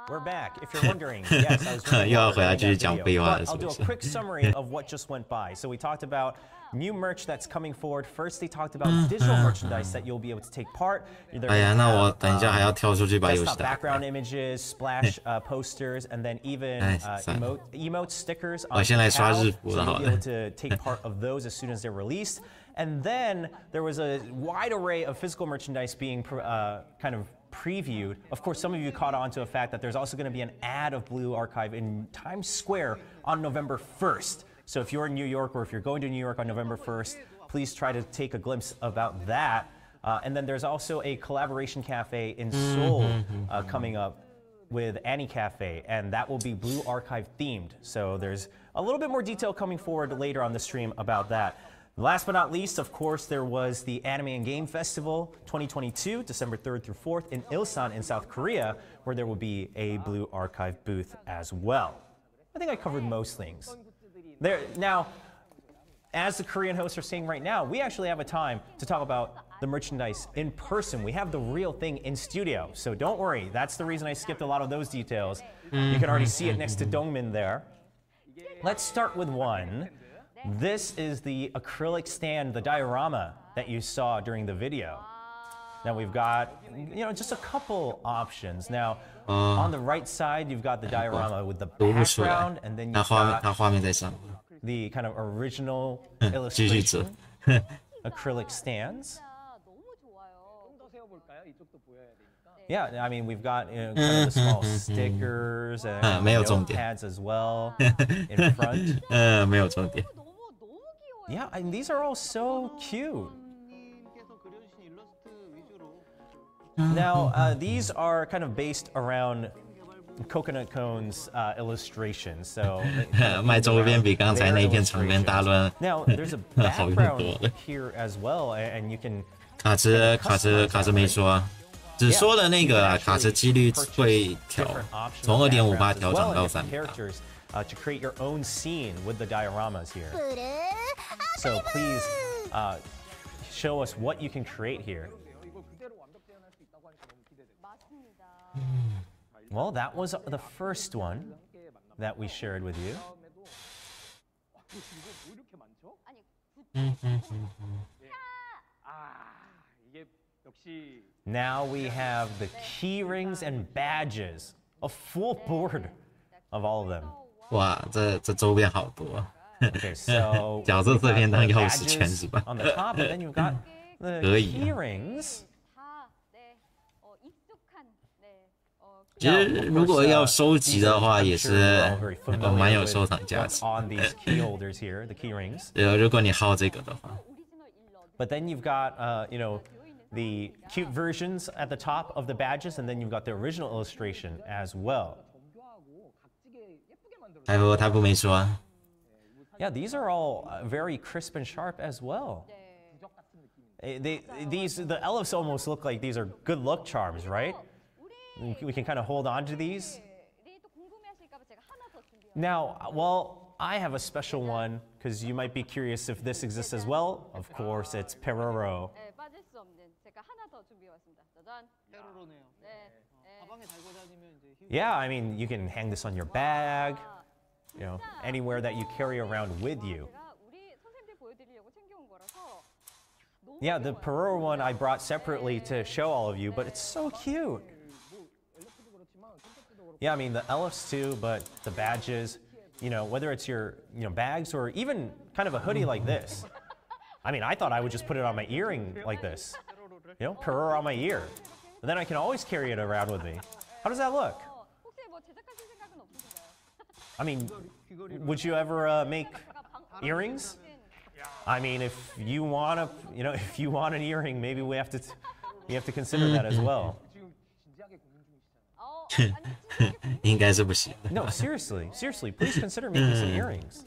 We're back. If you're wondering, yes, I was wondering 又要 about 回来 that 继续讲 video. 废话 But 了，是 I'll 不 do 是 a quick summary of what just went by. So we talked about new merch that's coming forward. First, they talked about digital merchandise that you'll be able to take part. 哎呀，那我等一下还要跳出去把游戏 desktop 打开。 background images, splash posters, and then even 算了 emote stickers. 我先来刷日服 so 了， you'll 好 be 了 able。to take part of those as soon as they're released. And then there was a wide array of physical merchandise being kind of previewed. Of course, some of you caught on to the fact that there's also going to be an ad of Blue Archive in Times Square on November 1st. So if you're in New York or if you're going to New York on November 1st, please try to take a glimpse about that. And then there's also a collaboration cafe in Seoul coming up with Annie Cafe, and that will be Blue Archive themed. So there's a little bit more detail coming forward later on the stream about that. Last but not least, of course, there was the Anime and Game Festival 2022, December 3rd through 4th in Ilsan in South Korea, where there will be a Blue Archive booth as well. I think I covered most things. Now, as the Korean hosts are saying right now, we actually have a time to talk about the merchandise in person. We have the real thing in studio, so don't worry. That's the reason I skipped a lot of those details. You can already see it next to Dongmin there. Let's start with one. This is the acrylic stand, the diorama that you saw during the video. Now we've got, just a couple options. Now, on the right side, you've got the diorama with the background, and then you've got the kind of original illustration acrylic stands. Yeah, I mean, we've got kind of the small stickers and notepads as well in front. 没有重点。 Yeah, I mean, these are all so cute. Now, these are kind of based around Coconut Cone's illustrations. So 卖周边比刚才那一片长篇大论 Now, there's a background here as well, and you can. 卡池没说，只说了那个卡池几率会调，从2.58调整到3%。 To create your own scene with the dioramas here. So please show us what you can create here. Well, that was the first one that we shared with you. Now we have the key rings and badges, a full board of all of them. 哇，这周边好多。 Okay, so 角色这边当钥匙圈是吧？ on the top, and then you've got the 可以。 key rings. 其实如果要收集的话，也是蛮有收藏价值。 On these key holders here, the key rings. 如果你好这个的话。 But then you've got, the cute versions at the top of the badges, and then you've got the original illustration as well. 台服没说。 Yeah, these are all very crisp and sharp as well. The elephs almost look like these are good luck charms, right? We can kind of hold on to these. Now, well, I have a special one because you might be curious if this exists as well. Of course, it's Peroro. Yeah, I mean, you can hang this on your bag, anywhere that you carry around with you. Yeah, the Peroro one I brought separately to show all of you, but it's so cute. Yeah, I mean, the elephs too, but the badges, whether it's your, bags or even kind of a hoodie like this. I mean, I thought I would just put it on my earring like this. Peroro on my ear. And then I can always carry it around with me. How does that look? I mean, would you ever make earrings? I mean, if you want an earring, maybe we have to consider that as well. 应该是不行。 No, seriously, please consider making some earrings.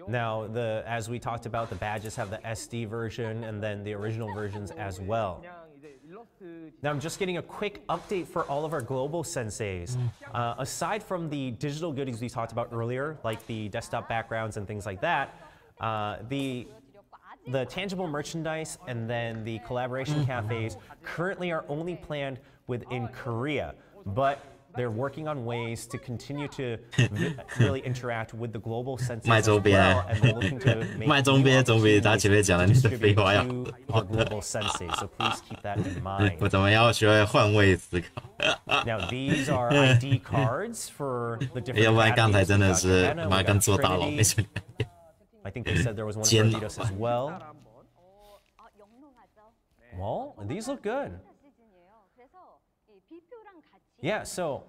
Now, as we talked about, the badges have the SD version and then the original versions as well. Now, I'm just getting a quick update for all of our global senseis. Aside from the digital goodies we talked about earlier, like the desktop backgrounds and things like that, the tangible merchandise and then the collaboration cafes currently are only planned within Korea, but they're working on ways to continue to really interact with the global senses as well, and they're looking to make new opportunities to distribute to our global senses. So please keep that in mind. 我怎么要学会换位思考 Now these are ID cards for the different 要不然刚才真的是妈跟坐大牢没什么 I think they said there was one for Adidas as well. Well, these look good. Yeah, so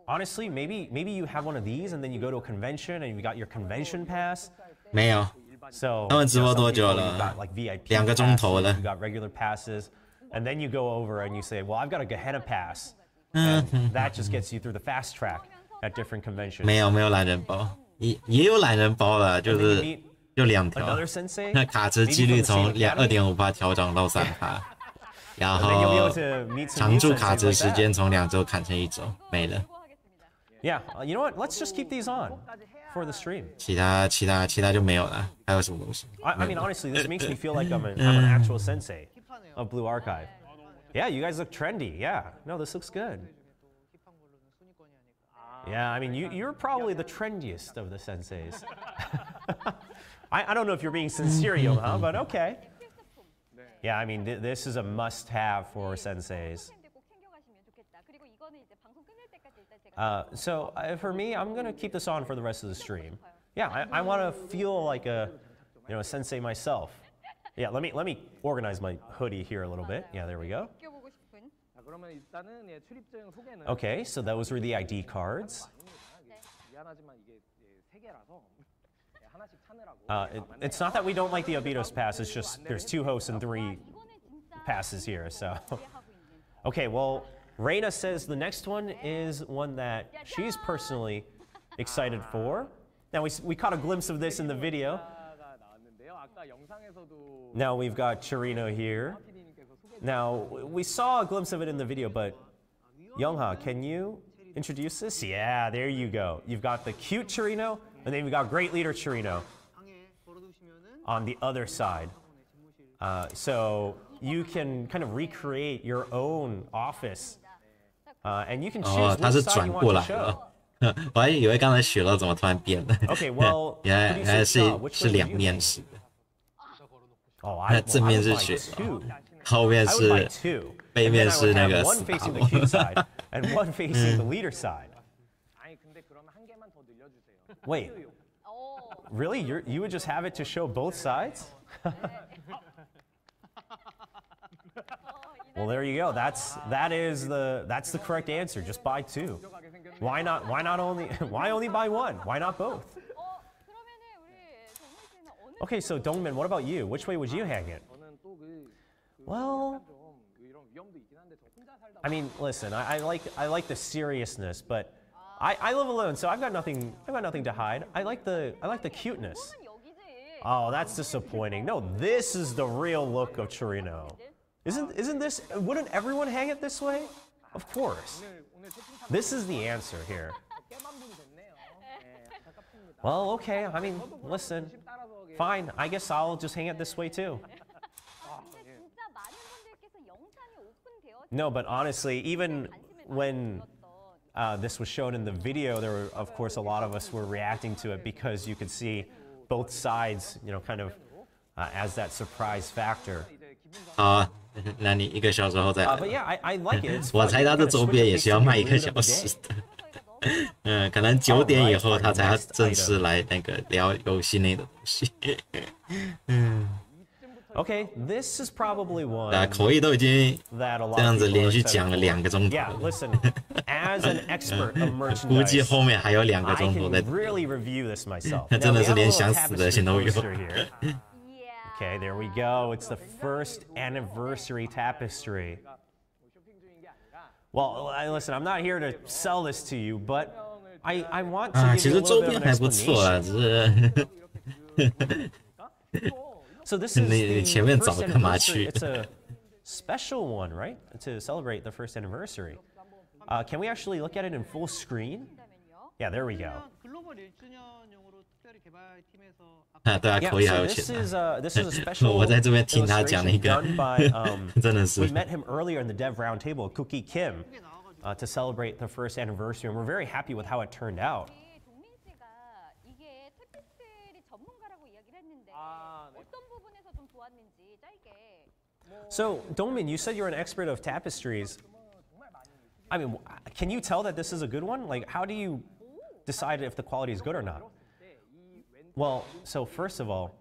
honestly, maybe you have one of these and then you go to a convention and you got your convention pass. 没有 So 他们直播多久 you 了 got like VIP 2个钟头了 passes, you got regular passes, and then you go over and you say, well, I've got a Gehenna pass. And that just gets you through the fast track at different conventions. 没有懒人包也有懒人包了就是就2条 Another sensei? 那卡池几率从 2.5% 调整到 3%然后常驻卡池时间从2周砍成1周没了 Yeah, you know what? Let's just keep these on for the stream. 其他就没有了还有什么东西 I mean, honestly, this makes me feel like I'm an actual sensei of Blue Archive. Yeah, you guys look trendy. Yeah, no, this looks good. Yeah, I mean, you're probably the trendiest of the senseis. I don't know if you're being sincere, Yoha, but okay. Yeah, I mean, this is a must-have for senseis. So for me, I'm gonna keep this on for the rest of the stream. Yeah, I want to feel like a sensei myself. Yeah, let me organize my hoodie here a little bit. Yeah, there we go. Okay, so those were the ID cards. It's not that we don't like the Abitos pass, it's just there's 2 hosts and 3 passes here, so. Okay, well, Reina says the next one is one that she's personally excited for. Now, we caught a glimpse of this in the video. Now we've got Chirino here. Now, we saw a glimpse of it in the video, but Youngha, can you introduce this? Yeah, there you go. You've got the cute Chirino, and then you've got great leader Chirino on the other side. So you can kind of recreate your own office, and you can choose which side you want to show. 我还以为刚才雪乐怎么突然变了 Okay, well, 原来是2面式的 Oh, 正面是雪乐后面是背面是那个 one facing the cute side and one facing the leader side. Wait, really? You would just have it to show both sides? Well, there you go. That's the correct answer. Just buy 2. Why only buy 1? Why not both? Okay, so Dongmin, what about you? Which way would you hang it? Well, I mean, listen, I like the seriousness, but I live alone, so I've got nothing to hide. I like the cuteness. Oh, that's disappointing. No, this is the real look of Chirino. Isn't this? Wouldn't everyone hang it this way? Of course. This is the answer here. Well, okay. I mean, listen. Fine. I guess I'll just hang it this way too. No, but honestly, even when this was shown in the video, there were, of course, a lot of us were reacting to it because you could see both sides, kind of as that surprise factor. 那你1个小时后再来 But yeah, I like it. 我猜他的周边也是要卖1个小时的可能9点以后他才要正式来那个聊游戏内的东西 Okay, this is probably one 口译都已经这样子连续讲了2个钟头 Yeah, listen, as an expert of 估计 merchandise, 后面还有2个 I 钟头 can 在 really review this myself. 真 Now, 的 we 是 have a 连 little 想死的心 tapestry 都有 poster here. Okay, there we go. It's the first anniversary tapestry. Well, listen, I'm not here to sell this to you, but I want to give 其 you 实 a 周 little bit 边 of 还 an 不错啊， explanation. 只是 So this is 你 the 前面找 first 干嘛 anniversary. 去？ It's a special one, right? To celebrate the first anniversary. Can we actually look at it in full screen? Yeah, there we go. 对啊， Yeah, 口译还 so 有 this 钱 is this is a special 我在这边听他讲那个 illustration done by 真的是 we met him earlier in the dev roundtable, Cookie Kim, to celebrate the first anniversary, and we're very happy with how it turned out. 동민 씨가 이게 테피스리 전문가라고 이야기를 했는데 어떤 부분에서 좀 좋았는지 짧게. So, Dongmin, you said you're an expert of tapestries. I mean, can you tell that this is a good one? Like, how do you decide if the quality is good or not? Well, so first of all,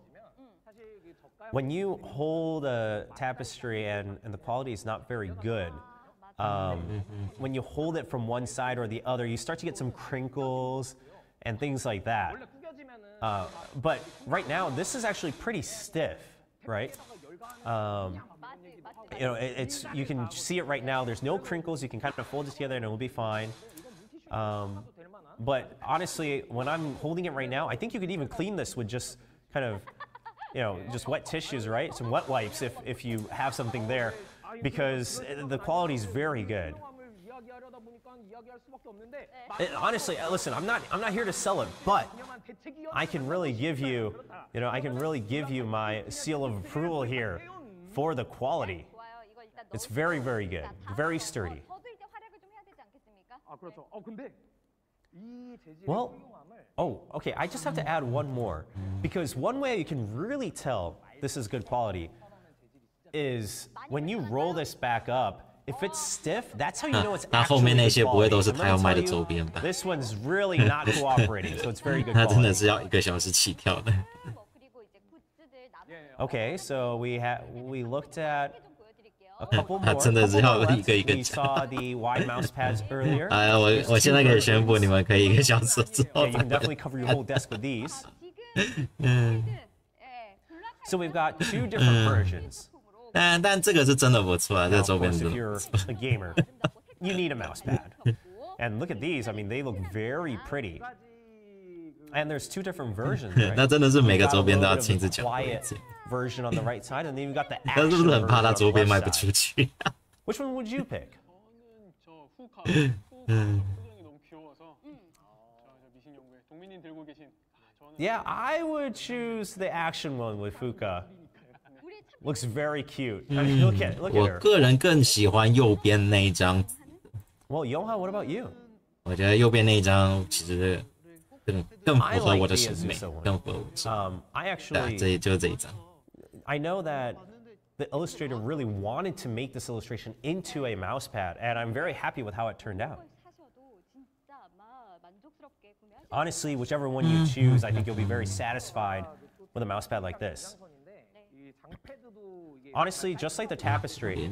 when you hold a tapestry and the quality is not very good, when you hold it from one side or the other, you start to get some crinkles and things like that. But right now, this is actually pretty stiff, right? You know, you can see it right now. There's no crinkles. You can kind of fold it together and it will be fine. But honestly, when I'm holding it right now, I think you could even clean this with just kind of, you know, just wet tissues, right? Some wet wipes if you have something there, because the quality is very good. Honestly, listen, I'm not here to sell it, but I can really give you, my seal of approval here for the quality. It's very, very good, very sturdy. Well, okay, I just have to add one more, because one way you can really tell this is good quality is when you roll this back up. If it's stiff, that's how you know it's 那后面 actually 那 good 些不会 quality. 都是 I'm 他要 gonna 卖的 tell 周 you, 边吧？ this one's really not cooperating, so it's very good 他真的 quality. 是要1个小时起跳的。 Okay, so we looked at a couple more. 真的是要 couple more 一个一个 left. We 讲。 saw the wide mouse pads earlier. 哎，我现在可以宣布，你们可以1个小时之 Yeah, 后 you can definitely cover your whole desk with these. So we've got 2 different versions. 但这个是真的不错啊，这 Now, 个 of 周边 course, 真 if 的 you're 不错。 a gamer, you need a mouse pad. And look at these. I mean, they look very pretty. And there's 2 different versions, right? 那真的是每个 You've got 周 a 边都 little 要 bit of 亲自 the 讲过一 quiet 次。version on the right side, and then you've got the 但是 action 不是很怕 version 他 on 周 the 边卖 left 不出 side. 去？ Which one would you pick? Yeah, I would choose the action one with Fuka. Looks very cute. I mean, look at 我 her. 个人更喜欢右边那一张， Well, Yoha, what about you? 我觉得右边那一张其实更符合我的审美 I like the Azusa one. 更符合我的审美。 I 对啊， actually, 就是这一张。 I know that the illustrator really wanted to make this illustration into a mouse pad, and I'm very happy with how it turned out. Honestly, whichever one you choose, I think you'll be very satisfied with a mouse pad like this. Honestly, just like the tapestry,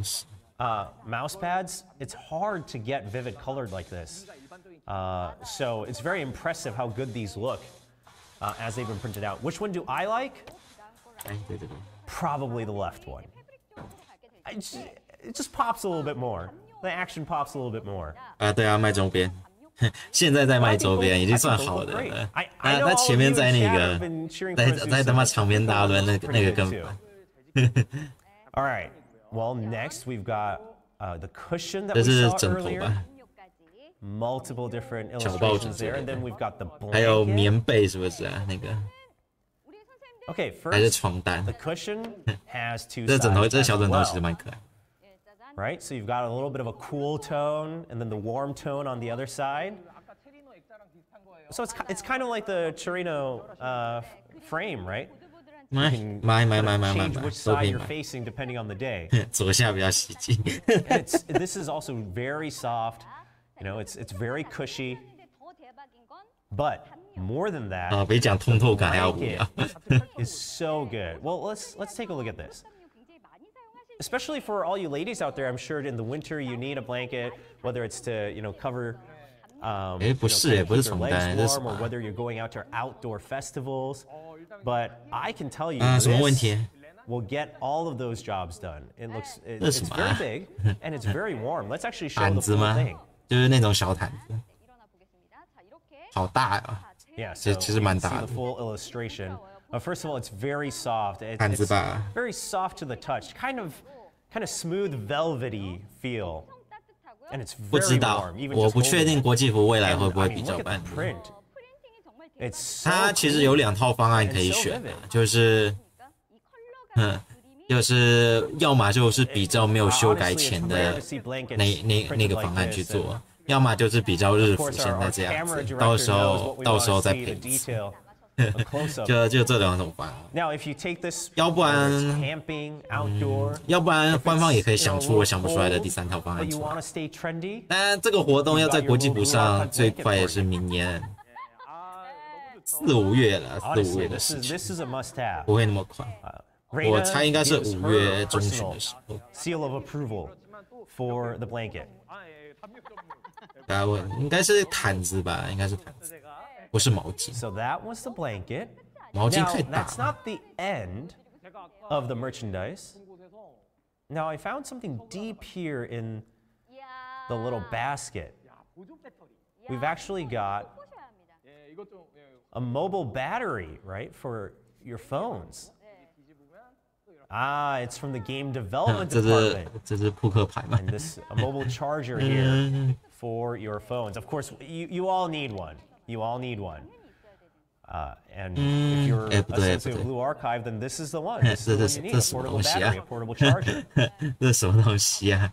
mouse pads, it's hard to get vivid colored like this. So it's very impressive how good these look as they've been printed out. Which one do I like? 哎，对对对。 Probably the left one. It just pops a little bit more. The action pops a little bit more. 啊，对啊，卖周边，现在在卖周边已经算好的了。那前面在那个，在他妈场边大论那个更烦。 All right. Well, next we've got the cushion that 这 we 是 saw 枕头 earlier. 吧？ Multiple different 小抱枕 illustrations 之 there, 类 and 的 then we've got the 还有 blanket. 棉被是不是啊？那个 Okay, 还是 first 床单 the？cushion has 2这枕头， sides 这 as 小枕头其实 well, 蛮可爱。 right? So you've got a little bit of a cool tone, and then the warm tone on the other side. So it's kind of like the Chirino frame, right? 买 can 买 Change which 都可 side 以 you're 买。 facing depending on the day. 左下比较吸睛。 This is also very soft. You know, it's very cushy. But more than that, 啊，比讲通透感还要无聊。 is so good. Well, let's take a look at this. Especially for all you ladies out there, I'm sure in the winter you need a blanket, whether it's to cover. 哎，不是，不是 keep your 床 legs 单，这是什 warm, or 么？ whether you're going out to outdoor festivals. But I can tell you 啊，什么问 this 题？ will get all of those jobs done. It's very big and it's very warm. Let's actually show the full thing. 就是那种小毯子，好大啊！ Yeah, so 其实蛮大的。 the full illustration. First of all, it's very soft. It's 毯子吧， very soft to the touch, kind of smooth, velvety feel. And it's 不知 very 道 warm. Even， 我 just 不确定 holding it. 国际服未来会不会 I mean, 比较 look at 慢 the。print. It's so 它其实有2套方案可以选的，就是要么就是比较没有修改前的那个方案去做，要么就是比较日服现在这样子，到时候再配一次。就这2种方案。要不然官方也可以想出我想不出来的第3套方案出来。但这个活动要在国际服上最快也是明年4、5月了，4、5月的事情，不会那么快。我猜应该是5月中旬的时候。Seal of approval for the blanket. 应该是毯子吧，应该是毯子，不是毛巾。So that was the blanket. 毛巾太 Now 大 that's 了。 not the end of the merchandise. Now I found something deep here in the little basket. We've actually got a mobile battery, right, for your phones. Ah, it's from the game development 这是扑克牌嘛？ department. And this a mobile charger here for your phones. Of course, you all need one. You all need one. And if you're associated with Blue Archive, then this is the one. This is the one you need, a portable battery, a portable charger. 这是什么东西啊？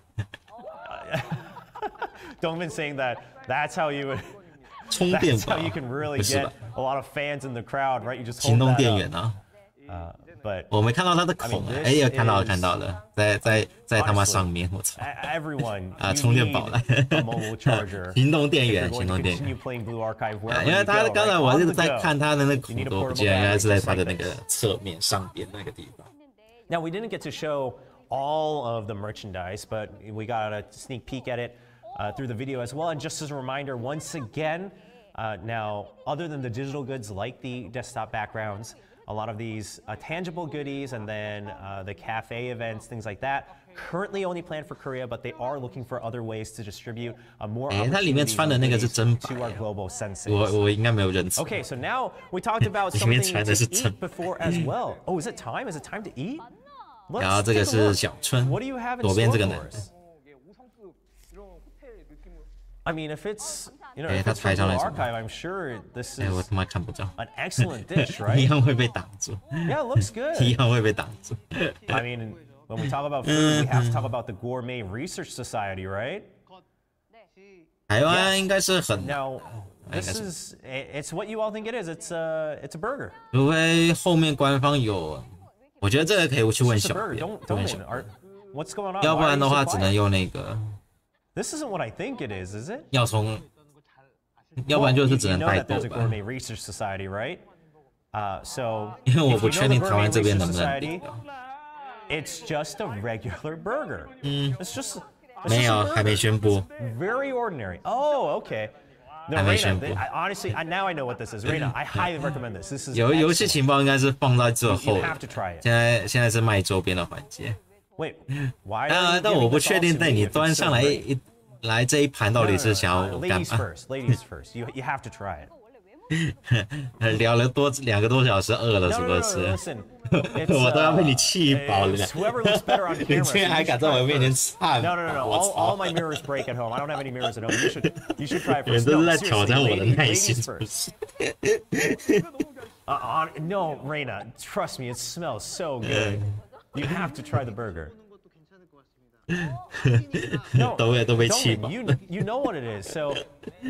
Dongmin saying that that's how you would. 充电 That's 宝 how you can really 不是 get 吧？ a lot of fans in the crowd, right? You just 行 hold 动 that 电 up. 源啊！ But 我没看到它的孔 I mean, 哎， this 有看到了，在他妈上面，我操！ everyone, 啊， you 充电 need 宝来 a mobile charger. 行动电 If 源， you're 行 going 动 to 电 continue 源。 playing Blue Archive wherever 因为 you 他 go, 刚才 right? 我 On 一 the 直在 go. 看他的那 You 孔 need a 头，我 portable 记得应该 battery 是在 just 他的 like 那个 this. 侧面上边那个地方。 Now, we didn't get to show all of the merchandise, but we got a sneak peek at it through the video as well. And just as a reminder, once again, now, other than the digital goods like the desktop backgrounds, a lot of these tangible goodies and then the cafe events, things like that, currently only planned for Korea, but they are looking for other ways to distribute more 它里面 opportunities 穿的 and 那个是 goodies 真白 to our global senses. 我应该没有认错。 Okay, so now we talked about 里面 something 穿 to 的是 eat 真 before as well. Oh, is it time? Is it time to eat? 然后 Let's 这个 take a 是 look. 小春， What do you have in 左边 store 这个 for 男的 us? I mean, if it's, you know, 哎， if 他 it's 抬 from 上 Blue 来什么？ Archive, I'm sure this 哎，我 is 他妈看不着， an excellent dish, 一 right? 样会被挡住， Yeah, it looks 一 good. 样会被挡住。 I mean, when we talk about food, we have to talk about the Gourmet Research Society, right? 台湾应该是很， Now, this is, it's what you all think it is. It's a burger. 除非后面官方有，我觉得这个可以去问 It's a 小 burger. 编， Don't 问小 win. 编， What's going on? 要不 Why 然 are 的 you 话 so 只能 quiet? 用那个， This isn't what I think it is it? 要从，要不然就是只 You 能 know 代 that 购 there's a 吧， Gourmet Research Society, right? So 因为我 if 不 you 确 know 定 the 台湾 Gourmet 这边 Research 能不能 Society, 领到。 it's just a regular burger. It's just 没 a 有， burger. 还没宣布。 Very ordinary. Oh, okay. No, 还没 Reina, 宣布。 honestly, now I know what this is. Reina, I highly recommend this. This is 游戏 excellent. 情报应该是放在最后 You 的 have to try it. 现在是卖周边的环节。 Wait, why? are you 但我 giving 不 this 确 all 定 to 在 me 你 if it's 端 so 上来 great? 来这一盘到底是想要干 Ladies 嘛？ first. Ladies first. You have to try it. 聊了2个多小时，饿了 No, 是 no, 不 no, no, 是？ listen. It's, 我都要被你气饱了。 it's whoever looks better on 你 camera. 竟然 so 还 you 敢 should 在 try 我 it 面前 first. 颤？ No, no, no, no. 我 All 操！ my mirrors break at home. I don't have any mirrors at home. You should try it 你 first. 这 No, 是在挑 seriously, 战我的耐心 ladies 是不 first. 是？ No, Reina, trust me, it smells so good. You have to try the burger. No, 都被气饱。 you know what it is, so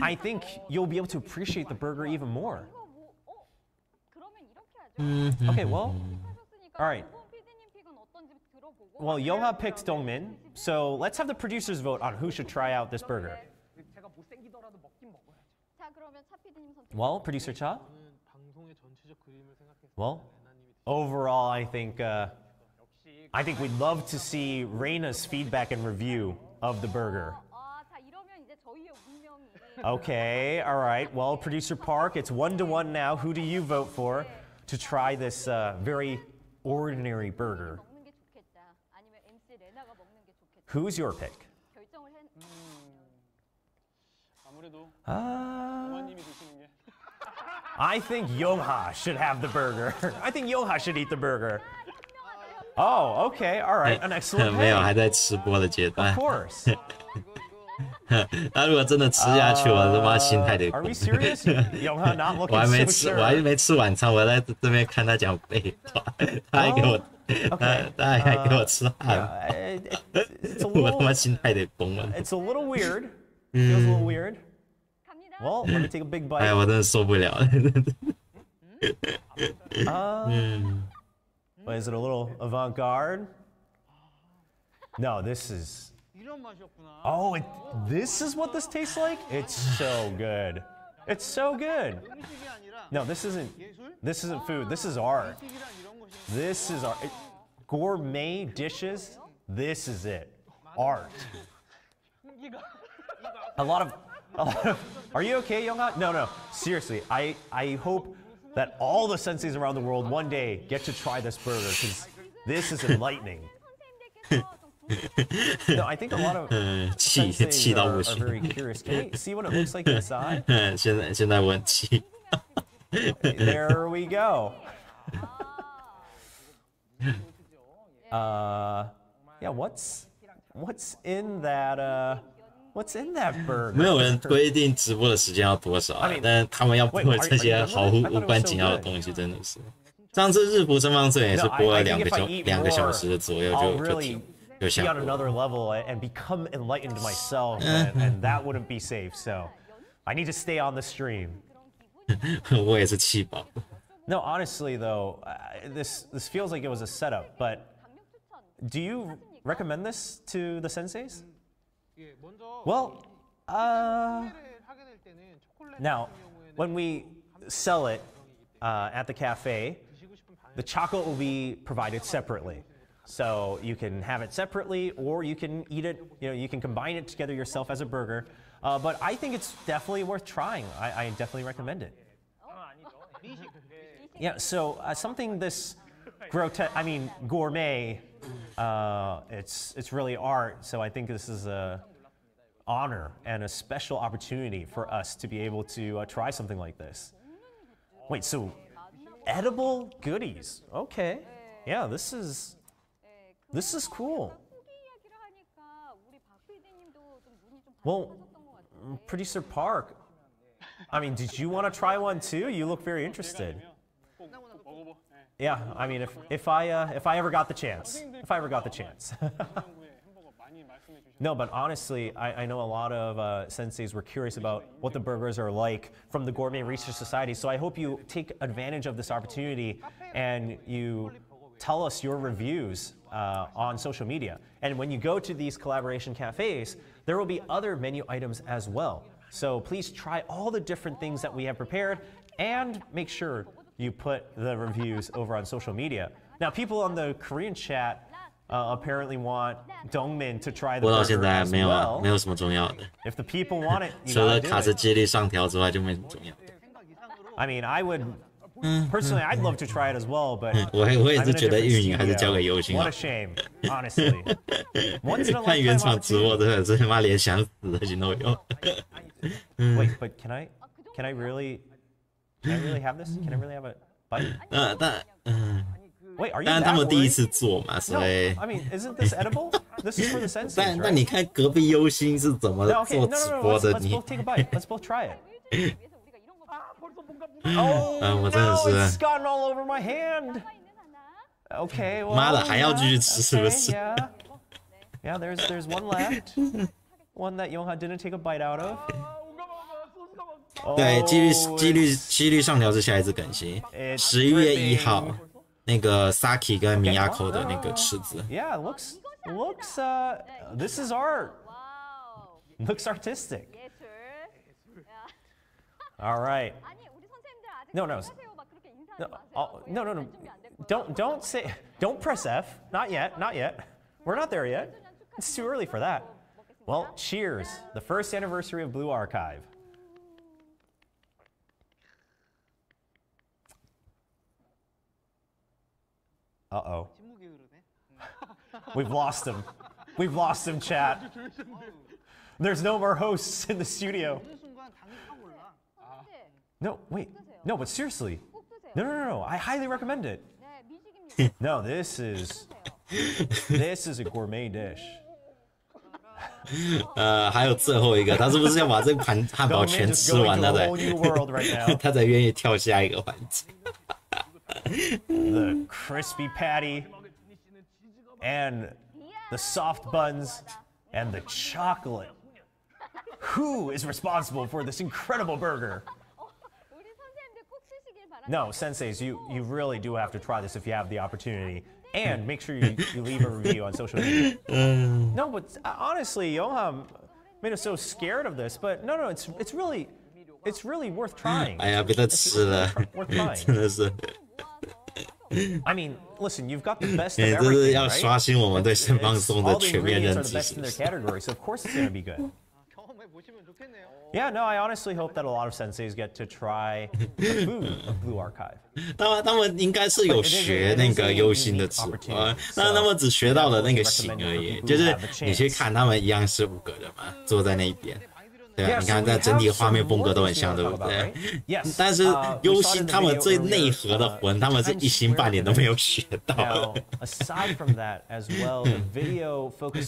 I think you'll be able to appreciate the burger even more. Okay, well, all right. Well, Yoha picked Dongmin, so let's have the producers vote on who should try out this burger. Well, producer Cha? Well, overall, I think we'd love to see Reina's feedback and review of the burger. Okay, all right. Well, producer Park, it's 1-1 now. Who do you vote for to try this very ordinary burger. Who's your pick? I think Yongha should have the burger. I think Yongha should eat the burger. Oh, okay, all right, an excellent 没有， pick. 还在吃播的阶段 Of。course. 他如果真的吃下去，我他妈心态得 Are 崩 we。serious? Yongha not 我还 looking 没 so 吃， sure. 我还没吃晚餐，我在这边看他讲废话，他还给我，他还给我吃汉堡， It's a 我他妈 little, 心态得崩了。 it's a little weird. Feels a little weird. Well, let me take a big 哎， bite. 我真的受不了了。 What, is it a little avant-garde? No, this is. Oh, this is what this tastes like? It's so good. It's so good. No, this isn't food. This is art. This is art. Gourmet dishes. This is it. Art. A lot of. Are you okay, Yongha? No. Seriously, I hope that all the senseis around the world one day get to try this burger because this is enlightening. No, I think a lot of 气 senseis 到 are 不行。 very curious. Can we see what it looks like inside? 现在我很气。 There we go. Yeah, what's in that? What's in that burger? 没有人规定直播的时间要多少，但是他们要播这些毫无关紧要的东西，真的是。上次日服生放送也是播了2个小时的左右就下 be on 播。 another level and become enlightened myself, and that wouldn't be safe. So, I need to stay on the stream. 我也是气饱。 No, honestly though, this feels like it was a setup. But do you recommend this to the senseis? Well, now when we sell it at the cafe, the chocolate will be provided separately. So you can have it separately, or you can eat it. You can combine it together yourself as a burger. But I think it's definitely worth trying. I definitely recommend it. Yeah. So something this gourmet. It's really art. So I think this is a honor and a special opportunity for us to be able to try something like this. Wait, so edible goodies? Okay. Yeah, this is cool. Well, Producer Park, I mean, did you want to try one too? You look very interested. Yeah, I mean, if I ever got the chance. No, but honestly, I know a lot of senseis were curious about what the burgers are like from the Gourmet Research Society. So I hope you take advantage of this opportunity and you tell us your reviews on social media. And when you go to these collaboration cafes, there will be other menu items as well. So please try all the different things that we have prepared and make sure you put the reviews over on social media. Now, people on the Korean chat apparently want Dongmin to try the 播到 burger 现在 as 没有啊， well. 没有什么重要的， If the people want it, you 除了 gotta 卡 do 式 it. 接力上调之外就没什么重要。 I mean, I would personally, I'd love to try it as well, but 我也 I'm in 是 a 觉得 different 运营还是交给 studio. 游戏 What 好 a。shame, honestly. Once in a 看原 lifetime 厂直播 opportunity. 真的是他妈连想死的心都有。 Wait, but can I really have this? Can I really have a bite? 但 Wait, are you 当然 that 他们第一 worried? 次做嘛， No, 所以 I mean, isn't this edible? This is for the senses, 但 right? 你看隔壁忧心是怎么 No, okay, 做 no, 直 no, no. 播 Let's 的？ both 你 take a bite. Let's both try it. Oh 我真的 no, 是 it's gotten all over my hand. Okay, well. 妈的还要继续吃是不 okay, 是？ yeah, there's one left. One that Yongha didn't take a bite out of. 对， Oh, 几率上调是下一次更新，11月1号，那个 Saki 跟 Miyako 的那个池子。 Yeah, looks. This is art. Looks artistic. All right. No. Don't press F. Not yet. We're not there yet. It's too early for that. Well, cheers. The first anniversary of Blue Archive. Uh-oh. We've lost him. We've lost him, chat. There's no more hosts in the studio. No, wait. No, but seriously. No. I highly recommend it. No, this is a gourmet dish. 还有最后一个，他是不是要把这个盘汉堡全吃完了他才愿意跳下一个环节？ The crispy patty and the soft buns and the chocolate. Who is responsible for this incredible burger? No, senseis, you really do have to try this if you have the opportunity. And make sure you leave a review on social media. No, but honestly, Yoham made us so scared of this. But no, it's really worth trying. 哎呀，别再吃了，真的是。 I mean, listen, you've got the best of 这 everything, 是要刷新我们对生放送的全面认知。 All the ingredients are the best in their category, so of course it's going to be good. Yeah, no, I honestly hope that a lot of senseis get to try the food of Blue Archive. 他们应该是有学那个优心的直播，那他们只学到了那个形而已，就是你去看他们一样是5个人嘛，坐在那一边。 对啊，你看在整体画面风格都很像，对不对？但是优心他们最内核的魂，他们是一星半点都没有学到。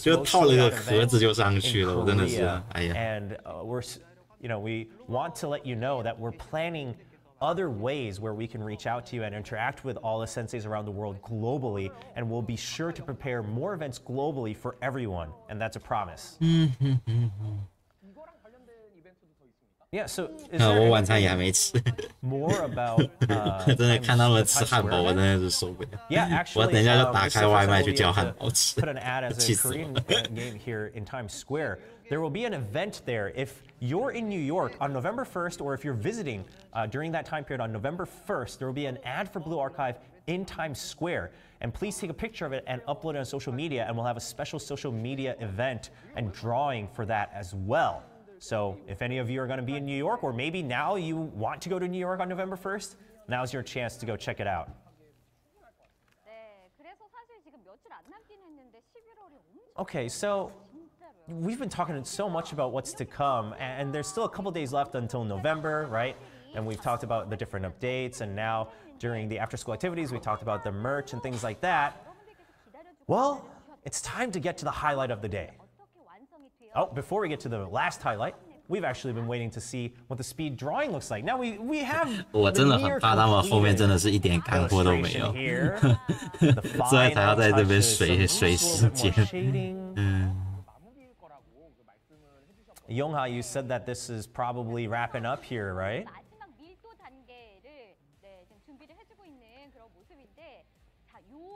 就套了个盒子就上去了，我真的是，哎呀。And we want to let you know that we're planning other ways where we can reach out to you and interact with all the senseis around the world globally, and we'll be sure to prepare more events globally for everyone, and that's a promise. Yeah, so 我晚餐也还没吃。 More about 真的看他们吃汉堡，我真的是受不了。我等一下就打开外卖去叫汉堡吃。 Put an ad as a Korean game here in Times Square. There will be an event there. If you're in New York on November 1st, or if you're visiting during that time period on November 1st, there will be an ad for Blue Archive in Times Square. And please take a picture of it and upload it on social media, and we'll have a special social media event and drawing for that as well. So if any of you are going to be in New York, or maybe now you want to go to New York on November 1st, now's your chance to go check it out. Okay, so we've been talking so much about what's to come, and there's still a couple days left until November, right? And we've talked about the different updates, and now during the after-school activities, we talked about the merch and things like that. Well, it's time to get to the highlight of the day. Oh, before we get to the last highlight, we've actually been waiting to see what the speed drawing looks like. Now we have 我真的很怕他们后面真的是一点干货都没有，所以才要在这边水时间。Yongha, you said that this is probably wrapping up here, right?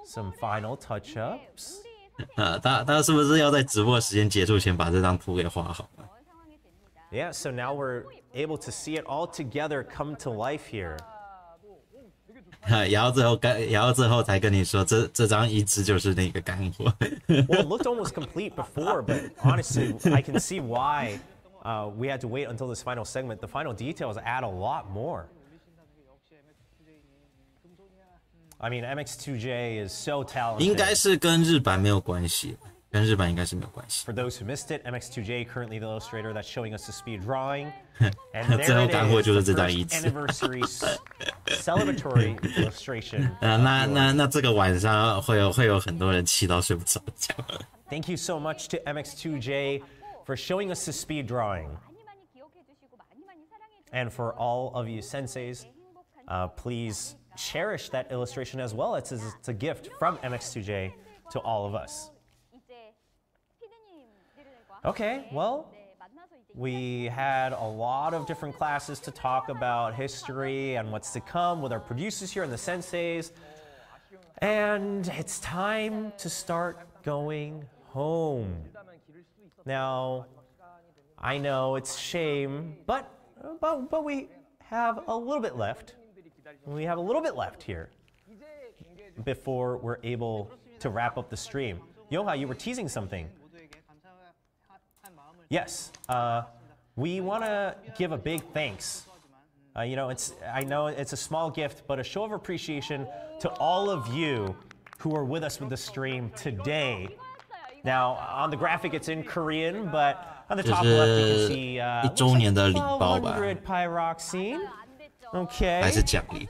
Some final touch-ups. 他是不是要在直播时间结束前把这张图给画好？ Yeah, so now we're able to see it all together come to life here. 然后最后才跟你说，这张一支就是那个干货。Well, it looked almost complete before, but honestly, I can see why we had to wait until this final segment. The final details add a lot more. I mean, MX2J is so talented. 应该是跟日版没有关系，跟日版应该是没有关系。 For those who missed it, MX2J currently the illustrator that's showing us the speed drawing. And 最后 there 干 it 货 is, 就是 the 这张 first 一支。 anniversary celebratory illustration. 那这个晚上会有很多人气到睡不着觉。 Thank you so much to MX2J for showing us the speed drawing. And for all of you senseis, please cherish that illustration as well. It's a gift from MX2J to all of us. Okay, well, we had a lot of different classes to talk about history and what's to come with our producers here and the senseis. And it's time to start going home. Now, I know it's shame, but we have a little bit left. We have a little bit left here before we're able to wrap up the stream. Yoha, you were teasing something. Yes, we want to give a big thanks. I know it's a small gift, but a show of appreciation to all of you who are with us with the stream today. Now, on the graphic, it's in Korean, but on the top left, you can see 1周年的礼包吧 100 pyroxene. Okay. 还是奖励？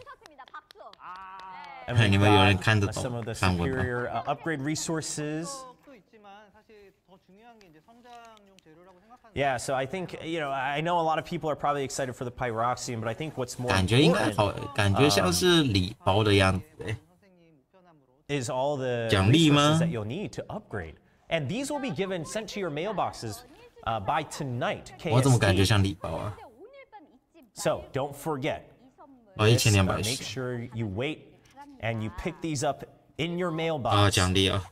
And 你们有人看得 some 懂 of the 韩文吗？ superior upgrade resources. Yeah, so I think, I know a lot of people are probably excited for the pyroxene, but I think what's more 感觉应该 important 好，感觉像是礼包的样子。 is all the 奖励吗？ resources that you'll need to upgrade. And these will be sent to your mailboxes by tonight. 我怎么感觉 KST. 像礼包啊？ So don't forget. 哦 this, ，1210 make sure you wait and you pick these up in your 啊， mailbox. 奖励啊！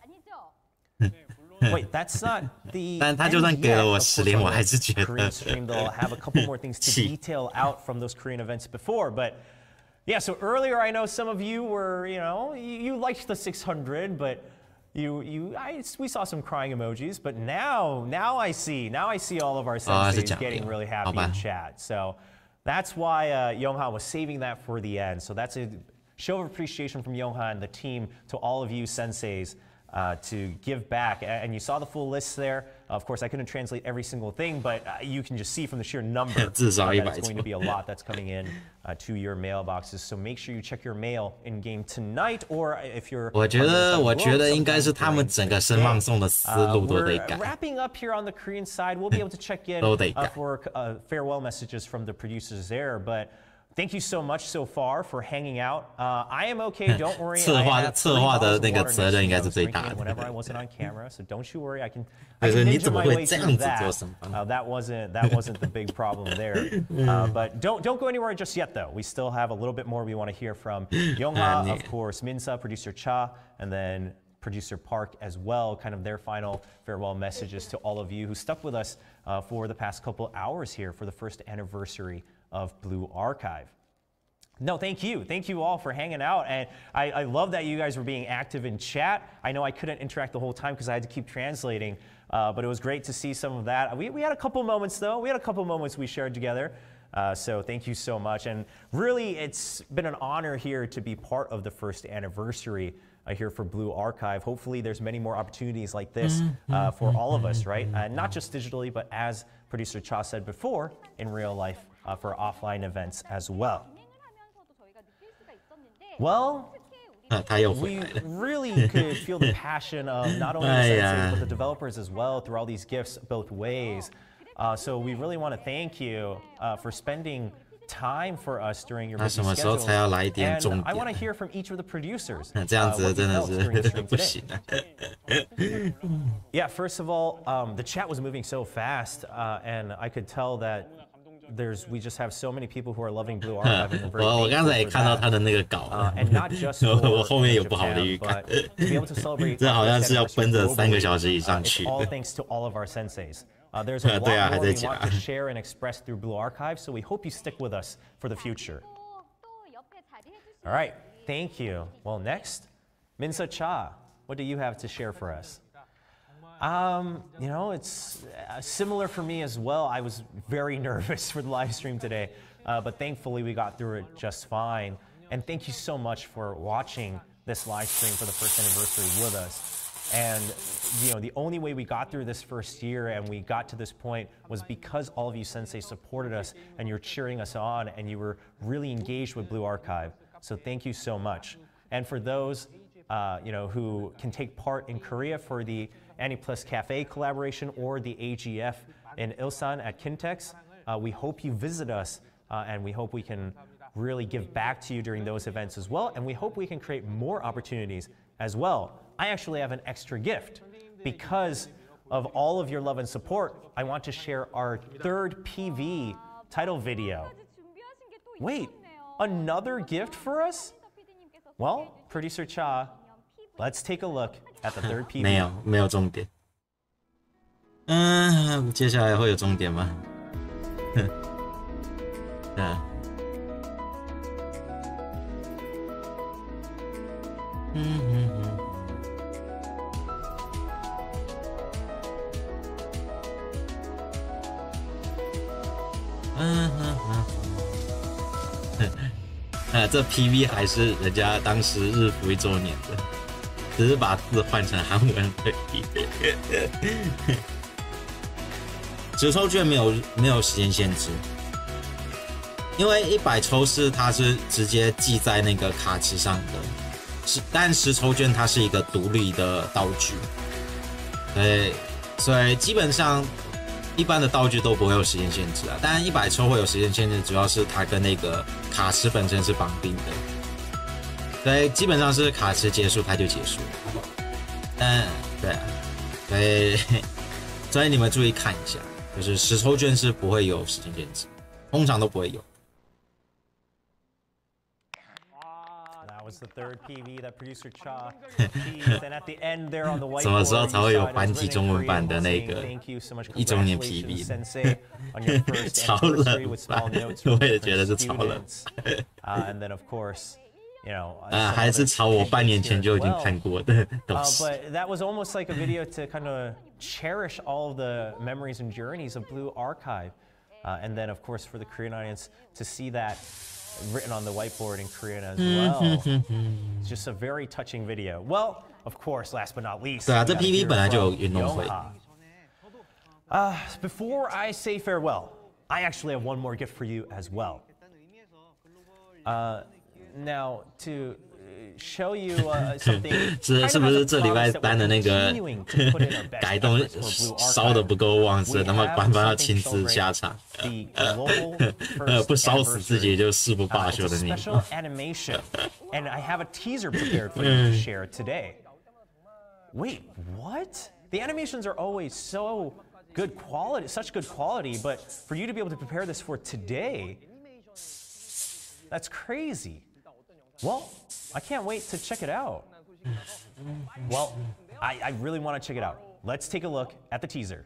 Wait, that's not the. 但他就算给了我10连，我还是觉得 Korean stream they'll have a couple more things to detail out from those Korean events before, but yeah. So earlier, I know some of you were, you liked the 600, but we saw some crying emojis. But now I see all of our senseis getting really happy in chat. So that's why Yongha was saving that for the end. So that's a show of appreciation from Yongha and the team to all of you senseis. To give back, and you saw the full list there. Of course, I couldn't translate every single thing, but you can just see from the sheer number that it's going to be a lot that's coming in to your mailboxes. So make sure you check your mail in game tonight, or if you're. 我觉得应该是他们整个声放送的思路都得改。 Wrapping up here on the Korean side, we'll be able to check in for farewell messages from the producers there, but. Thank you so much so far for hanging out. I am okay. Don't worry. 策划的那个责任应该是最大的。 Whenever I wasn't on camera, so don't you worry. I can 你怎么 ninja my 会 way 这 through 样子 that. 做声放？ That wasn't the big problem there. But don't go anywhere just yet, though. We still have a little bit more we want to hear from Yongha, of course, Minsa, producer Cha, and then producer Park as well. Kind of their final farewell messages to all of you who stuck with us for the past couple hours here for the first anniversary of Blue Archive. No, thank you. Thank you all for hanging out. And I love that you guys were being active in chat. I know I couldn't interact the whole time because I had to keep translating, but it was great to see some of that. We had a couple moments, though. We had a couple moments we shared together. So thank you so much. And really, it's been an honor here to be part of the first anniversary here for Blue Archive. Hopefully, there's many more opportunities like this for all of us, right? Not just digitally, but as producer Cha said before, in real life for offline events as well. Well, we really could feel the passion of not only the senseis, but the developers as well through all these gifts both ways. So we really want to thank you for spending time for us during your busy schedule. And I want to hear from each of the producers. Yeah, first of all, the chat was moving so fast, and I could tell that we just have so many people who are loving Blue Archive. And we're very 我刚才也看到他的那个稿了， and not just for 我后面有不好的预感， but to be able to celebrate 这好像是要奔着3个小时以上去。 all thanks to all of our senseis. There's a lot more we want to share and express through Blue Archive, so we hope you stick with us for the future. All right, thank you. Well, next, Minsa Cha, what do you have to share for us? It's similar for me as well. I was very nervous for the live stream today, but thankfully we got through it just fine. And thank you so much for watching this live stream for the first anniversary with us. And, the only way we got through this first year and we got to this point was because all of you sensei supported us and you're cheering us on and you were really engaged with Blue Archive. So thank you so much. And for those, who can take part in Korea for the Annie Plus Cafe collaboration or the AGF in Ilsan at Kintex, we hope you visit us and we hope we can really give back to you during those events as well. And we hope we can create more opportunities as well. I actually have an extra gift. Because of all of your love and support, I want to share our third PV title video. Wait, another gift for us? Well, producer Cha, let's take a look at the third PV. 没有重点。接下来会有重点吗？这 PV 还是人家当时日服1周年的。只是把字换成韩文而已。直抽券没有时间限制，因为100抽是它是直接记在那个卡池上的，但10抽券它是一个独立的道具，所以基本上一般的道具都不会有时间限制啊。当然100抽会有时间限制，主要是它跟那个卡池本身是绑定的。对，基本上是卡池结束它就结束了。但对啊，所以你们注意看一下，就是10抽券是不会有时间限制，通常都不会有。什么时候才会有繁体中文版的那个1周年 PV？ 超冷吧，我也觉得是超冷。还是朝我半年前就已经看过的东西。But that was almost like a video to kind of cherish all of the memories and journeys of Blue Archive, and then of course for the Korean audience to see that written on the whiteboard in Korean as well. It's just a very touching video. Well, of course, last but not least. 对啊，这 PV 本来就有运动会。Before I say farewell, I actually have one more gift for you as well. Now to show you something. 是不是这礼拜3的那个改动烧的不够旺盛，那么官方要亲自下场，不烧死自己就誓不罢休的那种。And I have a teaser prepared for you to share today. Wait, what? The animations are always so good quality, such good quality, but for you to be able to prepare this for today, that's crazy. Well, I can't wait to check it out. Well, I really want to check it out. Let's take a look at the teaser.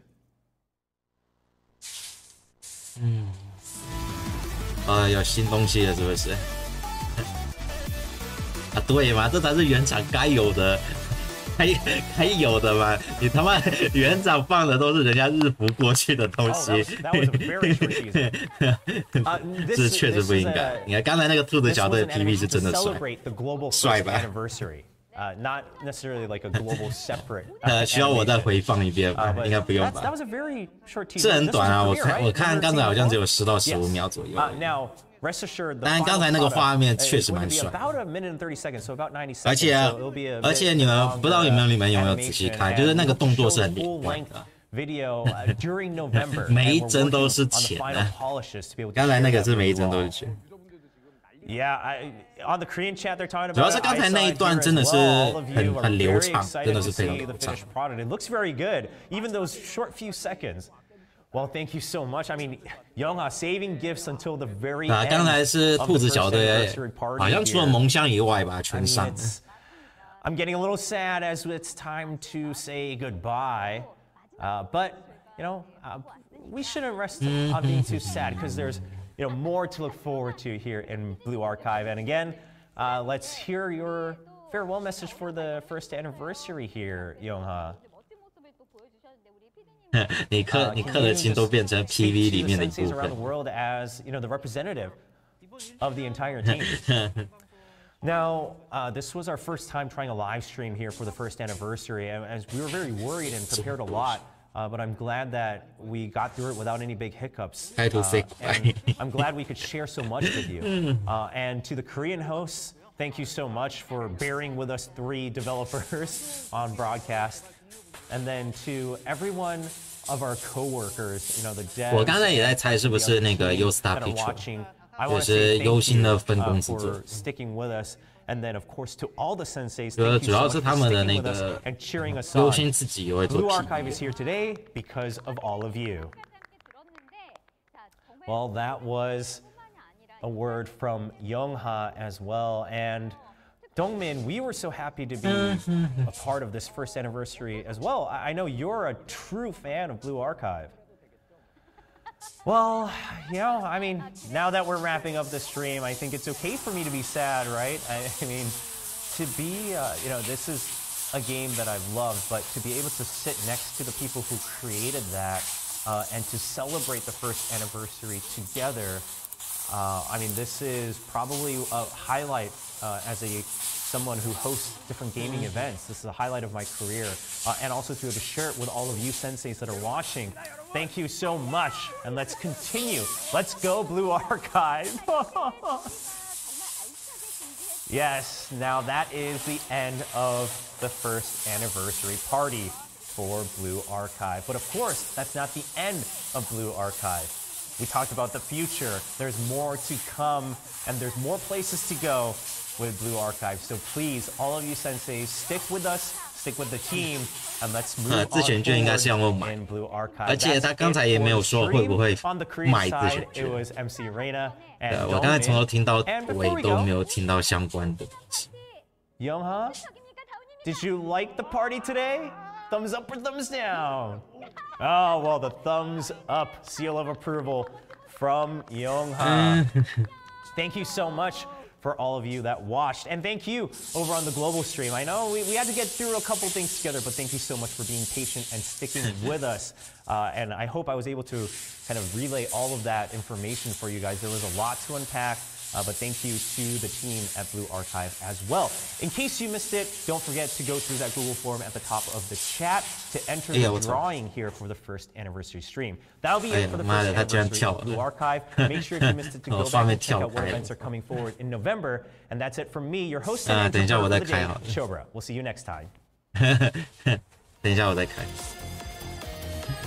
有新东西了，是不是？啊，对嘛，这才是原厂该有的，该有的嘛！你他妈原厂放的都是人家日服过去的东西，这确实不应该。你看刚才那个兔子小队的 PV 是真的帅吧？Not necessarily like a global separate. 需要我再回放一遍吗？应该不用吧？是很短啊，我看刚才好像只有10到15秒左右。Rest assured, 当然，刚才那个画面确实蛮帅，而且你们不知道你们有没有仔细看，就是那个动作是很连贯的，每一帧都是钱啊！刚才那个是每一帧都是钱。主要是刚才那一段真的是很流畅，真的是非常流畅。Well, thank you so much. I mean, Youngha saving gifts until the very end. 刚才是兔子小队，好像除了蒙香以外吧，全上。I'm getting a little sad as it's time to say goodbye, but you know, we shouldn't rest on being too sad because there's more to look forward to here in Blue Archive. And again, let's hear your farewell message for the first anniversary here, Youngha. 你刻的心都变成 PV 里面的一部分。Now, this was our first time trying a live stream here for the first anniversary, as we were very worried and prepared a lot, but I'm glad that we got through it without any big hiccups. And I'm glad we could share so much with you. And to the Korean hosts, thank you so much for bearing with us 3 developers on broadcast. And then to everyone of our coworkers, the devs. 我刚才也在猜是不是那个 Yosta Picture， 就是优心的分公司做。Sticking with us, and then of course to all the senseis. 主要是他们的那个优心自己也会做。Blue Archive is here today because of all of you. Well, that was a word from Youngha as well, and Dongmin, we were so happy to be a part of this first anniversary as well. I know you're a true fan of Blue Archive. Well, I mean, now that we're wrapping up the stream, I think it's okay for me to be sad, right? I mean, to be, this is a game that I've loved, but to be able to sit next to the people who created that and to celebrate the first anniversary together, I mean, this is probably a highlight as a someone who hosts different gaming events. This is a highlight of my career. And also to have a shirt with all of you senseis that are watching. Thank you so much. And let's continue. Let's go, Blue Archive. Yes, now that is the end of the first anniversary party for Blue Archive. But of course, that's not the end of Blue Archive. We talked about the future. There's more to come, and there's more places to go with Blue Archive. So please, all of you senseis, stick with us, stick with the team, and let's move on forward in Blue Archive. 而且他刚才也没有说会不会买自选券。我刚才从头听到尾都没有听到相关的东西。Youngha, did you like the party today? Thumbs up or thumbs down? Oh, well, the thumbs up seal of approval from Youngha. Thank you so much for all of you that watched. And thank you over on the global stream. I know we had to get through a couple things together, but thank you so much for being patient and sticking with us. And I hope I was able to kind of relay all of that information for you guys. There was a lot to unpack. But thank you to the team at Blue Archive as well. In case you missed it, don't forget to go through that Google form at the top of the chat to enter the drawing here for the first anniversary stream. That'll be it for the first anniversary of Blue Archive. Make sure if you missed it to go back and check out what events are coming forward in November. And that's it from me, your host and for the day, Chobra. We'll see you next time. 等一下我再开。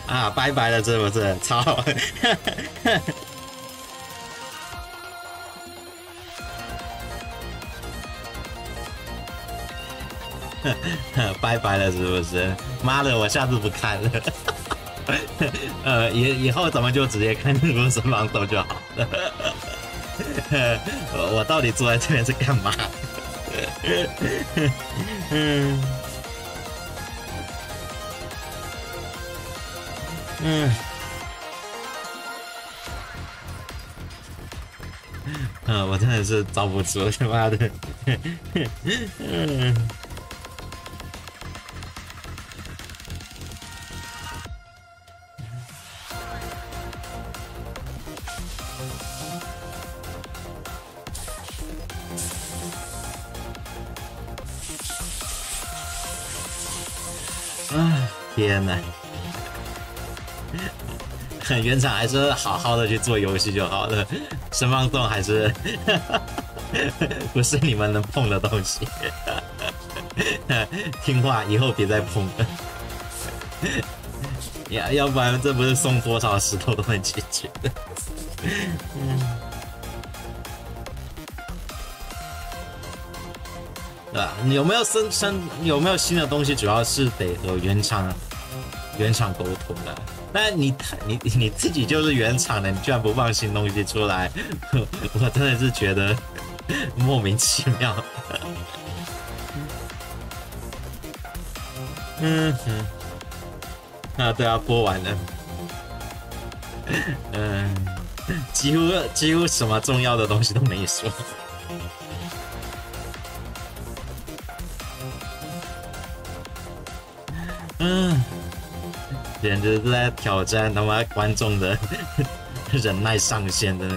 啊，拜拜了，是不是？操！拜拜了，是不是？妈的，我下次不看了。以后咱们就直接看日本神防斗就好了。我到底坐在这边是干嘛？我真的是遭不住，他妈的。天哪！原厂还是好好的去做游戏就好了，声放送还是不是你们能碰的东西。听话，以后别再碰了。要不然这不是送多少石头都能解决的。有没有有没有新的东西，主要是得和原厂沟通的。但你自己就是原厂的，你居然不放新东西出来，我真的是觉得莫名其妙。对啊，播完了。几乎什么重要的东西都没说。简直是在挑战他妈观众的忍耐上限，真的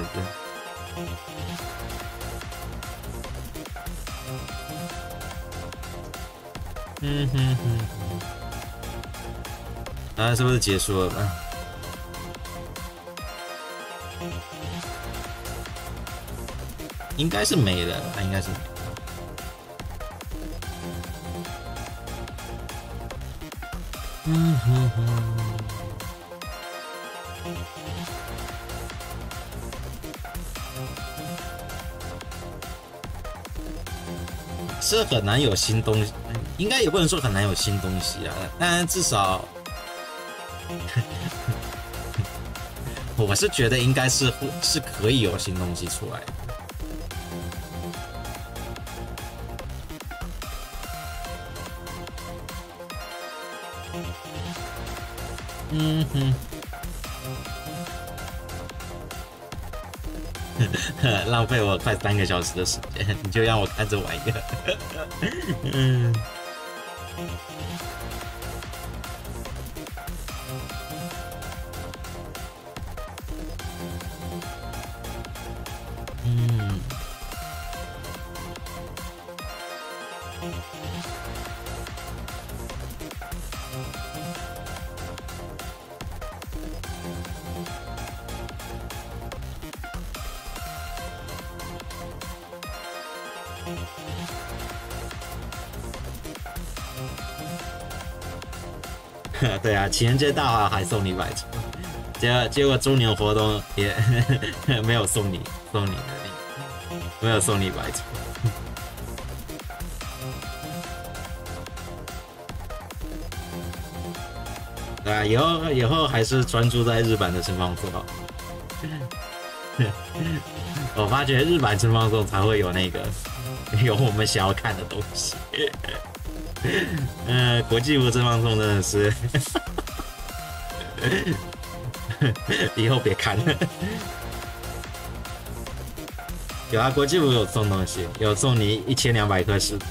是。是不是结束了吧？应该是没了，应该是没了。是很难有新东西，应该也不能说很难有新东西啊，但至少，我是觉得应该是可以有新东西出来的。浪费我快3个小时的时间，你就让我看这玩意儿。对啊，情人节大好还送你100抽，结果周年活动也没有送你的没有送你100抽。对啊，以后还是专注在日版的盛放送好。我发觉日版盛放送才会有有我们想要看的东西。国际部盛放送真的是，以后别看了。有啊，国际部有送东西，有送你1200颗石头。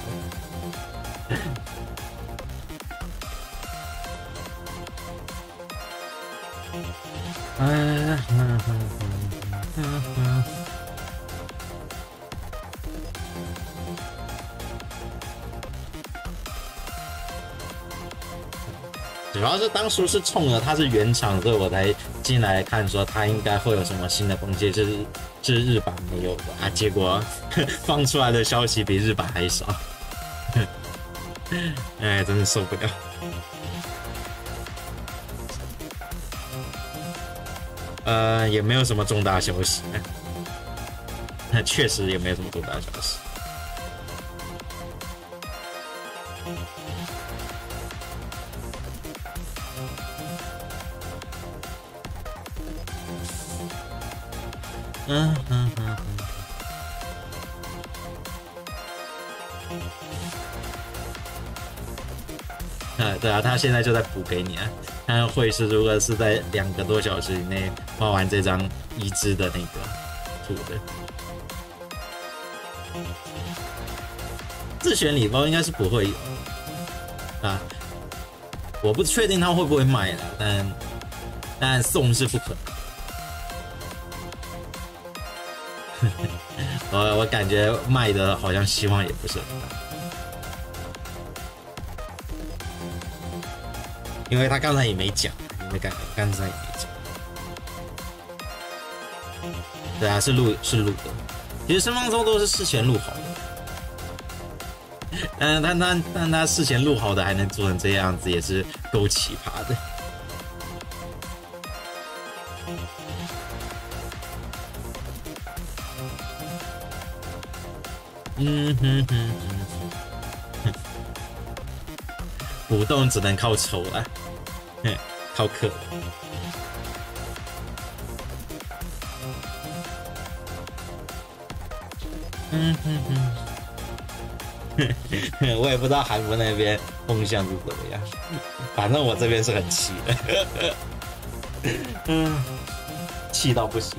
主要是当初是冲着它是原厂，所以我才进来看说它应该会有什么新的东西，是日版没有的啊。结果放出来的消息比日版还少，哎，真是受不了。也没有什么重大消息，确实也没有什么重大消息。对啊，他现在就在补给你啊。看会是如果是在2个多小时以内画完这张移植的图的，自选礼包应该是不会有啊。我不确定他会不会卖了，但送是不可能。我感觉卖的好像希望也不是很大。因为他刚才也没讲，刚才也没讲。对啊，是录的。其实声放送都是事前录好的，但他事前录好的还能做成这样子，也是够奇葩的。补洞只能靠抽了，靠氪。我也不知道韩国那边风向是怎么样，反正我这边是很气的，气到不行。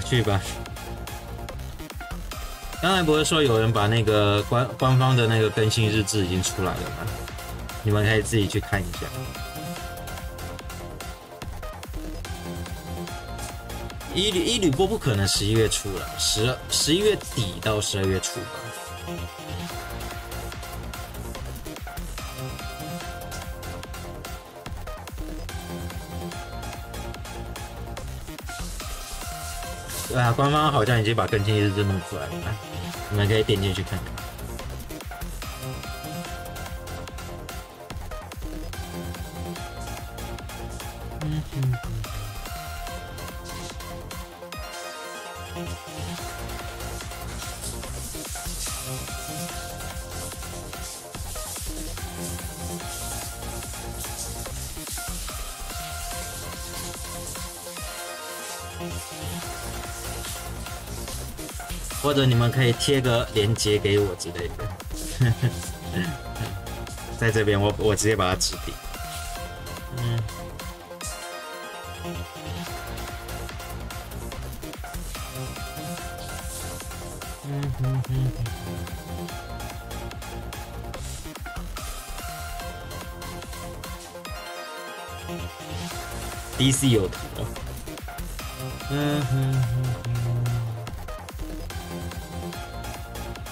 去吧。刚才不是说有人把那个官方的那个更新日志已经出来了吗？你们可以自己去看一下。一吕波不可能11月初了，11月底到12月初吧。对啊，官方好像已经把更新日志弄出来了，你们可以点进去看看。或者你们可以贴个链接给我之类的，在这边我直接把它置顶。DC 有图哦。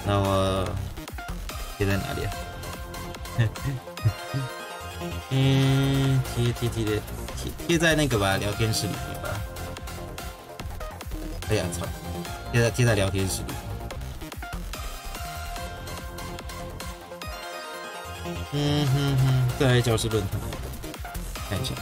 那我贴在哪里啊？贴在那个吧，聊天室里面吧。哎呀操！贴在聊天室里。对，教师论坛，看一下。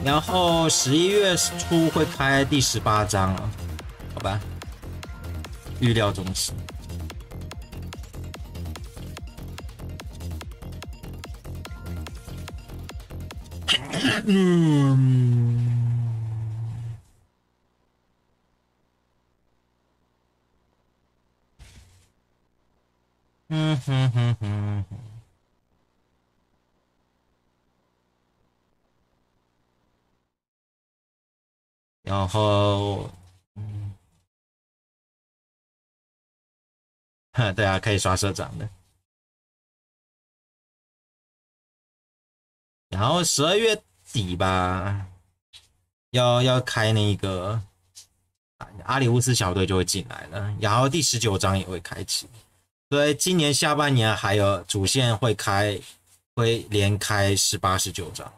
然后11月初会开第18章了，好吧？预料中是。然后，对啊，可以刷社长的。然后12月底吧，要开那个阿里乌斯小队就会进来了，然后第19章也会开启，所以今年下半年还有主线会连开18、19章，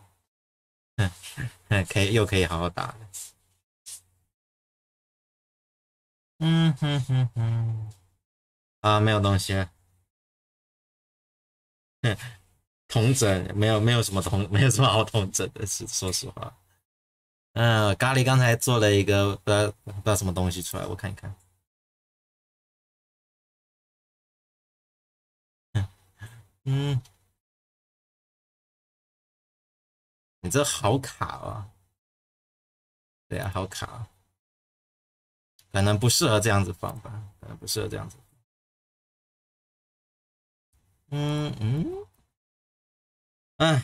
可以好好打了。没有东西了。同整没有什么好同整的，是说实话。咖喱刚才做了一个不知道什么东西出来，我看一看。你这好卡啊！对啊，好卡啊，可能不适合这样子放吧，可能不适合这样子。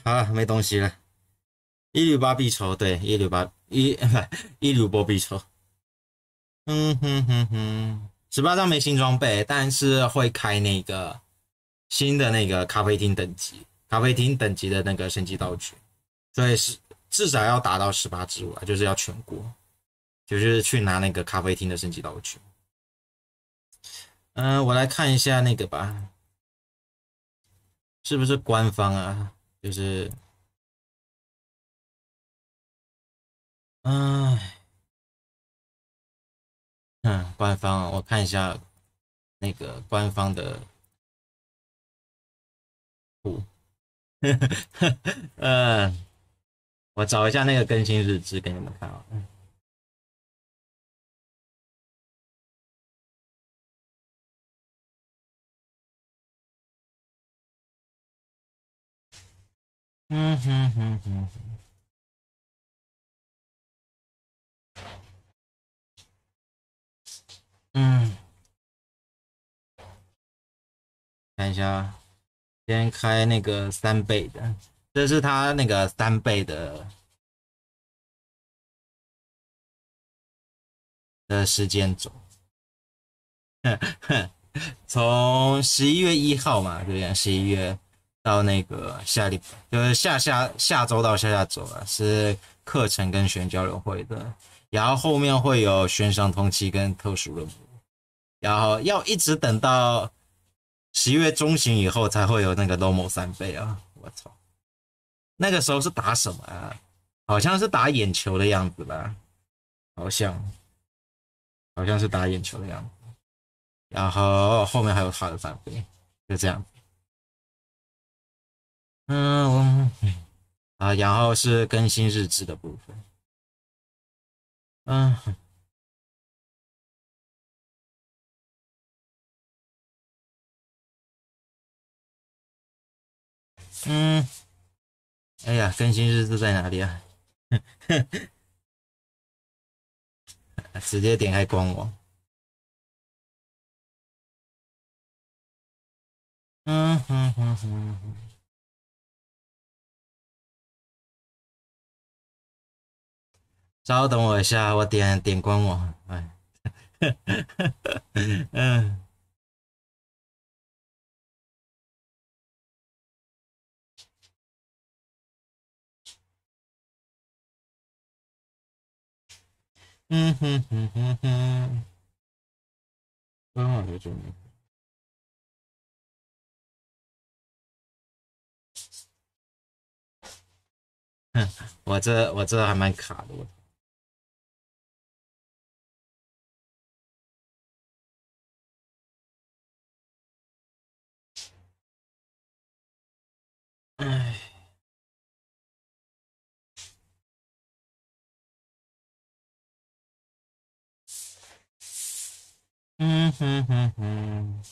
好了，没东西了。一缕八必抽，对，一缕波必抽。18章没新装备，但是会开那个新的那个咖啡厅等级的那个升级道具，所以是至少要达到18之5啊，就是要全国，就是去拿那个咖啡厅的升级道具。我来看一下那个吧，是不是官方啊？就是，官方，我看一下那个官方的图，我找一下那个更新日志给你们看啊。看一下，先开那个3倍的，这是他那个3倍的时间轴。从11月1号嘛，对不对？11月到那个就是下周到下周啊，是课程跟学员交流会的，然后后面会有悬赏通缉跟特殊任务，然后要一直等到11月中旬以后才会有那个 Lomo 3倍啊！我操，那个时候是打什么啊？好像是打眼球的样子吧？好像是打眼球的样子。然后后面还有他的3倍，就这样。然后是更新日志的部分。哎呀，更新日志在哪里啊？直接点开官网。稍等我一下，我点官网。嗯哼哼哼哼，官网有注明。我这还蛮卡的，唉，嗯哼哼哼。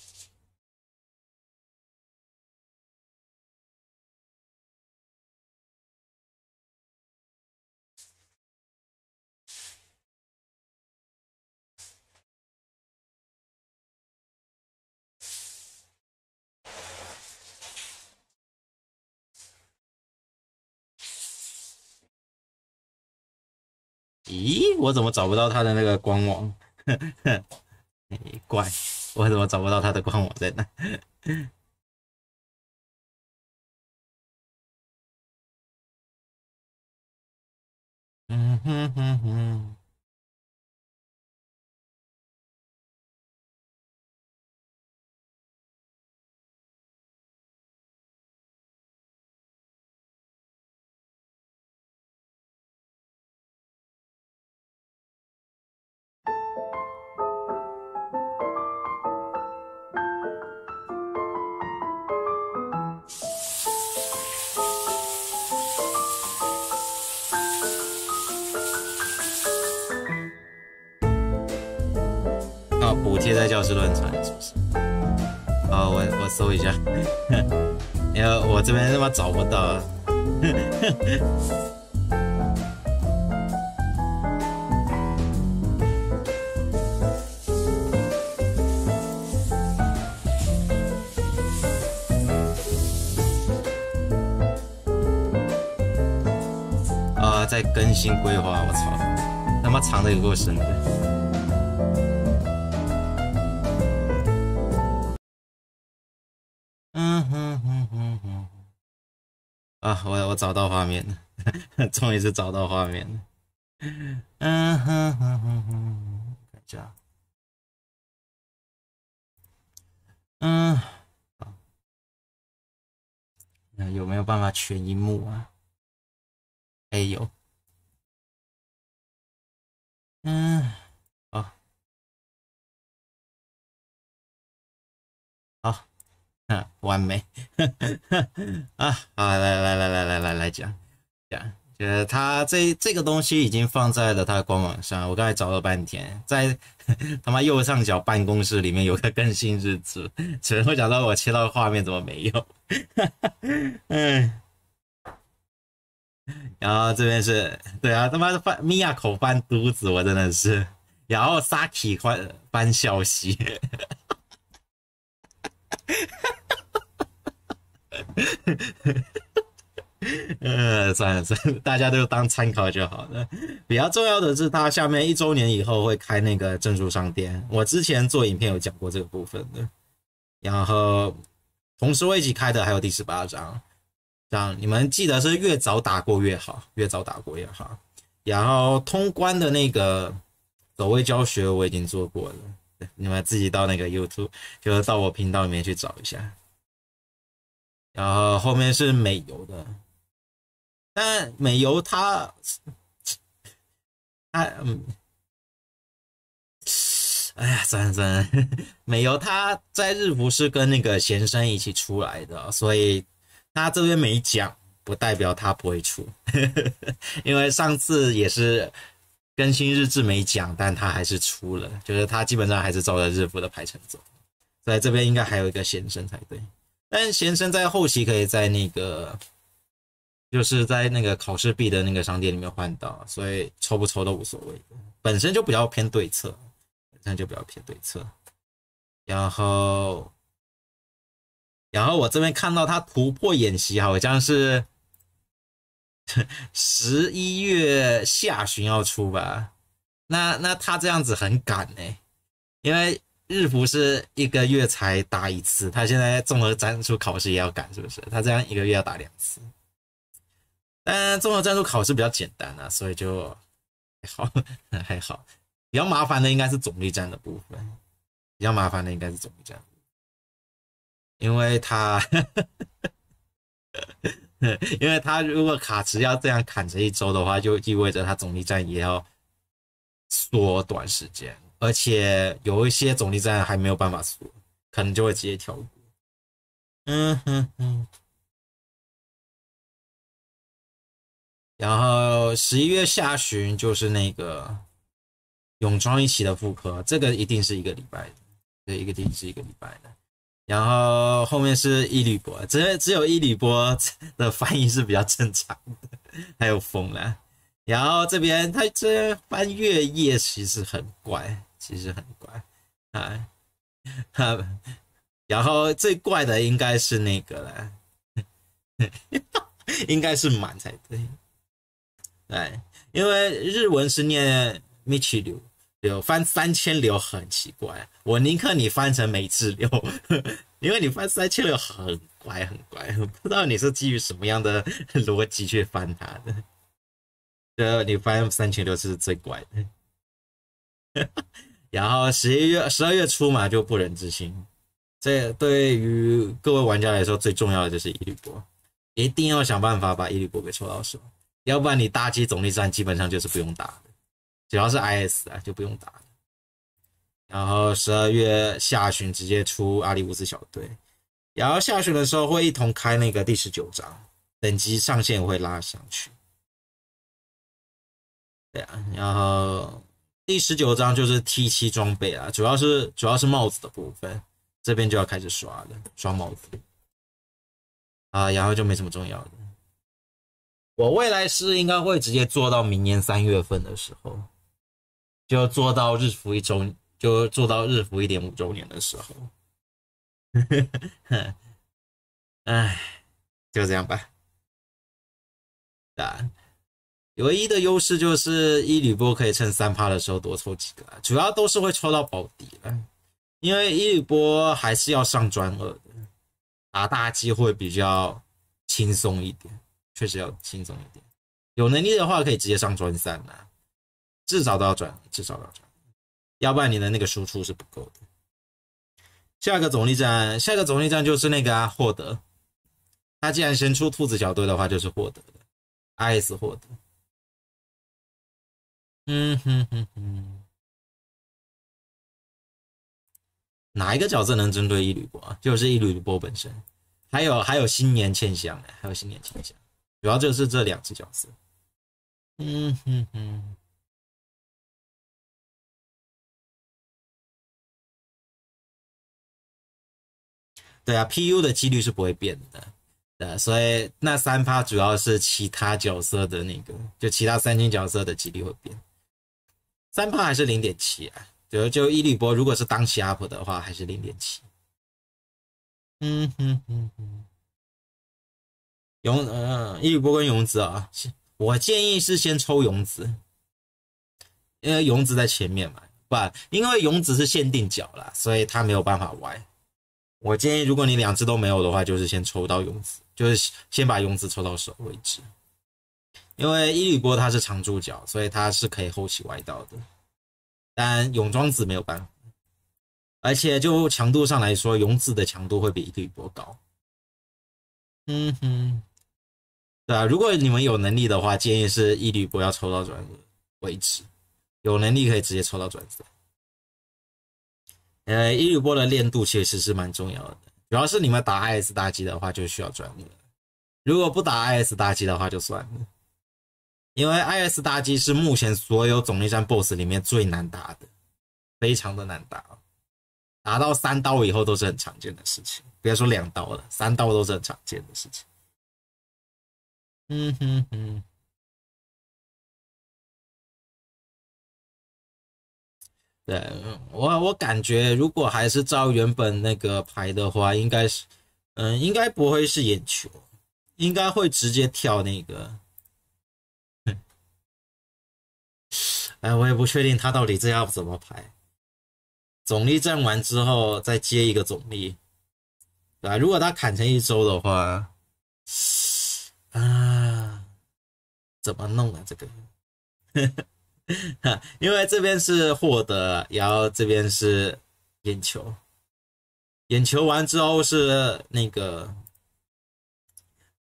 咦，我怎么找不到他的那个官网？怪，我怎么找不到他的官网在哪？嗯哼哼哼。补贴在教室乱传是不是？好，我搜一下，因为我这边他妈找不到。啊，在更新规划，我操，他妈藏的有够深的。啊，我找到画面了，终于是找到画面了。嗯哼哼哼哼，看一下。好，那有没有办法全荧幕啊？哎有。好，好。完美。啊，好，来讲，就是他这个东西已经放在了他的官网上，我刚才找了半天，在他妈右上角办公室里面有个更新日志，只能会讲到我切到画面怎么没有？然后这边是，对啊，他妈的米娅口翻犊子，我真的是，然后 Saki 翻消息。算了，大家都当参考就好了。比较重要的是，他下面1周年以后会开那个珍珠商店。我之前做影片有讲过这个部分的。然后同时会一起开的还有第18章，这样你们记得是越早打过越好，越早打过越好。然后通关的那个走位教学我已经做过了，你们自己到那个 YouTube， 就是到我频道里面去找一下。然后后面是美游的，但美游它哎呀，算了，美游他在日服是跟那个贤生一起出来的，所以他这边没讲，不代表他不会出。因为上次也是更新日志没讲，但他还是出了，就是他基本上还是照着日服的排程走，所以这边应该还有一个贤生才对。但贤生在后期可以在那个，就是在那个考试币的那个商店里面换到，所以抽不抽都无所谓，本身就比较偏对策，然后我这边看到他突破演习好像是11月下旬要出吧？那他这样子很赶欸，因为日服是1个月才打1次，他现在综合战术考试也要赶，是不是？他这样1个月要打2次，但综合战术考试比较简单啊，所以就还好还好，比较麻烦的应该是总力战的部分，比较麻烦的应该是总力战，因为他因为他如果卡池要这样砍着一周的话，就意味着他总力战也要缩短时间，而且有一些总力战还没有办法缩，可能就会直接跳过。然后11月下旬就是那个泳装一起的复刻，这个一定是一个礼拜的，对，一定是一个礼拜的。然后后面是伊吕波，只有伊吕波的翻译是比较正常的，还有风啦。然后这边他这翻月夜其实很怪，啊，然后最怪的应该是那个啦，应该是满才对，对，因为日文是念 Michiru。翻3000流很奇怪，我宁可你翻成美智流，因为你翻3000流很怪，不知道你是基于什么样的逻辑去翻它的。对，你翻3000流是最怪的。然后12月初嘛，就不忍之心。这对于各位玩家来说，最重要的就是伊吕波，一定要想办法把伊吕波给抽到手，要不然你大机总力战基本上就是不用打的。只要是 IS 啊，就不用打了。然后12月下旬直接出阿里乌斯小队，然后下旬的时候会一同开那个第19章，等级上限会拉上去。对啊，然后第19章就是 T7 装备啊，主要是帽子的部分，这边就要开始刷了，刷帽子啊，然后就没什么重要的。我未来是应该会直接做到明年3月份的时候。就做到日服1.5周年的时候，唉，就这样吧。唯一的优势就是伊吕波可以趁3%的时候多抽几个，主要都是会抽到保底了，因为伊吕波还是要上专2的，打大机会比较轻松一点，确实要轻松一点。有能力的话可以直接上专3啦。至少都要转，要不然你的那个输出是不够的。下一个总力战就是那个获得。他既然先出兔子小队的话，就是获得的 ，IS 获得。哪一个角色能针对伊吕波啊？就是伊吕波本身，还有新年欠香，主要就是这2只角色。对啊 ，PU 的几率是不会变的，对，所以那3%主要是其他角色的那个，就其他3星角色的几率会变，3%还是0.7啊，就伊吕波如果是当期 up 的话，还是0.7。伊吕波跟勇子啊，我建议是先抽勇子，因为勇子在前面嘛，因为勇子是限定角啦，所以他没有办法歪。我建议，如果你2只都没有的话，就是先抽到勇子，就是先把勇子抽到手为止。因为伊吕波他是常驻角，所以他是可以后期歪到的。但泳装子没有办法，而且就强度上来说，勇子的强度会比伊吕波高。对啊，如果你们有能力的话，建议是伊吕波要抽到转2为止，有能力可以直接抽到转3。伊吕波的练度其实是蛮重要的，主要是你们打 IS 大机的话就需要转2，如果不打 IS 大机的话就算了，因为 IS 大机是目前所有总力战 BOSS 里面最难打的，非常的难打，打到3刀以后都是很常见的事情，别说2刀了，3刀都是很常见的事情。对，我感觉如果还是照原本那个排的话，应该是，应该不会是眼球，应该会直接跳那个。我也不确定他到底这要怎么排。总力战完之后再接一个总力，对吧？如果他砍成1周的话，怎么弄啊这个？因为这边是获得，然后这边是眼球，眼球完之后是那个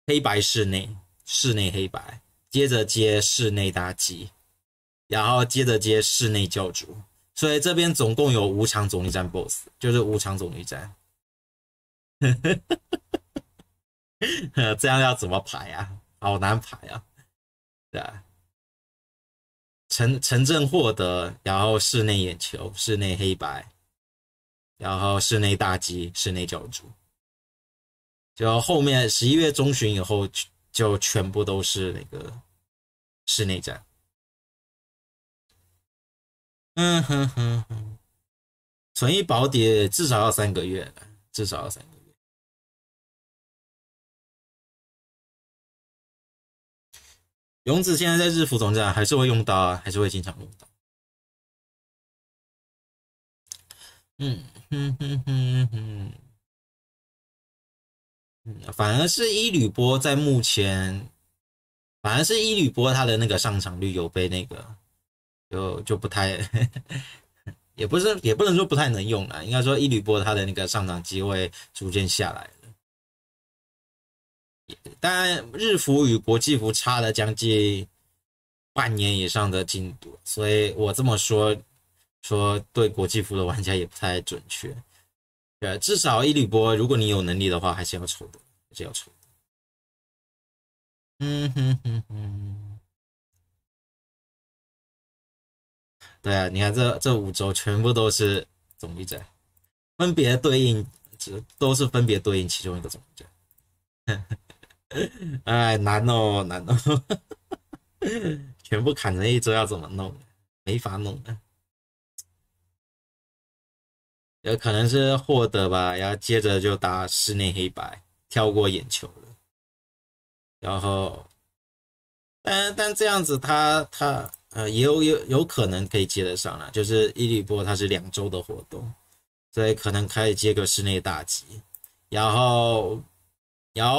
黑白室内黑白，接着接室内大吉，然后接着接室内教主，所以这边总共有5场总力战 BOSS， 就是5场总力战。这样要怎么排啊？好难排啊！对啊，城镇获得，然后室内眼球，室内黑白，然后室内大吉，室内教主。就后面11月中旬以后，就全部都是那个室内战。存一保底至少要3个月，至少要3个月。勇子现在在日服总站还是会用到啊，还是会经常用到。反而是伊吕波在目前，反而是伊吕波他的那个上场率有被那个就不太也不能说不太能用啦，应该说伊吕波他的那个上场机会逐渐下来了。当然，日服与国际服差了将近半年以上的进度，所以我这么说对国际服的玩家也不太准确。对，至少伊吕波，如果你有能力的话，还是要抽的，还是要抽的。对啊，你看这5周全部都是总力战，分别对应，都是分别对应其中一个总力战。哎，难哦，难哦，全部砍成1周要怎么弄？没法弄的。有可能是获得吧，然后接着就打室内黑白，跳过眼球了。然后，但这样子他也有可能可以接得上啦，就是伊吕波它是2周的活动，所以可能可以接个室内大吉，然后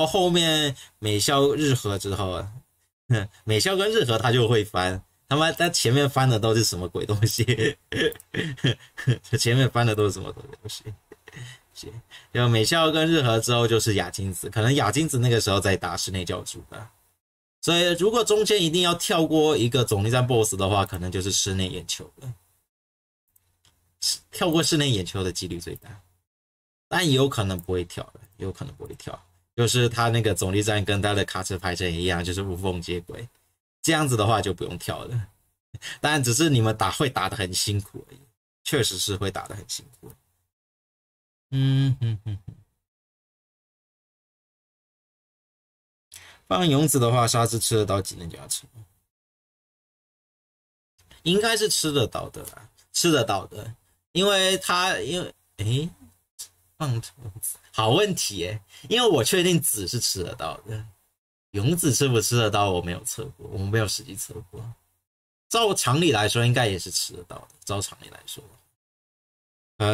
后面美校日和之后，美校跟日和他就会翻。他前面翻的都是什么鬼东西？前面翻的都是什么鬼东西？就美校跟日和之后就是亚金子，可能亚金子那个时候再打室内教主吧。所以如果中间一定要跳过一个总力战 BOSS 的话，可能就是室内眼球了。跳过室内眼球的几率最大，但也有可能不会跳的，也有可能不会跳。就是他那个总力战跟他的卡池排阵一样，就是无缝接轨。这样子的话就不用跳了，当然只是你们会打得很辛苦而已，确实是会打得很辛苦。放勇子的话，沙之吃得到技能加成，应该是吃得到的啦，吃得到的，因为放勇子好问题因为我确定子是吃得到的。勇子吃不吃得到？我没有测过，我没有实际测过。照常理来说，应该也是吃得到的。照常理来说，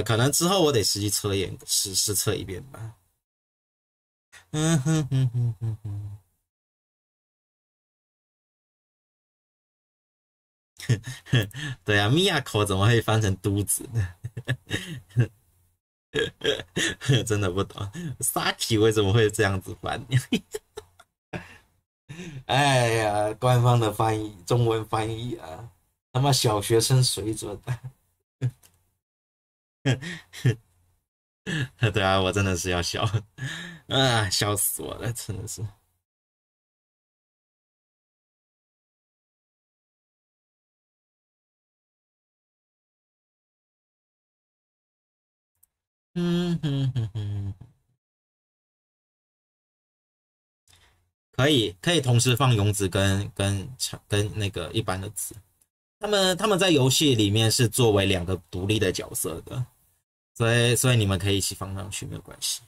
可能之后我得实际测验试测一遍吧。对啊，米亚口怎么会翻成嘟子呢？真的不懂，Saki 为什么会这样子翻？哎呀，官方的翻译，中文翻译啊，他妈小学生水准对啊，我真的是要笑啊，笑死我了，真的是。可以同时放勇子跟那个一般的子，他们在游戏里面是作为2个独立的角色的，所以你们可以一起放上去没有关系。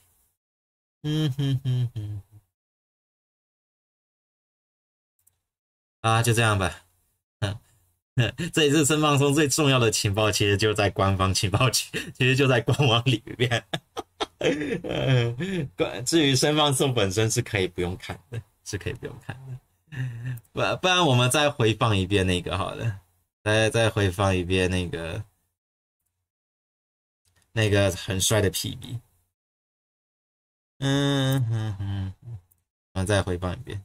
就这样吧。这一次生放送最重要的情报其实就在官方情报区，其实就在官网里面。至于生放送本身是可以不用看的，是可以不用看的。不然我们再回放一遍那个好了。再回放一遍那个很帅的 PV。我再回放一遍。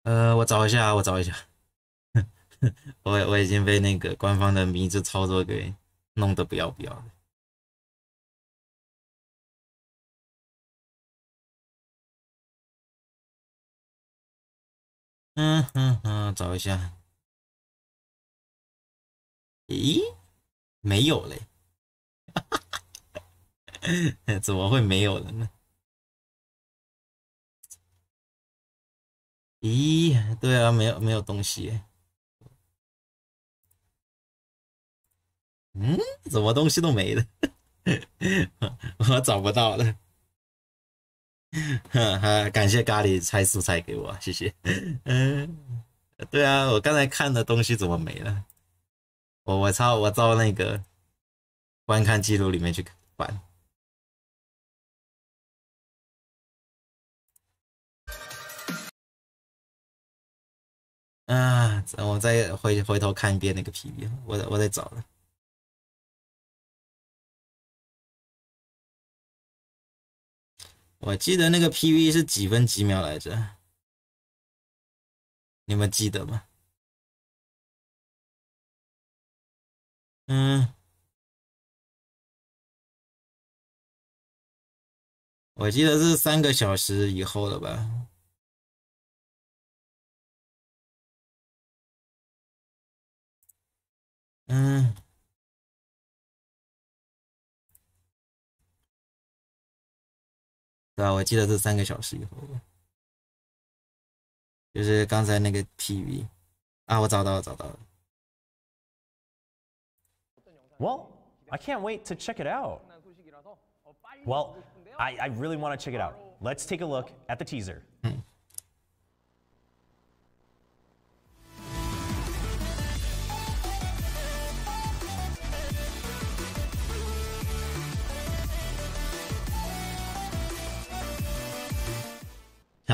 我找一下，我已经被那个官方的迷之操作给弄得不要不要的。找一下。咦，没有嘞，怎么会没有了呢？咦，对啊，没有东西耶。怎么东西都没了？我找不到了。感谢咖喱拆素材给我，谢谢。对啊，我刚才看的东西怎么没了？我照那个观看记录里面去翻。我再回头看一遍那个 PV， 我得找了。我记得那个 PV 是几分几秒来着？你们记得吗？我记得是3个小时以后了吧？对啊，我记得是3个小时以后了，就是刚才那个 PV 啊，我找到了。Well, I can't wait to check it out. Well, I really want to check it out. Let's take a look at the teaser.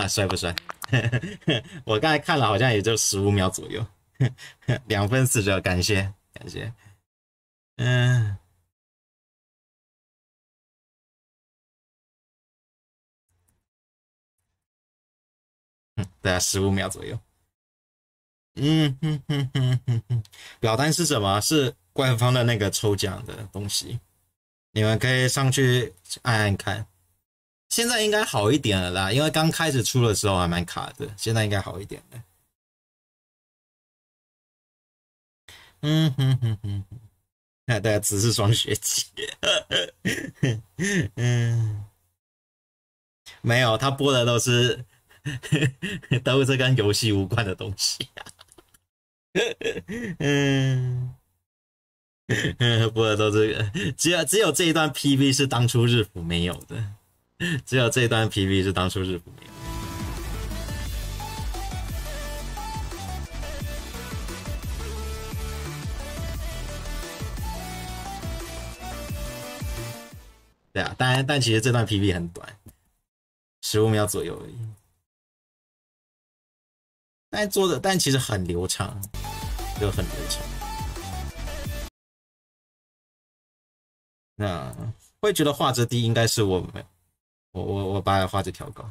帅不帅？我刚才看了，好像也就15秒左右，2分49，感谢。对啊，15秒左右。表单是什么？是官方的那个抽奖的东西，你们可以上去按看。现在应该好一点了啦，因为刚开始出的时候还蛮卡的，现在应该好一点了。对，只是双学期。没有，他播的都是跟游戏无关的东西。播的都是只有这一段 PV 是当初日服没有的。只有这段 PV 是当初日服没有。对啊，但其实这段 PV 很短，15秒左右而已。但其实很流畅，就很流畅。那会觉得画质低，应该是我把画质调高。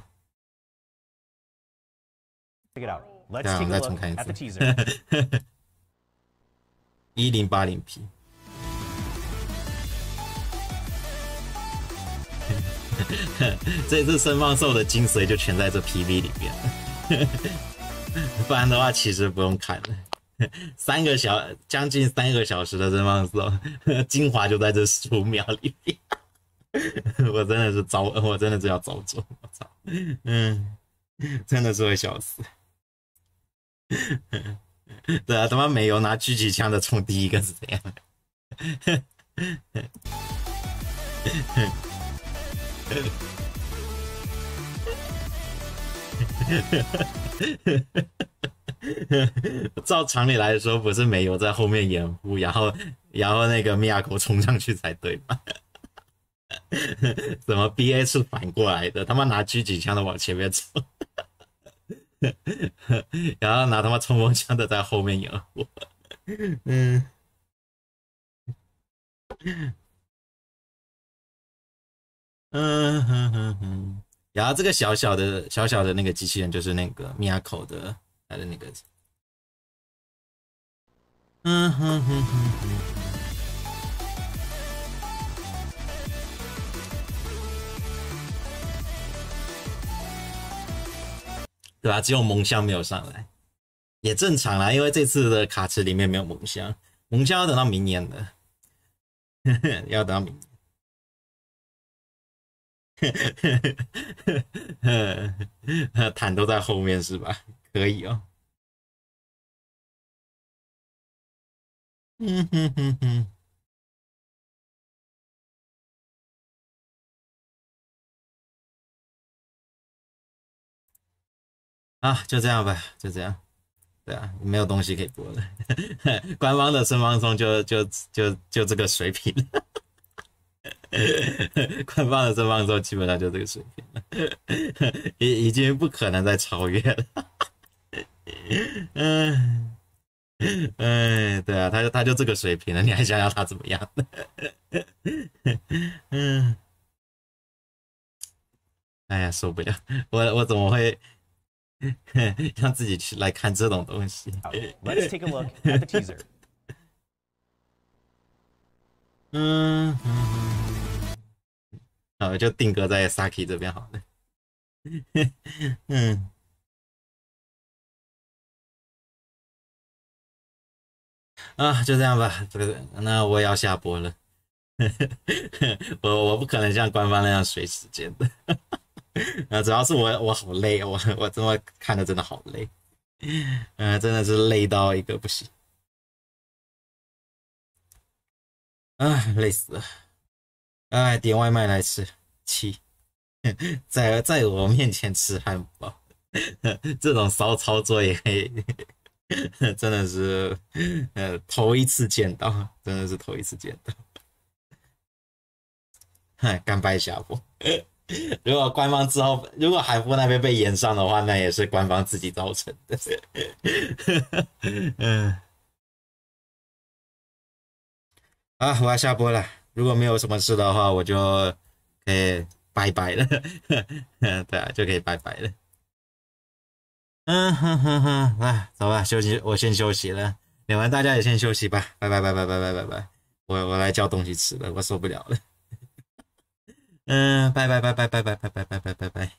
Check it out. Let's take a look at the teaser. 1080p。这次生放送的精髓就全在这 PV 里面了，不然的话其实不用看了。将近3个小时的生放送，精华就在这15秒里面。我真的是要遭罪，我操，真的是会笑死。对啊，他妈美游拿狙击枪的冲第一个是怎样？照常理来说，不是美游在后面掩护，然后那个米亚口冲上去才对吧？怎么 BA 是反过来的？他妈拿狙击枪的往前面走，然后拿他妈冲锋枪的在后面掩护。然后这个小小的那个机器人就是那个米亚口的他的那个，对吧？只有蒙香没有上来，也正常啦，因为这次的卡池里面没有蒙香，蒙香要等到明年的，要等到明年。坦都在后面是吧？可以哦。啊，就这样吧，就这样。对啊，没有东西可以播了。官方的生放送就这个水平。官方的生放送基本上就这个水平了，已经不可能再超越了。对啊，他就这个水平了，你还想要他怎么样？哎呀，受不了，我怎么会让自己去来看这种东西？ Let's take a look at the teaser. 好，就定格在 Saki 这边好了。就这样吧，这个那我也要下播了。我不可能像官方那样随时间的。主要是我好累，我这么看的真的好累。真的是累到一个不行。累死了。点外卖来吃，气。在我面前吃汉堡，这种骚操作也可以。真的是头一次见到，真的是头一次见到。甘拜下风。如果官方之后，如果海波那边被延上的话，那也是官方自己造成的。我要下播了。如果没有什么事的话，我就可以拜拜了。对啊，就可以拜拜了。走吧，休息，我先休息了。你们大家也先休息吧，拜拜拜拜拜拜拜拜。我来叫东西吃了，我受不了了。拜拜拜拜拜拜拜拜拜拜拜拜。